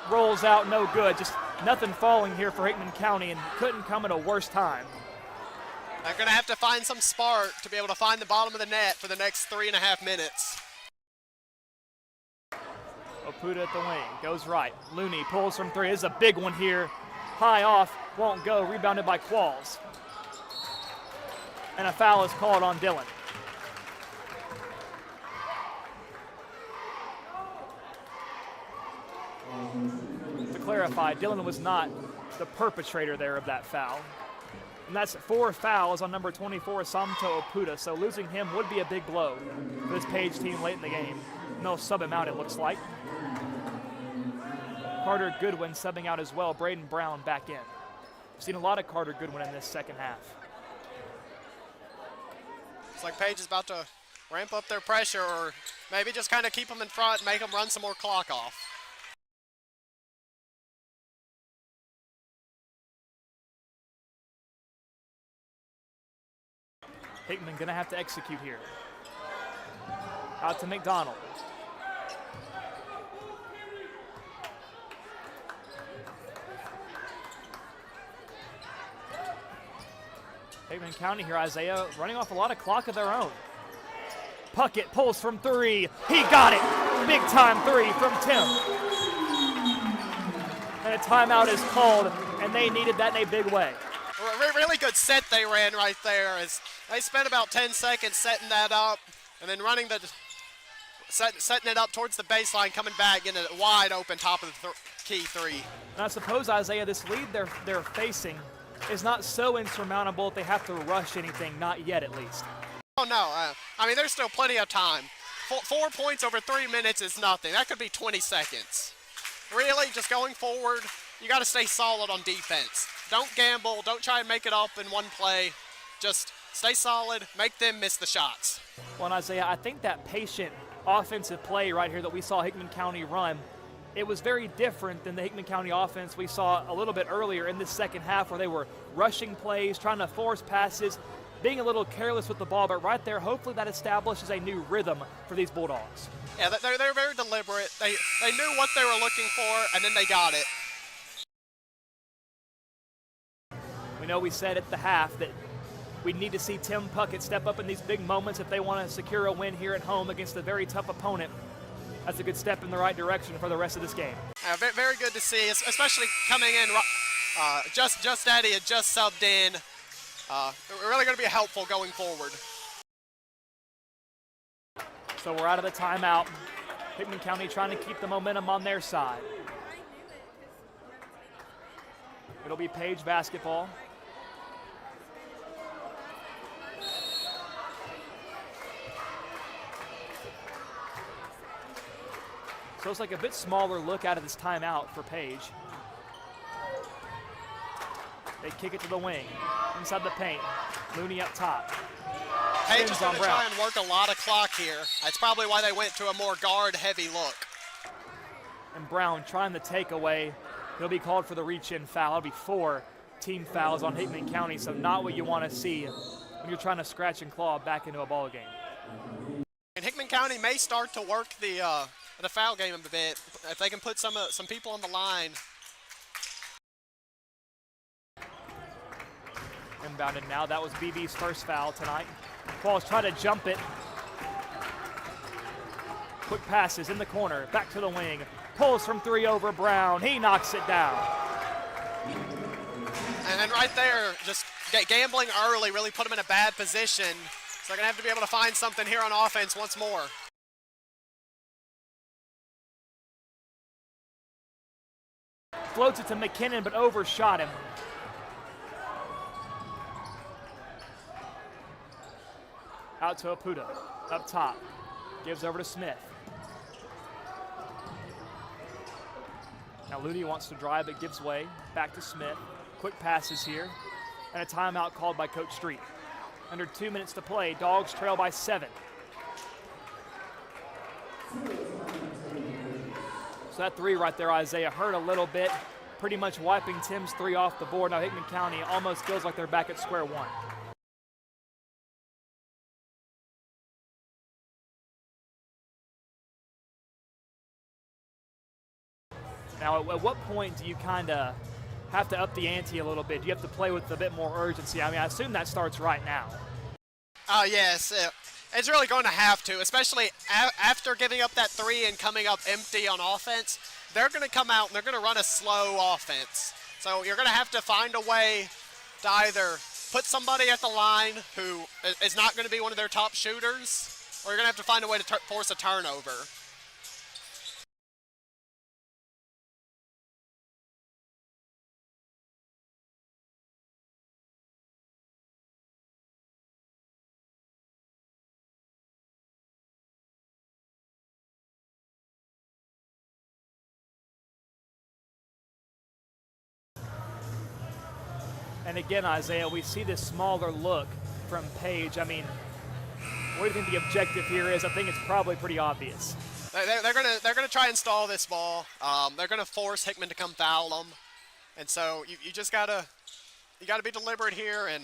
rolls out, no good. Just nothing falling here for Hickman County, and couldn't come at a worse time. They're going to have to find some spark to be able to find the bottom of the net for the next 3.5 minutes. Oputa at the wing, goes right. Looney pulls from 3. This is a big one here. High off, won't go, rebounded by Qualls. And a foul is called on Dillon. To clarify, Dillon was not the perpetrator there of that foul. And that's 4 fouls on number 24, Samto Oputa, so losing him would be a big blow for this Page team late in the game. And they'll sub him out, it looks like. Carter Goodwin subbing out as well. Braden Brown back in. We've seen a lot of Carter Goodwin in this second half. It's like Page is about to ramp up their pressure, or maybe just kind of keep them in front and make them run some more clock off. Hickman gonna have to execute here. Out to McDonald. Hickman County here, Isaiah, running off a lot of clock of their own. Puckett pulls from 3. He got it. Big time 3 from Tim. And a timeout is called, and they needed that in a big way. Really good set they ran right there. As they spent about 10 seconds setting that up, and then running setting it up towards the baseline, coming back in a wide open top of the key 3. And I suppose, Isaiah, this lead they're facing is not so insurmountable if they have to rush anything, not yet at least. Oh no, I mean there's still plenty of time. 4 points over 3 minutes is nothing. That could be 20 seconds. Really, just going forward, you got to stay solid on defense. Don't gamble, don't try and make it up in one play. Just stay solid, make them miss the shots. Well, and Isaiah, I think that patient offensive play right here that we saw Hickman County run, it was very different than the Hickman County offense we saw a little bit earlier in this second half, where they were rushing plays, trying to force passes. being a little careless with the ball, but right there, hopefully that establishes a new rhythm for these Bulldogs. Yeah, they're very deliberate. They knew what they were looking for, and then they got it. We know we said at the half that we need to see Tim Puckett step up in these big moments if they want to secure a win here at home against a very tough opponent. That's a good step in the right direction for the rest of this game. Very good to see, especially coming in. Just Eddie had just subbed in. Really going to be helpful going forward. So we're out of the timeout. Hickman County trying to keep the momentum on their side. It'll be Page basketball. So it's like a bit smaller look out of this timeout for Page. They kick it to the wing, inside the paint. Looney up top. Page is going to try and work a lot of clock here. That's probably why they went to a more guard-heavy look. And Brown trying the takeaway. He'll be called for the reach-in foul. It'll be 4 team fouls on Hickman County, so not what you want to see when you're trying to scratch and claw back into a ball game. And Hickman County may start to work the foul game a bit if they can put some people on the line. Inbounded now. That was BB's first foul tonight. Qualls try to jump it. Quick passes in the corner. Back to the wing. Pulls from 3 over Brown. He knocks it down. And right there, just gambling early really put them in a bad position. So they're going to have to be able to find something here on offense once more. Floats it to McKinnon, but overshot him. Out to Apuda, up top. Gives over to Smith. Now Looney wants to drive, but gives way. Back to Smith. Quick passes here. And a timeout called by Coach Street. Under 2 minutes to play, Dogs trail by 7. So that 3 right there, Isaiah, hurt a little bit. Pretty much wiping Tim's 3 off the board. Now Hickman County almost feels like they're back at square one. Now, at what point do you kind of have to up the ante a little bit? Do you have to play with a bit more urgency? I mean, I assume that starts right now. Yes. It's really going to have to, especially after giving up that 3 and coming up empty on offense. They're going to come out and they're going to run a slow offense. So you're going to have to find a way to either put somebody at the line who is not going to be one of their top shooters, or you're going to have to find a way to force a turnover. And again, Isaiah, we see this smaller look from Page. I mean, what do you think the objective here is? I think it's probably pretty obvious. They're gonna try and stall this ball. They're gonna force Hickman to come foul them, and so you just gotta be deliberate here and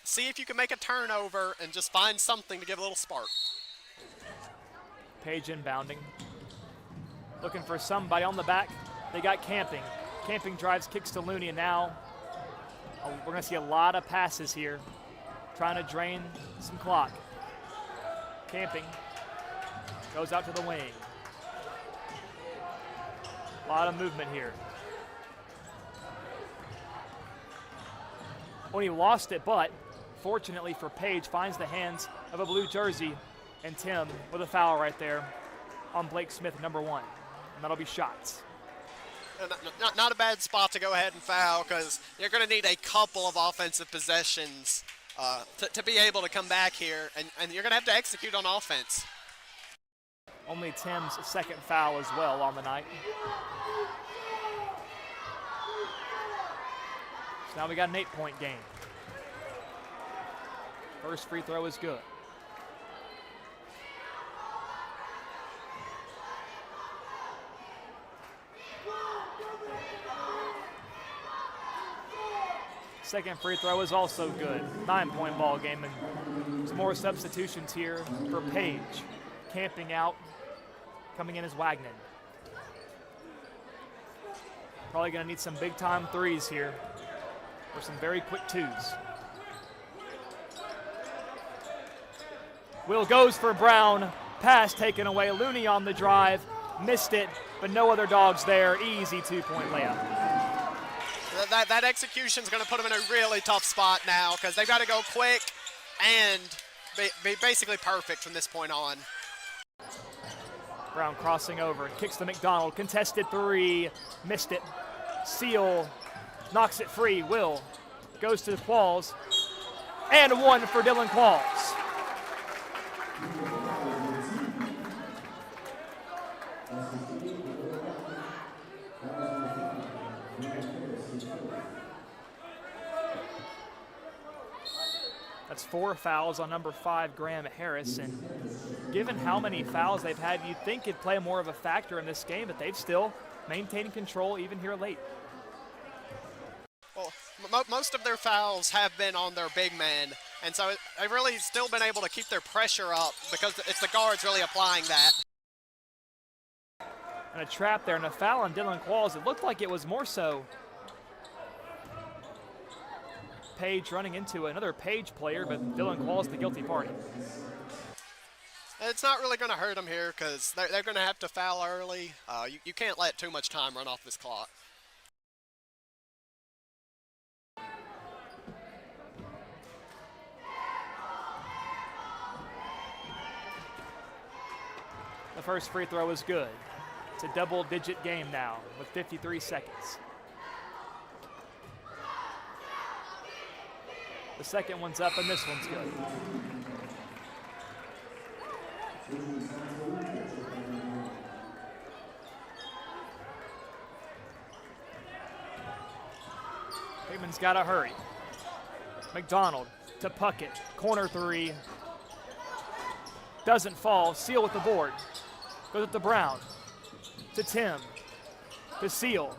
see if you can make a turnover and just find something to give a little spark. Page inbounding, looking for somebody on the back. They got Camping. Camping drives, kicks to Looney, and now we're going to see a lot of passes here, trying to drain some clock. Camping goes out to the wing. A lot of movement here. When he lost it, but fortunately for Page, finds the hands of a blue jersey, and Tim with a foul right there on Blake Smith, number 1. And that'll be shots. Not a bad spot to go ahead and foul, because you're going to need a couple of offensive possessions to be able to come back here, and you're going to have to execute on offense. Only Tim's second foul as well on the night. So now we got an 8-point game. First free throw is good. Second free throw is also good. 9-point ball game, and some more substitutions here for Page. Camping out, coming in as Wagner. Probably going to need some big-time threes here, or some very quick twos. Will goes for Brown. Pass taken away. Looney on the drive. Missed it, but no other dogs there. Easy 2-point layup. That execution is going to put them in a really tough spot now because they've got to go quick and be basically perfect from this point on. Brown crossing over, kicks to McDonald. Contested three. Missed it. Seal knocks it free. Will goes to Qualls. And one for Dylan Qualls. That's 4 fouls on number 5, Graham Harris. And given how many fouls they've had, you'd think it'd play more of a factor in this game, but they've still maintained control even here late. Well, most of their fouls have been on their big men, and so they've really still been able to keep their pressure up because it's the guards really applying that. And a trap there and a foul on Dylan Qualls. It looked like it was more so Page running into another Page player, but Dylan Qualls the guilty party. It's not really going to hurt them here because they're going to have to foul early. You can't let too much time run off this clock. The first free throw is good. It's a double-digit game now with 53 seconds. The second one's up, and this one's good. Hickman's got to hurry. McDonald to Puckett. Corner three. Doesn't fall. Seal with the board. Goes up to Brown. To Tim. To Seal.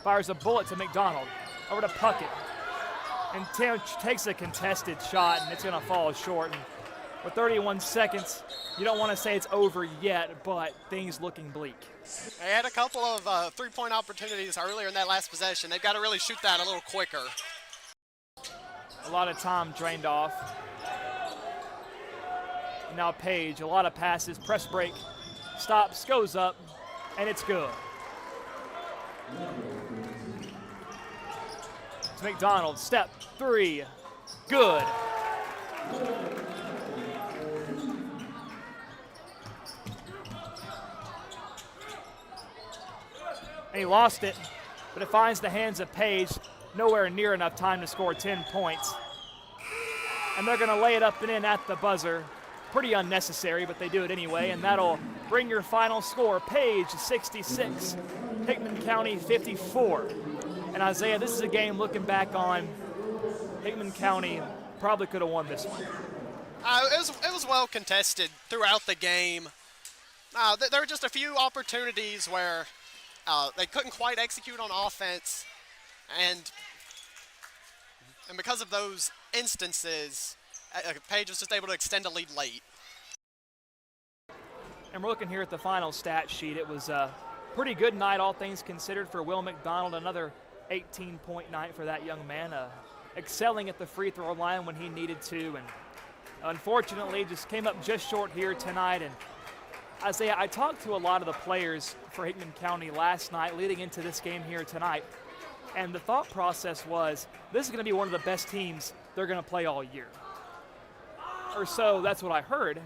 Fires a bullet to McDonald. Over to Puckett. And Tim takes a contested shot, and it's going to fall short. And with 31 seconds, you don't want to say it's over yet, but things looking bleak. They had a couple of three-point opportunities earlier in that last possession. They've got to really shoot that a little quicker. A lot of time drained off. Now Page, a lot of passes, press break, stops, goes up, and it's good. It's McDonald, step three, good. And he lost it, but it finds the hands of Page. Nowhere near enough time to score 10 points. And they're going to lay it up and in at the buzzer. Pretty unnecessary, but they do it anyway, and that'll bring your final score. Page 66, Hickman County 54. And Isaiah, this is a game looking back on, Hickman County probably could have won this one. It was well contested throughout the game. There were just a few opportunities where they couldn't quite execute on offense, and because of those instances, Page was just able to extend a lead late. And we're looking here at the final stat sheet. It was a pretty good night, all things considered, for Will McDonald. Another 18-point night for that young man, excelling at the free throw line when he needed to, and unfortunately just came up just short here tonight. And Isaiah, I talked to a lot of the players for Hickman County last night leading into this game here tonight, and the thought process was this is going to be one of the best teams they're going to play all year. Or so that's what I heard.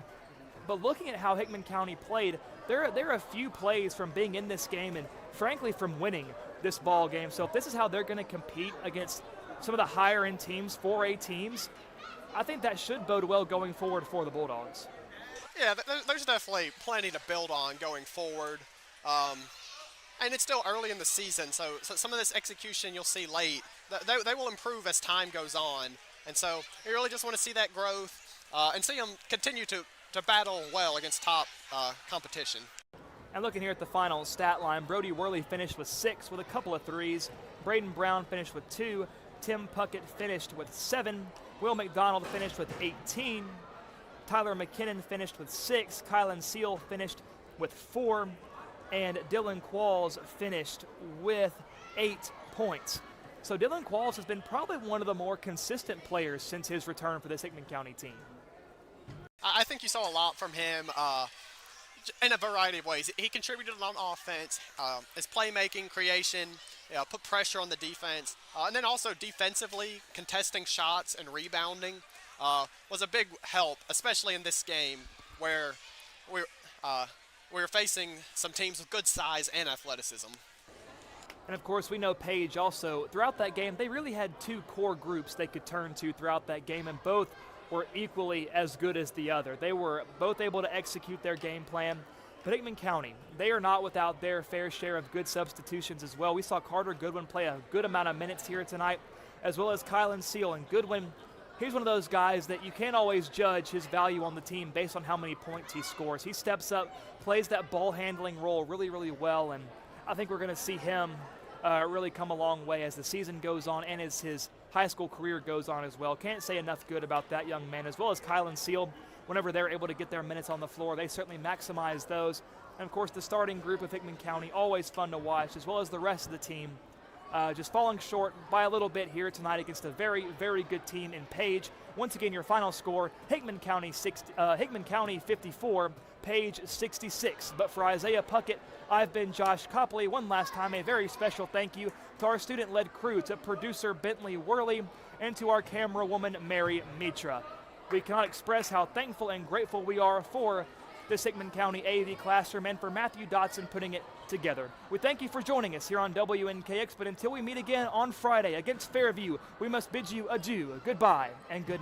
But looking at how Hickman County played, there are a few plays from being in this game and frankly from winning this ball game. So if this is how they're going to compete against some of the higher end teams, 4A teams, I think that should bode well going forward for the Bulldogs. Yeah, there's definitely plenty to build on going forward. And it's still early in the season, so some of this execution you'll see late, they will improve as time goes on. And so you really just want to see that growth and see them continue to battle well against top competition. And looking here at the final stat line, Brody Worley finished with 6 with a couple of threes. Braden Brown finished with 2. Tim Puckett finished with 7. Will McDonald finished with 18. Tyler McKinnon finished with 6. Kylan Seal finished with 4. And Dylan Qualls finished with 8 points. So Dylan Qualls has been probably one of the more consistent players since his return for this Hickman County team. I think you saw a lot from him in a variety of ways. He contributed on offense, his playmaking, creation, put pressure on the defense, and then also defensively, contesting shots and rebounding was a big help, especially in this game where we're facing some teams with good size and athleticism. And of course, we know Page also, throughout that game, they really had 2 core groups they could turn to throughout that game, and both were equally as good as the other. They were both able to execute their game plan. But Hickman County, they are not without their fair share of good substitutions as well. We saw Carter Goodwin play a good amount of minutes here tonight, as well as Kylan Seal. And Goodwin, he's one of those guys that you can't always judge his value on the team based on how many points he scores. He steps up, plays that ball handling role really, really well, and I think we're going to see him really come a long way as the season goes on and as his high school career goes on as well. Can't say enough good about that young man, as well as Kylan Seal. Whenever they're able to get their minutes on the floor, they certainly maximize those. And of course, the starting group of Hickman County, always fun to watch, as well as the rest of the team. Just falling short by a little bit here tonight against a very, very good team in Page. Once again, your final score, Hickman County 54, Page 66. But for Isaiah Puckett, I've been Josh Copley. One last time, a very special thank you to our student-led crew, to producer Bentley Worley, and to our camera woman, Mary Mitra. We cannot express how thankful and grateful we are for this Hickman County AV classroom and for Matthew Dotson putting it together. We thank you for joining us here on WNKX, but until we meet again on Friday against Fairview, we must bid you adieu, goodbye, and good night.